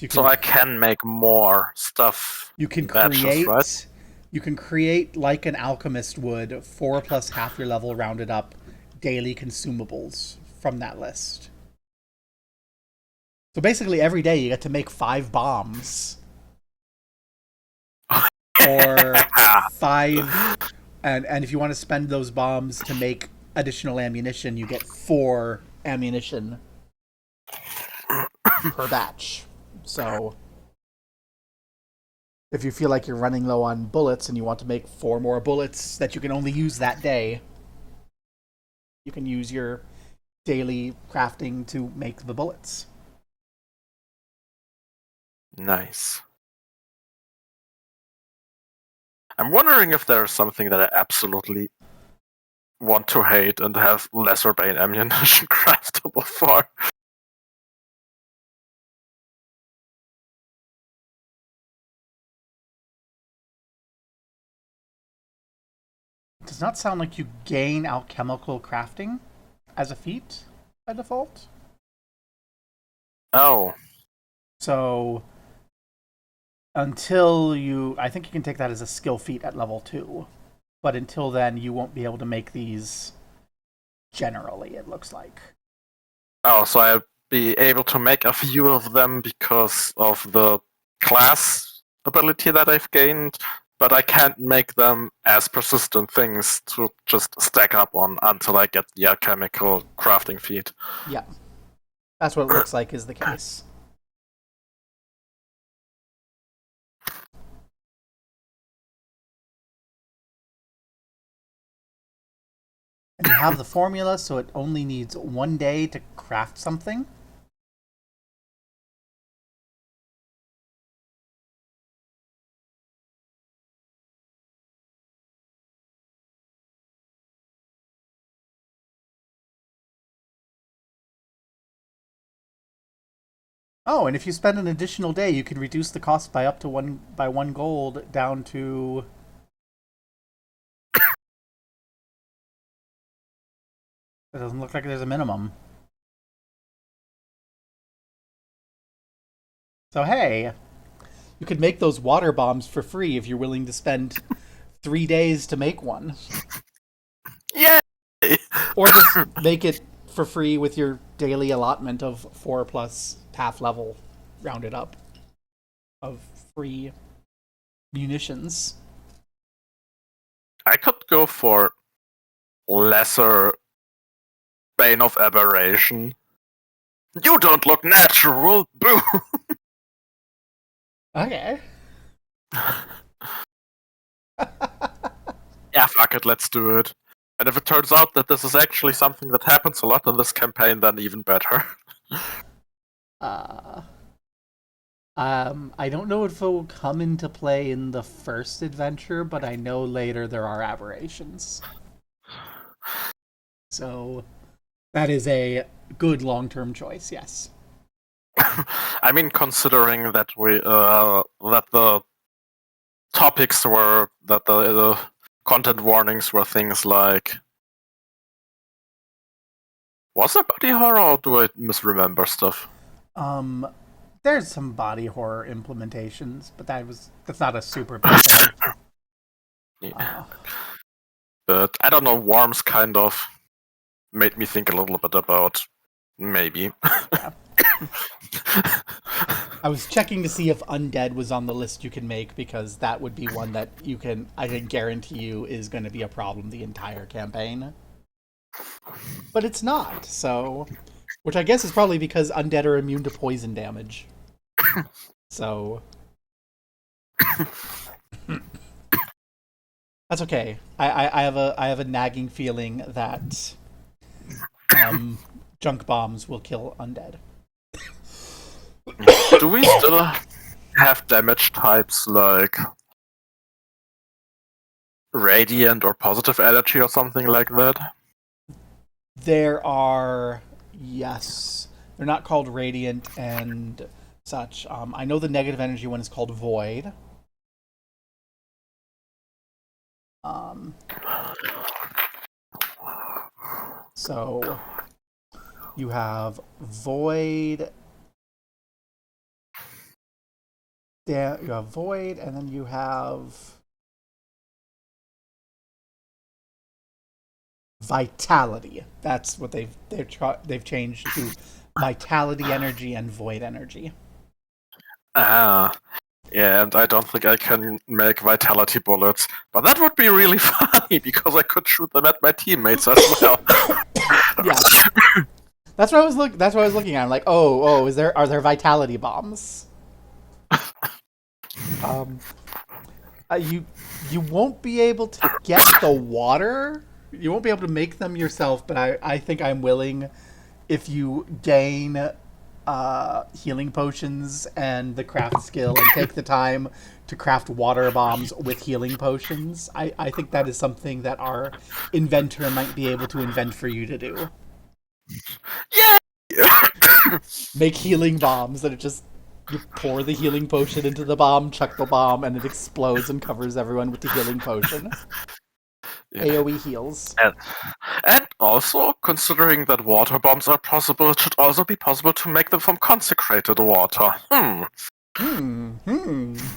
So I can make more stuff. You can batches, create. right? You can create like an alchemist would 4 plus half your level rounded up daily consumables from that list. So basically, every day you get to make 5 bombs, or 5, and if you want to spend those bombs to make additional ammunition, you get 4 ammunition per batch. So if you feel like you're running low on bullets and you want to make 4 more bullets that you can only use that day, you can use your daily crafting to make the bullets. Nice. I'm wondering if there's something that I absolutely want to hate and have lesser bane ammunition craftable for. It does not sound like you gain alchemical crafting as a feat by default. Oh. So until you... I think you can take that as a skill feat at level 2. But until then, you won't be able to make these generally, it looks like. Oh, so I'll be able to make a few of them because of the class ability that I've gained, but I can't make them as persistent things to just stack up on until I get the alchemical crafting feat. Yeah. That's what it looks like is the case. And you have the formula, so it only needs 1 day to craft something. Oh, and if you spend an additional day, you can reduce the cost by up to 1 gold down to... It doesn't look like there's a minimum. So hey, you could make those water bombs for free if you're willing to spend 3 days to make one. Yay! Or just make it for free with your daily allotment of 4 plus half level, rounded up, of free munitions. I could go for lesser Bane of Aberration. You don't look natural! Boo! Okay. Yeah, fuck it, let's do it. And if it turns out that this is actually something that happens a lot in this campaign, then even better. I don't know if it will come into play in the first adventure, but I know later there are aberrations. So that is a good long-term choice, yes. I mean, considering that that the topics were that the content warnings were things like, was there body horror or do I misremember stuff? There's some body horror implementations, but that's not a super big thing. Yeah. But I don't know, worms kind of made me think a little bit about maybe. I was checking to see if undead was on the list you can make, because that would be one that I can guarantee you is going to be a problem the entire campaign. But it's not, so... Which I guess is probably because undead are immune to poison damage. So... That's okay. I have a nagging feeling that junk bombs will kill undead. Do we still have damage types like radiant or positive energy or something like that? There are, yes. They're not called radiant and such. I know the negative energy one is called void. So you have void. Yeah, you have void, and then you have vitality. That's what they've changed to vitality energy and void energy. Ah, yeah, and I don't think I can make vitality bullets, but that would be really funny because I could shoot them at my teammates as well. Yeah, that's what I was looking at. I'm like, are there vitality bombs? You won't be able to get the water. You won't be able to make them yourself, but I think I'm willing, if you gain healing potions and the craft skill and take the time to craft water bombs with healing potions. I think that is something that our inventor might be able to invent for you to do. Yeah. Make healing bombs that you pour the healing potion into the bomb, chuck the bomb, and it explodes and covers everyone with the healing potion. Yeah. AoE heals. And also, considering that water bombs are possible, it should also be possible to make them from consecrated water.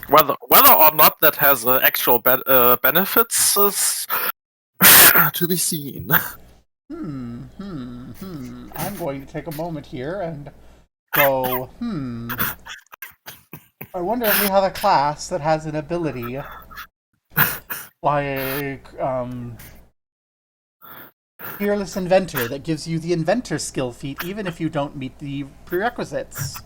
Whether or not that has actual benefits is to be seen. I'm going to take a moment here and go, I wonder if we have a class that has an ability like Fearless Inventor that gives you the inventor skill feat even if you don't meet the prerequisites,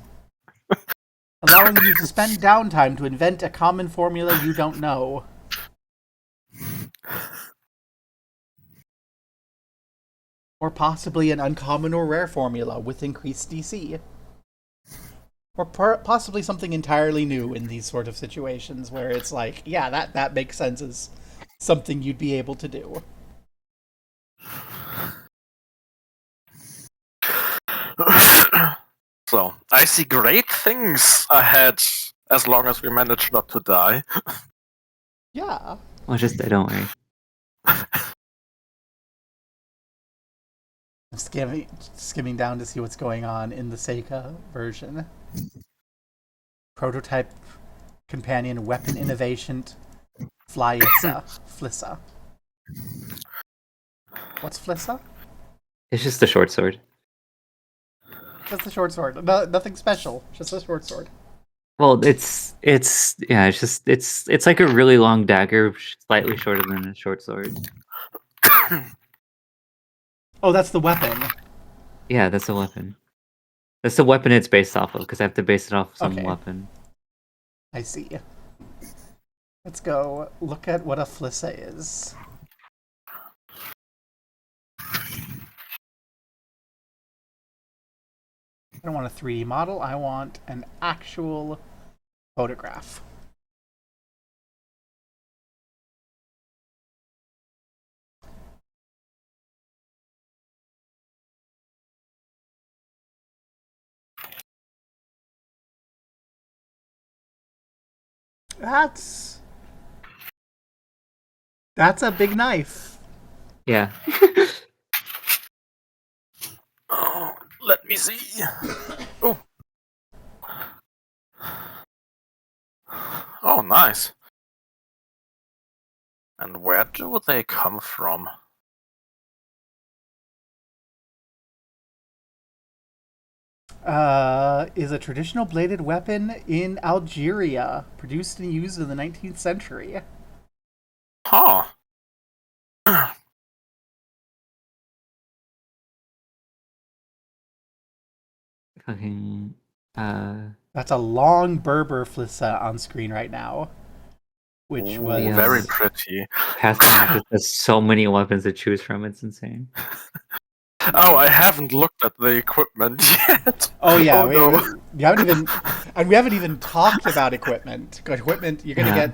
allowing you to spend downtime to invent a common formula you don't know. Or possibly an uncommon or rare formula with increased DC. Or possibly something entirely new in these sort of situations where it's like, yeah, that makes sense as something you'd be able to do. So, I see great things ahead as long as we manage not to die. Yeah. Well, just don't worry. I'm skimming down to see what's going on in the Seika version. Prototype companion weapon innovation Flissa. What's Flissa? It's just a short sword. Just a short sword. No, nothing special. Just a short sword. Well, it's like a really long dagger, slightly shorter than a short sword. Oh, that's the weapon. Yeah, that's a weapon. That's the weapon it's based off of, because I have to base it off of some weapon. I see. Let's go look at what a Flissa is. I don't want a 3D model. I want an actual photograph. That's a big knife. Yeah. Oh, let me see. Oh. Oh, nice. And where do they come from? Is a traditional bladed weapon in Algeria, produced and used in the 19th century. Huh. Fucking. That's a long Berber flissa on screen right now, which Ooh, was very Yes. pretty. Pathfinder just has so many weapons to choose from. It's insane. Oh, I haven't looked at the equipment yet. Oh yeah, Oh no. you haven't even, and we haven't even talked about equipment. 'Cause equipment, you're Yeah.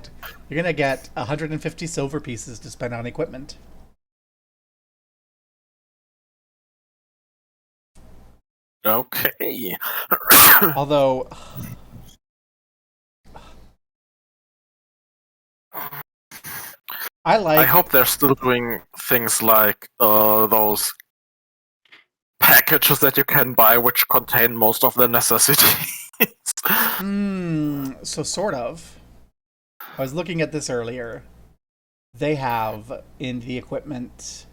gonna get 150 silver pieces to spend on equipment. Okay. Although I I like, hope they're still doing things like those packages that you can buy which contain most of the necessities. so sort of. I was looking at this earlier. They have in the equipment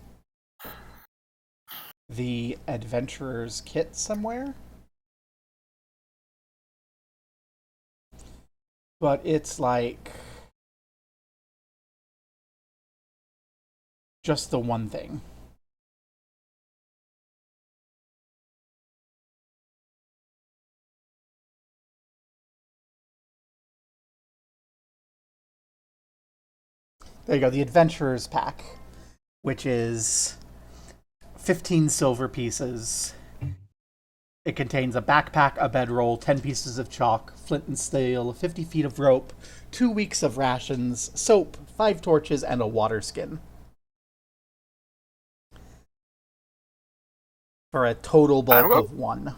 the adventurer's kit somewhere, but it's like just the one thing. There you go, the adventurer's pack, which is 15 silver pieces. It contains a backpack, a bedroll, 10 pieces of chalk, flint and steel, 50 feet of rope, 2 weeks of rations, soap, 5 torches, and a water skin. For a total bulk of 1.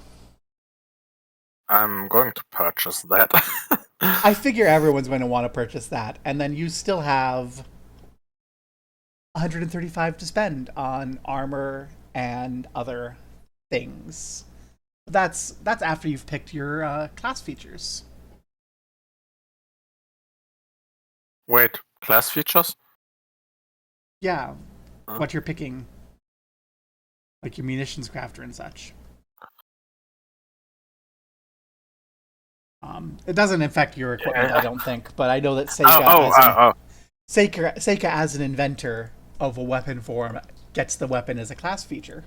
I'm going to purchase that. I figure everyone's going to want to purchase that, and then you still have 135 to spend on armor and other things. That's after you've picked your class features. Wait, class features? Yeah, Huh? what you're picking, like your munitions crafter and such. It doesn't affect your equipment, I don't think, but I know that Seika as an inventor of a weapon form gets the weapon as a class feature.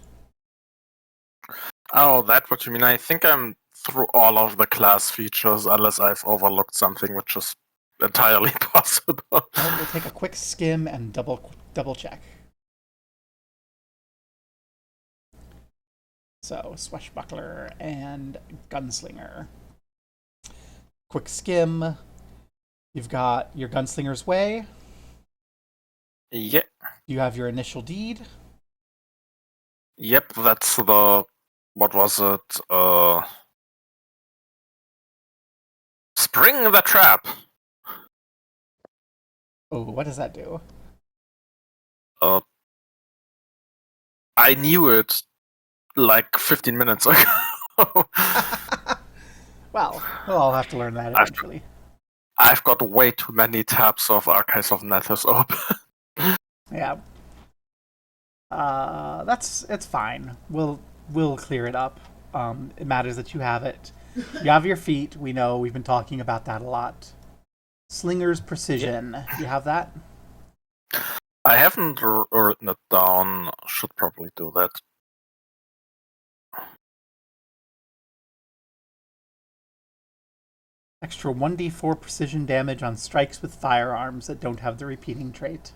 Oh, that's what you mean. I think I'm through all of the class features, unless I've overlooked something, which is entirely possible. Well, we'll take a quick skim and double check. So, swashbuckler and gunslinger. Quick skim. You've got your gunslinger's way. Yeah. You have your initial deed. Yep, that's the. What was it? Spring the trap. Oh, what does that do? I knew it like 15 minutes ago. Well, we'll all have to learn that eventually. I've got way too many tabs of Archives of Nethys open. Yeah. It's fine. We'll clear it up. It matters that you have it. You have your feet. We know we've been talking about that a lot. Slinger's precision. You have that? I haven't written it down. Should probably do that. Extra 1d4 precision damage on strikes with firearms that don't have the repeating trait.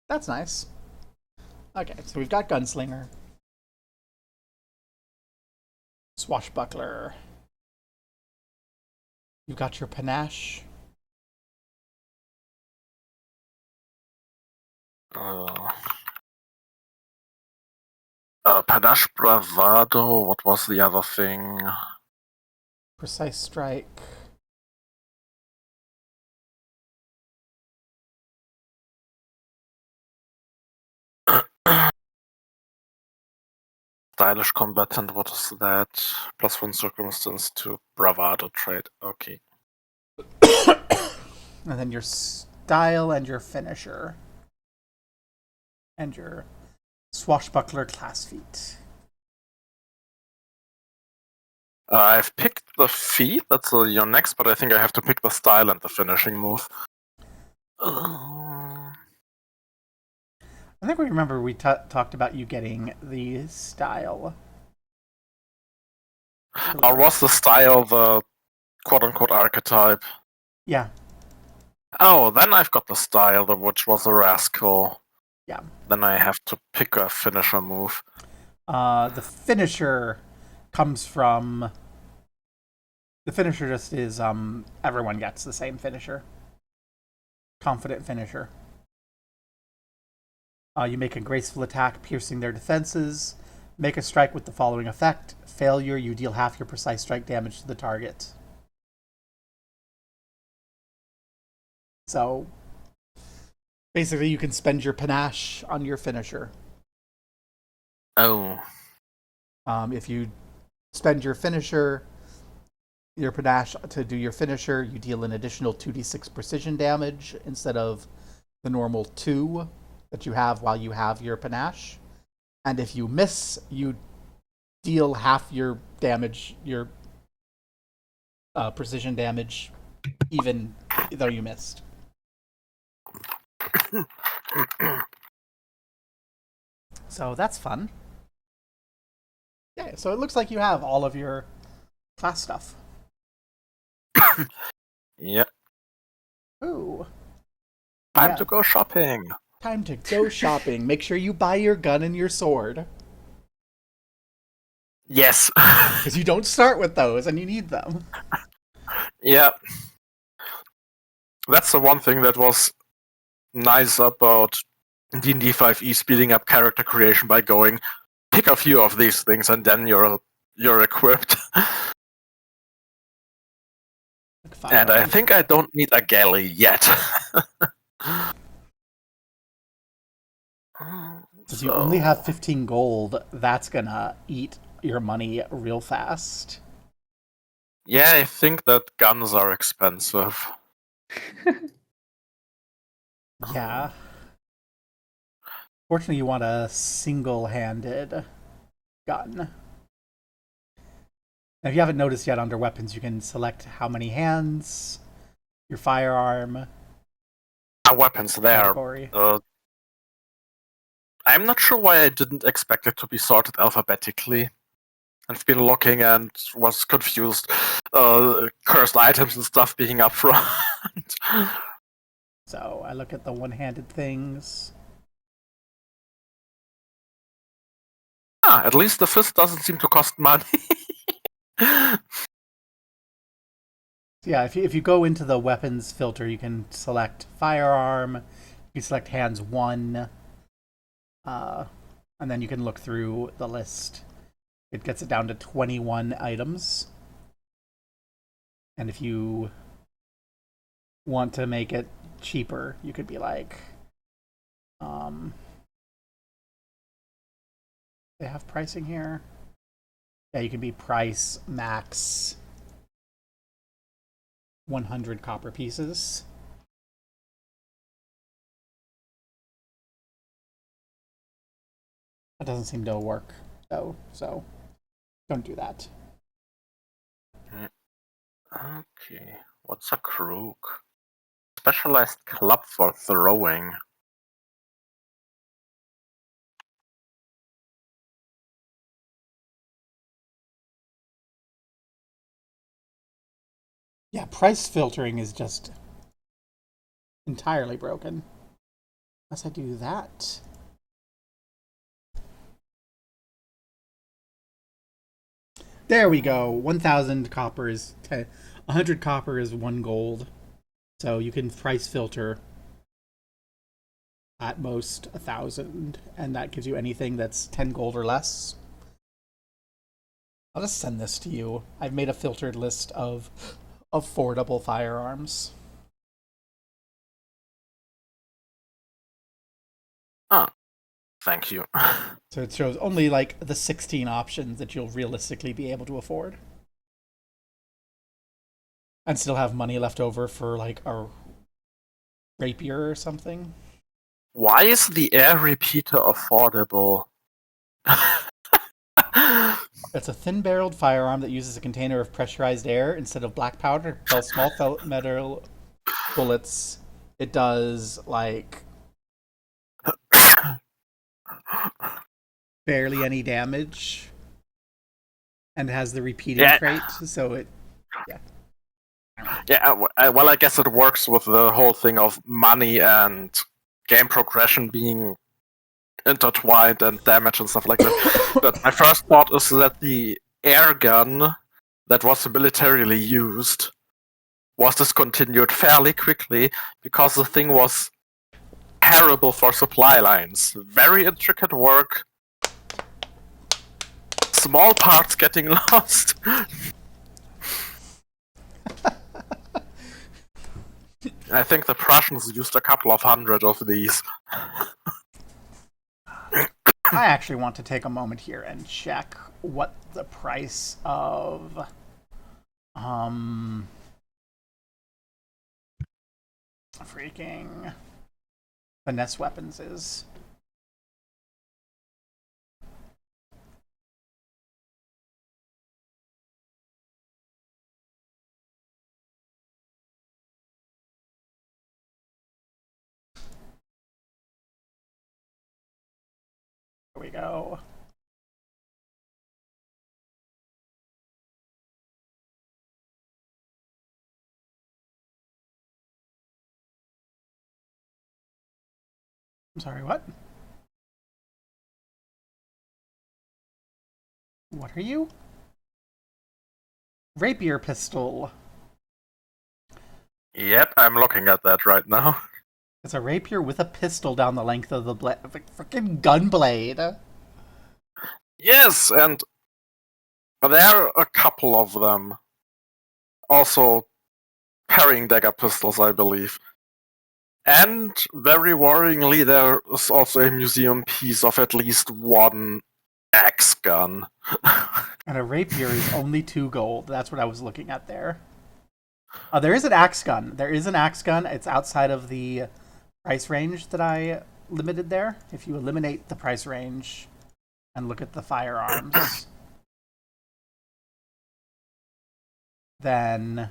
That's nice. Okay, so we've got Gunslinger. Swashbuckler. You've got your Panache. Panache Bravado. What was the other thing? Precise Strike. Stylish combatant. What is that? +1 circumstance to Bravado trait. Okay. And then your style and your finisher. And your Swashbuckler class feat. I've picked the feat, that's your next, but I think I have to pick the style and the finishing move. I think we remember we talked about you getting the style. Or was the style the quote-unquote archetype? Yeah. Oh, then I've got the style, which was a rascal. Yeah. Then I have to pick a finisher move. The finisher comes from... The finisher just is, everyone gets the same finisher. Confident finisher. You make a graceful attack, piercing their defenses. Make a strike with the following effect. Failure, you deal half your precise strike damage to the target. So, basically you can spend your panache on your finisher. Oh. If you spend your finisher, your panache to do your finisher, you deal an additional 2d6 precision damage instead of the normal 2 that you have while you have your panache. And if you miss, you deal half your damage, your precision damage, even though you missed. So that's fun. Yeah, so it looks like you have all of your class stuff. Yep. Ooh. Time to go shopping. Time to go shopping. Make sure you buy your gun and your sword. Yes. Because you don't start with those and you need them. Yeah. That's the one thing that was nice about D&D 5e speeding up character creation by going, pick a few of these things and then you're equipped. And I think I don't need a galley yet. If you only have 15 gold, that's gonna eat your money real fast. Yeah, I think that guns are expensive. Yeah. Fortunately, you want a single-handed gun. Now, if you haven't noticed yet, under weapons, you can select how many hands, your firearm, Weapons there. category. I'm not sure why I didn't expect it to be sorted alphabetically. I've been looking and was confused. Cursed items and stuff being up front. So I look at the one-handed things. At least the fist doesn't seem to cost money. Yeah, if you go into the weapons filter, you can select firearm, you can select hands 1, and then you can look through the list. It gets it down to 21 items. And if you want to make it cheaper, you could be like, they have pricing here. Yeah, you can be price max 100 copper pieces. That doesn't seem to work, though, so don't do that. Okay, what's a crook? Specialized club for throwing. Yeah, price filtering is just entirely broken. Unless I do that. There we go. 1,000 copper is 100 copper is 1 gold. So you can price filter at most 1,000, and that gives you anything that's 10 gold or less. I'll just send this to you. I've made a filtered list of affordable firearms. Thank you. So it shows only like the 16 options that you'll realistically be able to afford. And still have money left over for like a rapier or something. Why is the air repeater affordable? It's a thin-barreled firearm that uses a container of pressurized air instead of black powder to propel small metal bullets. It does, like, barely any damage. And it has the repeating trait, so it... Yeah, well, I guess it works with the whole thing of money and game progression being intertwined and damage and stuff like that. But my first thought is that the air gun that was militarily used was discontinued fairly quickly because the thing was terrible for supply lines. Very intricate work. Small parts getting lost. I think the Prussians used a couple of hundred of these. I actually want to take a moment here and check what the price of freaking finesse weapons is. Here we go. I'm sorry, what? What are you? Rapier pistol. Yep, I'm looking at that right now. It's a rapier with a pistol down the length of the freaking gun blade. Yes, and there are a couple of them. Also, parrying dagger pistols, I believe. And, very worryingly, there is also a museum piece of at least one axe gun. And a rapier is only 2 gold. That's what I was looking at there. There is an axe gun. There is an axe gun. It's outside of the price range that I limited there. If you eliminate the price range and look at the firearms, then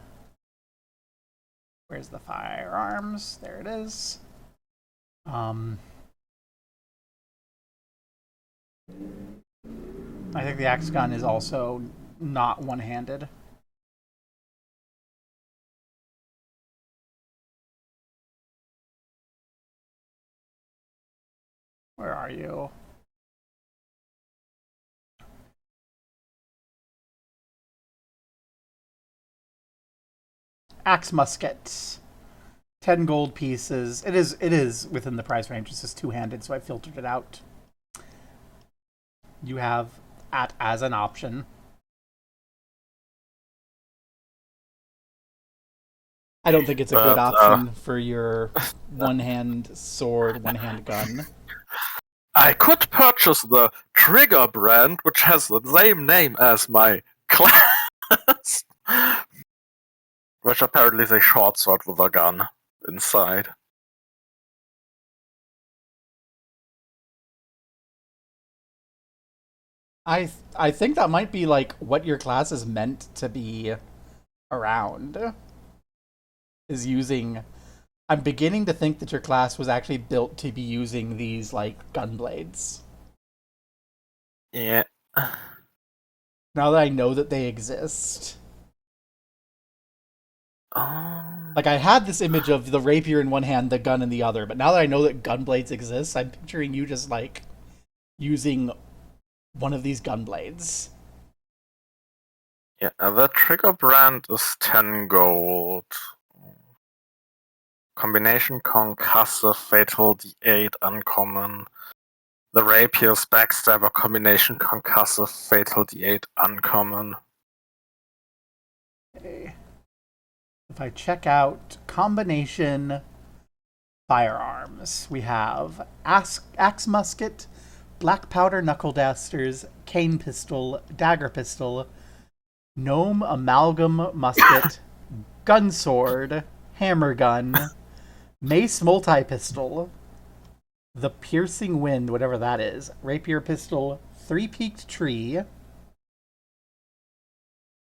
where's the firearms? There it is. I think the axe gun is also not one-handed. Where are you? Axe musket. 10 gold pieces. It is within the price range. It's just 2-handed, so I filtered it out. You have at as an option. I don't think it's a good option for your one-hand sword, one-hand gun. I could purchase the Trigger brand, which has the same name as my class. Which apparently is a short sword with a gun inside. I think that might be like what your class is meant to be around. Is using... I'm beginning to think that your class was actually built to be using these, like, gun blades. Yeah. Now that I know that they exist. Like, I had this image of the rapier in one hand, the gun in the other, but now that I know that gun blades exist, I'm picturing you just, like, using one of these gun blades. Yeah, the Trigger brand is 10 gold. Combination Concussive, Fatal D8, Uncommon. The Rapier's Backstabber, Combination Concussive, Fatal D8, Uncommon. Okay. If I check out combination firearms, we have axe musket, black powder knuckle dasters, cane pistol, dagger pistol, gnome amalgam musket, gun sword, hammer gun, mace multi-pistol, The Piercing Wind, whatever that is. Rapier Pistol, Three-Peaked Tree,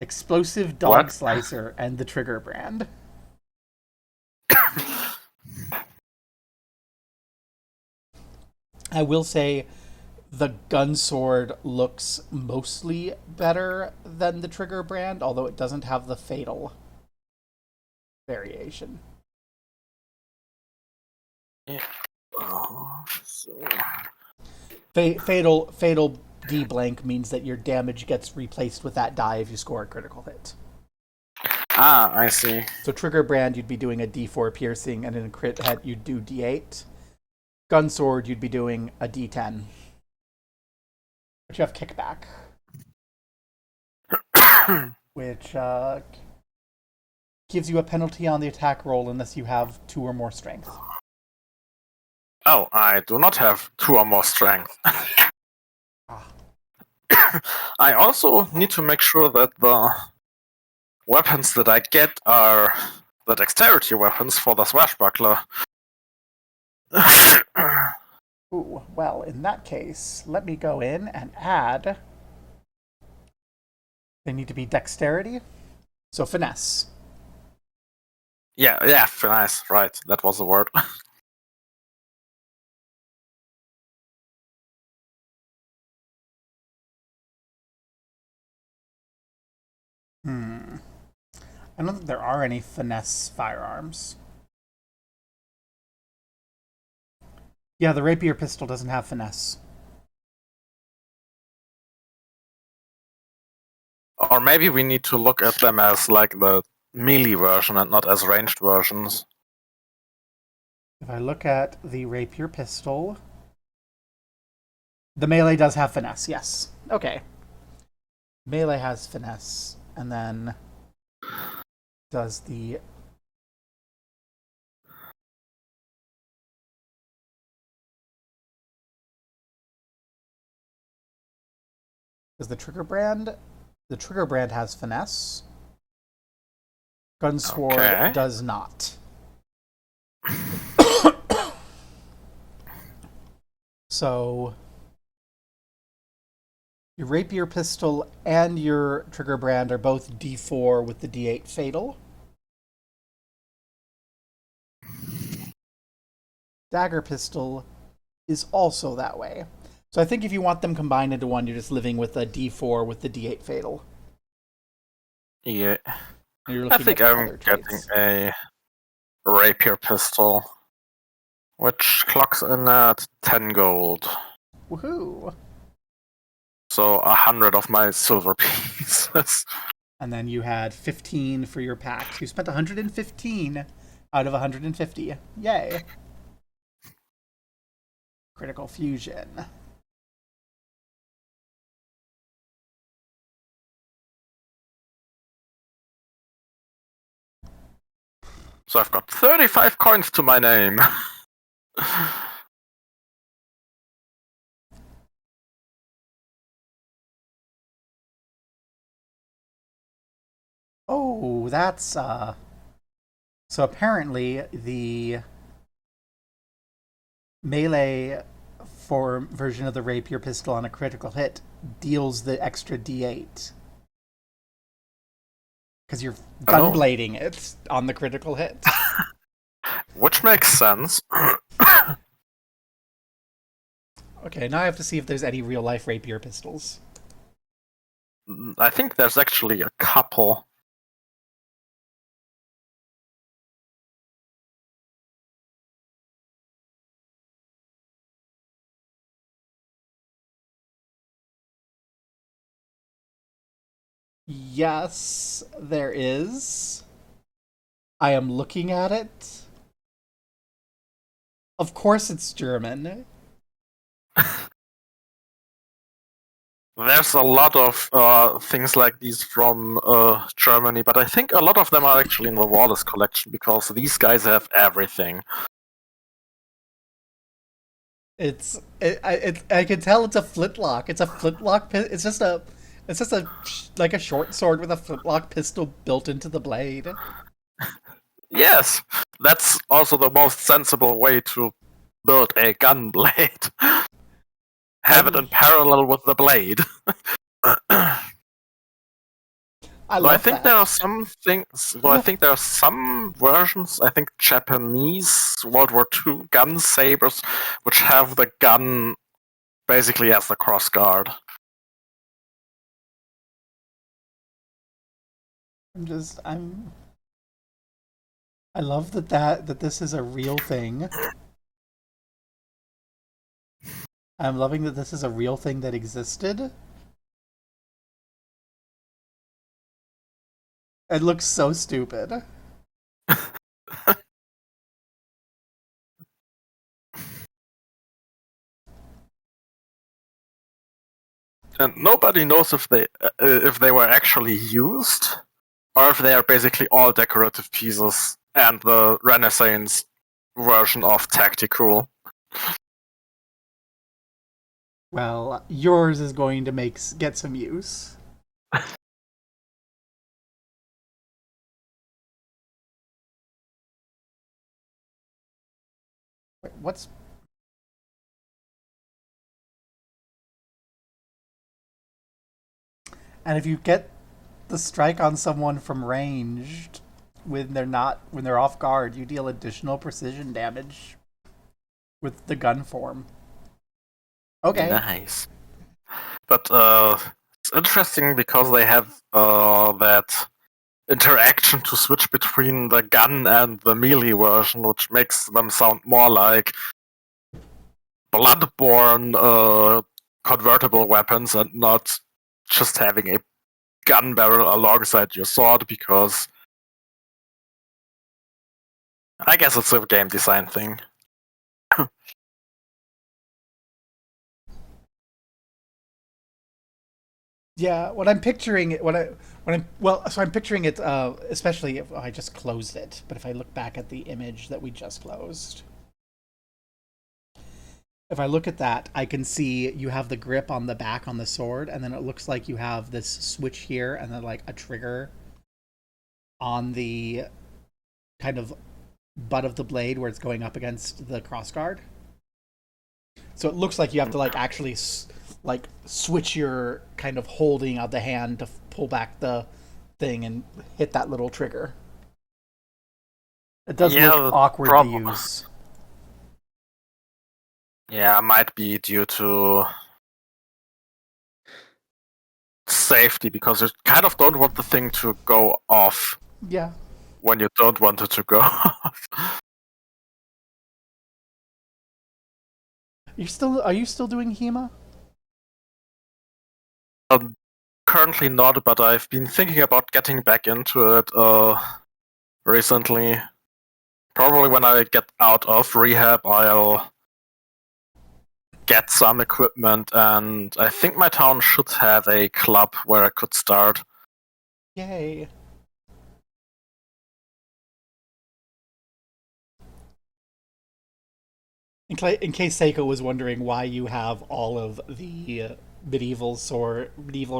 Explosive Dog What? Slicer, and the Trigger Brand. I will say the gun sword looks mostly better than the Trigger Brand, although it doesn't have the fatal variation. Yeah. Oh, so... Fatal D blank means that your damage gets replaced with that die if you score a critical hit. Ah, I see. So Trigger Brand, you'd be doing a D4 piercing, and in a crit hit, you'd do D8. Gun sword, you'd be doing a D10. But you have kickback, which gives you a penalty on the attack roll unless you have 2 or more strength. Oh, I do not have 2 or more strength. I also need to make sure that the weapons that I get are the dexterity weapons for the swashbuckler. Ooh, well, in that case, let me go in and add... They need to be dexterity. So finesse. Yeah, nice, right. That was the word. I don't think there are any finesse firearms. Yeah, the rapier pistol doesn't have finesse. Or maybe we need to look at them as like the melee version and not as ranged versions. If I look at the rapier pistol, the melee does have finesse, yes. Okay. Melee has finesse, and then does the... Does the trigger brand? The trigger brand has finesse. Gunsword Okay. does not. So your rapier pistol and your trigger brand are both D4 with the D8 fatal. Dagger pistol is also that way. So I think if you want them combined into one, you're just living with a D4 with the D8 fatal. Yeah. You're I looking think at I'm other getting traits. a rapier pistol, which clocks in at 10 gold. Woohoo! So 100 of my silver pieces. And then you had 15 for your pack. So you spent 115 out of 150. Yay! Critical fusion. So I've got 35 coins to my name. Oh, that's so apparently the melee version of the rapier pistol on a critical hit deals the extra D8. Because you're gunblading it on the critical hit. Which makes sense. Okay, now I have to see if there's any real life rapier pistols. I think there's actually a couple. Yes, there is. I am looking at it. Of course it's German. There's a lot of things like these from Germany, but I think a lot of them are actually in the Wallace collection because these guys have everything. I can tell it's a flintlock. It's a flintlock. It's just a like a short sword with a flintlock pistol built into the blade. Yes, that's also the most sensible way to build a gun blade. Have it in parallel with the blade. I Though I love think that. there are some things. Well, I think there are some versions. I think Japanese World War II gun sabers, which have the gun basically as the cross guard. I love that this is a real thing. I'm loving that this is a real thing that existed. It looks so stupid. And nobody knows if they were actually used, or if they are basically all decorative pieces and the Renaissance version of tactical. Well, yours is going to get some use. Wait, what's... And if you get the strike on someone from ranged when they're off guard, you deal additional precision damage with the gun form. Okay. Nice. But it's interesting because they have that interaction to switch between the gun and the melee version, which makes them sound more like Bloodborne convertible weapons and not just having a gun barrel alongside your sword, because I guess it's a game design thing. Yeah, what I'm picturing, I'm picturing it, especially if I just closed it. But if I look back at the image that we just closed, if I look at that, I can see you have the grip on the back on the sword, and then it looks like you have this switch here, and then like a trigger on the kind of butt of the blade where it's going up against the crossguard. So it looks like you have to like actually like switch your kind of holding of the hand to pull back the thing and hit that little trigger. It does look awkward to use. Yeah, might be due to safety, because you kind of don't want the thing to go off. Yeah. When you don't want it to go off. Are you still doing HEMA? Currently not, but I've been thinking about getting back into it recently. Probably when I get out of rehab, I'll get some equipment, and I think my town should have a club where I could start. Yay. In case Seiko was wondering why you have all of the medieval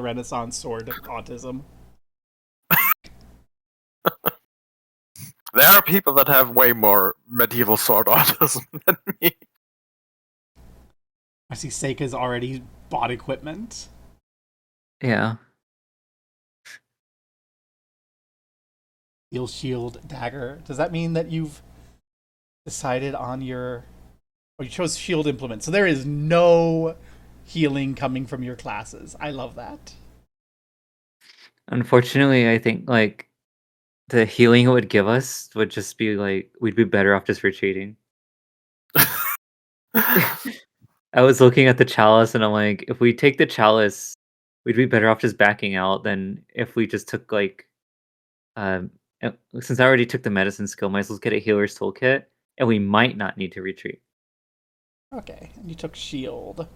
Renaissance sword autism. There are people that have way more medieval sword autism than me. I see Seika's already bought equipment. Yeah. Steel shield dagger. Does that mean that you've decided on your... Oh, you chose shield implement. So there is no healing coming from your classes. I love that. Unfortunately, I think like the healing it would give us would just be like we'd be better off just retreating. I was looking at the chalice and I'm like, if we take the chalice, we'd be better off just backing out than if we just took like since I already took the medicine skill, might as well get a healer's toolkit, and we might not need to retreat. Okay, and you took shield.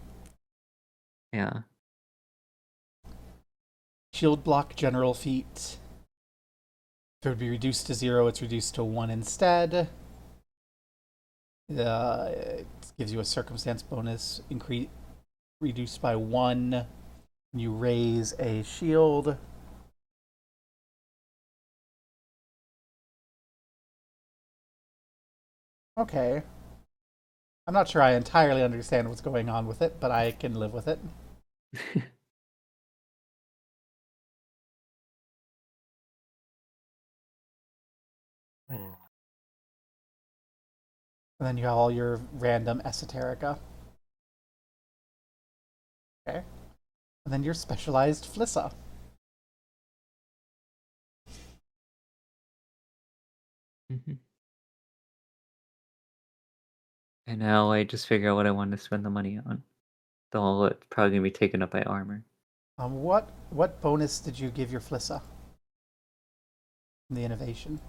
Yeah. Shield block general feat. If it would be reduced to 0, it's reduced to 1 instead. It gives you a circumstance bonus reduced by 1. You raise a shield. Okay. I'm not sure I entirely understand what's going on with it, but I can live with it. Hmm. And then you have all your random esoterica. Okay. And then your specialized Flissa. And now I just figure out what I want to spend the money on. Though it's probably gonna be taken up by armor. What bonus did you give your Flissa? The innovation.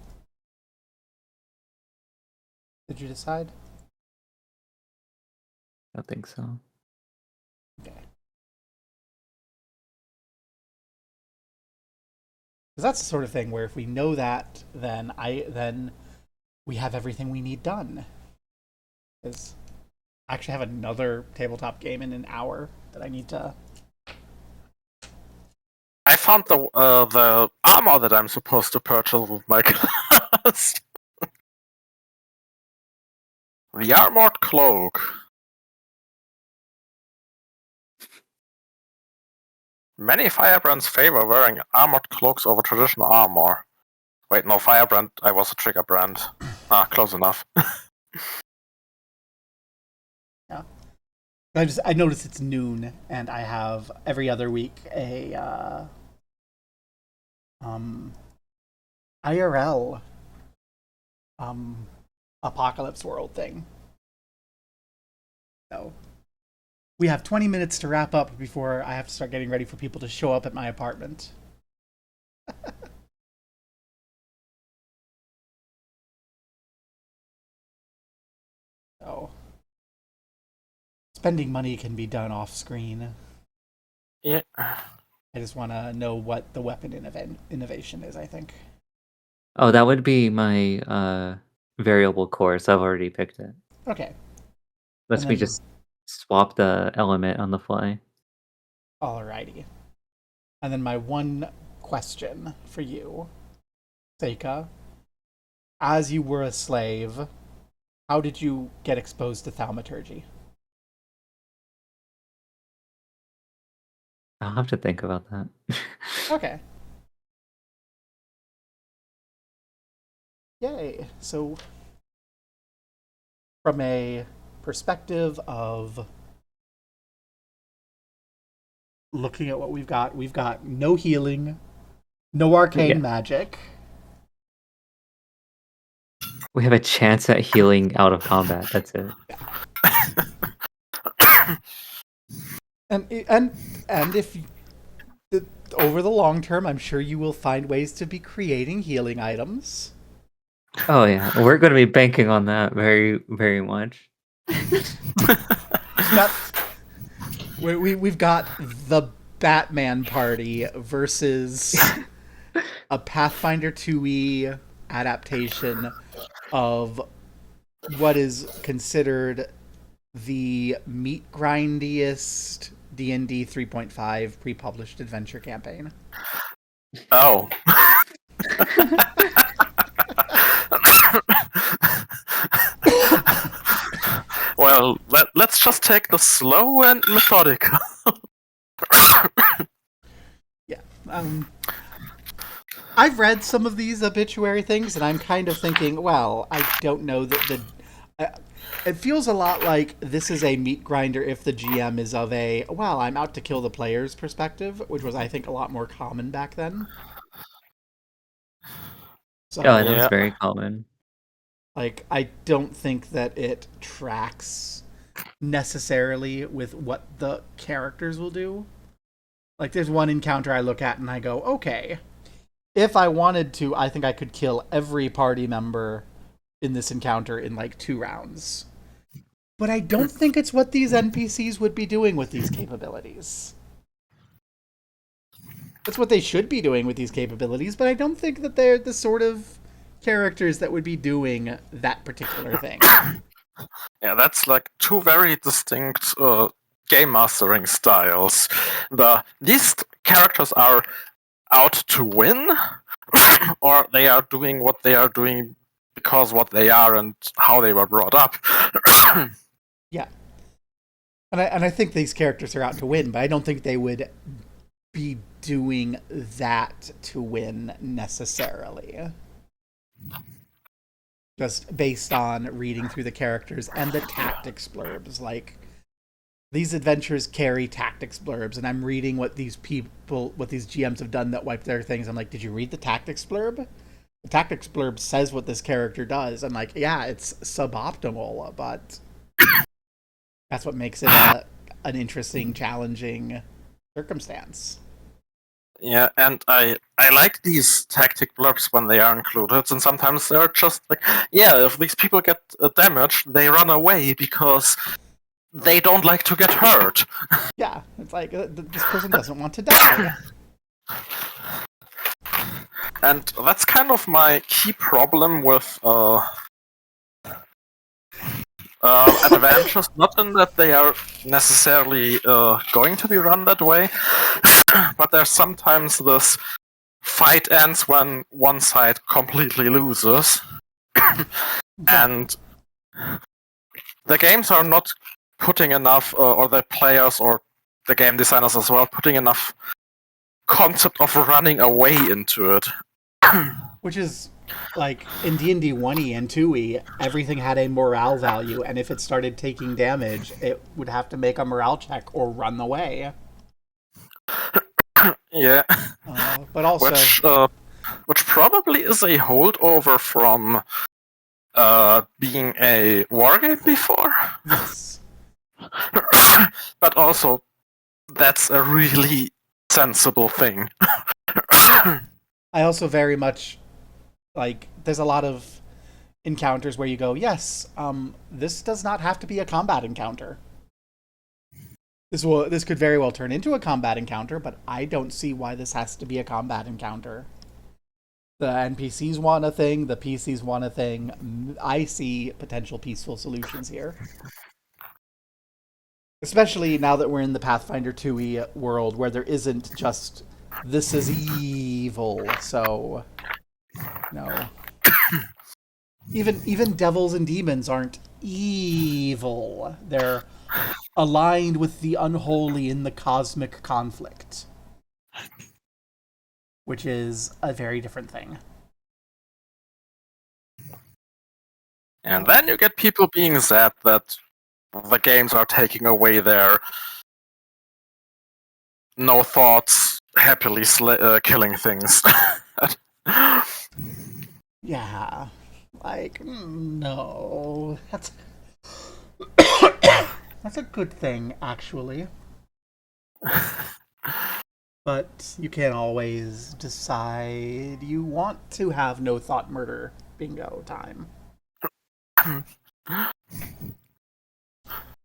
Did you decide? I don't think so. Okay. Because that's the sort of thing where if we know that, then we have everything we need done. Because I actually have another tabletop game in an hour that I need to. I found the armor that I'm supposed to purchase with my class. The armored cloak. Many firebrands favor wearing armored cloaks over traditional armor. Wait, no, firebrand. I was a trigger brand. Close enough. Yeah. I noticed it's noon, and I have every other week a IRL apocalypse world thing. So we have 20 minutes to wrap up before I have to start getting ready for people to show up at my apartment. So spending money can be done off screen. Yeah. I just want to know what the weapon innovation is, I think. Oh, that would be my variable course. I've already picked it. Okay. Lets me just swap the element on the fly. Alrighty. And then my one question for you, Seika. As you were a slave, how did you get exposed to thaumaturgy? I'll have to think about that. Okay. Yay. So, from a perspective of looking at what we've got no healing, no arcane magic. We have a chance at healing out of combat. That's it. And if over the long term, I'm sure you will find ways to be creating healing items. Oh yeah, we're going to be banking on that very, very much. We've got the Batman party versus a Pathfinder 2e adaptation of what is considered the meat-grindiest D&D 3.5 pre-published adventure campaign. Oh. Well, let's just take the slow and methodical. Yeah. I've read some of these obituary things, and I'm kind of thinking, well, I don't know that it feels a lot like this is a meat grinder if the GM is of a, well, I'm out to kill the players perspective, which was, I think, a lot more common back then. So, that was very common. Like, I don't think that it tracks necessarily with what the characters will do. Like, there's one encounter I look at and I go, okay, if I wanted to, I think I could kill every party member in this encounter in like 2 rounds. But I don't think it's what these NPCs would be doing with these capabilities. It's what they should be doing with these capabilities, but I don't think that they're the sort of characters that would be doing that particular thing. Yeah, that's like 2 very distinct game mastering styles. These characters are out to win, or they are doing what they are doing because what they are and how they were brought up. Yeah. And I think these characters are out to win, but I don't think they would be doing that to win necessarily. Just based on reading through the characters and the tactics blurbs. Like, these adventures carry tactics blurbs, and I'm reading what these GMs have done that wipe their things. I'm like, did you read the tactics blurb? The tactics blurb says what this character does. I'm like, yeah, it's suboptimal, but that's what makes it an interesting, challenging circumstance. Yeah, and I like these tactic blurbs when they are included, and sometimes they're just like, yeah, if these people get damaged, they run away because they don't like to get hurt. Yeah, it's like, this person doesn't want to die. And that's kind of my key problem with adventures, not in that they are necessarily going to be run that way, but there's sometimes this fight ends when one side completely loses. And the games are not putting enough, or the players or the game designers as well, putting enough concept of running away into it. Which is, like, in D&D 1e and 2e, everything had a morale value, and if it started taking damage, it would have to make a morale check or run away. Yeah. But also... Which probably is a holdover from being a wargame before. Yes. But also, that's a really sensible thing. I also very much, like, there's a lot of encounters where you go, yes, this does not have to be a combat encounter. This could very well turn into a combat encounter, but I don't see why this has to be a combat encounter. The NPCs want a thing, the PCs want a thing. I see potential peaceful solutions here. Especially now that we're in the Pathfinder 2e world, where there isn't just, this is evil, so... No. Even devils and demons aren't evil. They're aligned with the unholy in the cosmic conflict. Which is a very different thing. And then you get people being sad that the games are taking away their no thoughts, happily killing things. Yeah. Like, no. That's a good thing, actually. But you can't always decide you want to have no thought murder bingo time.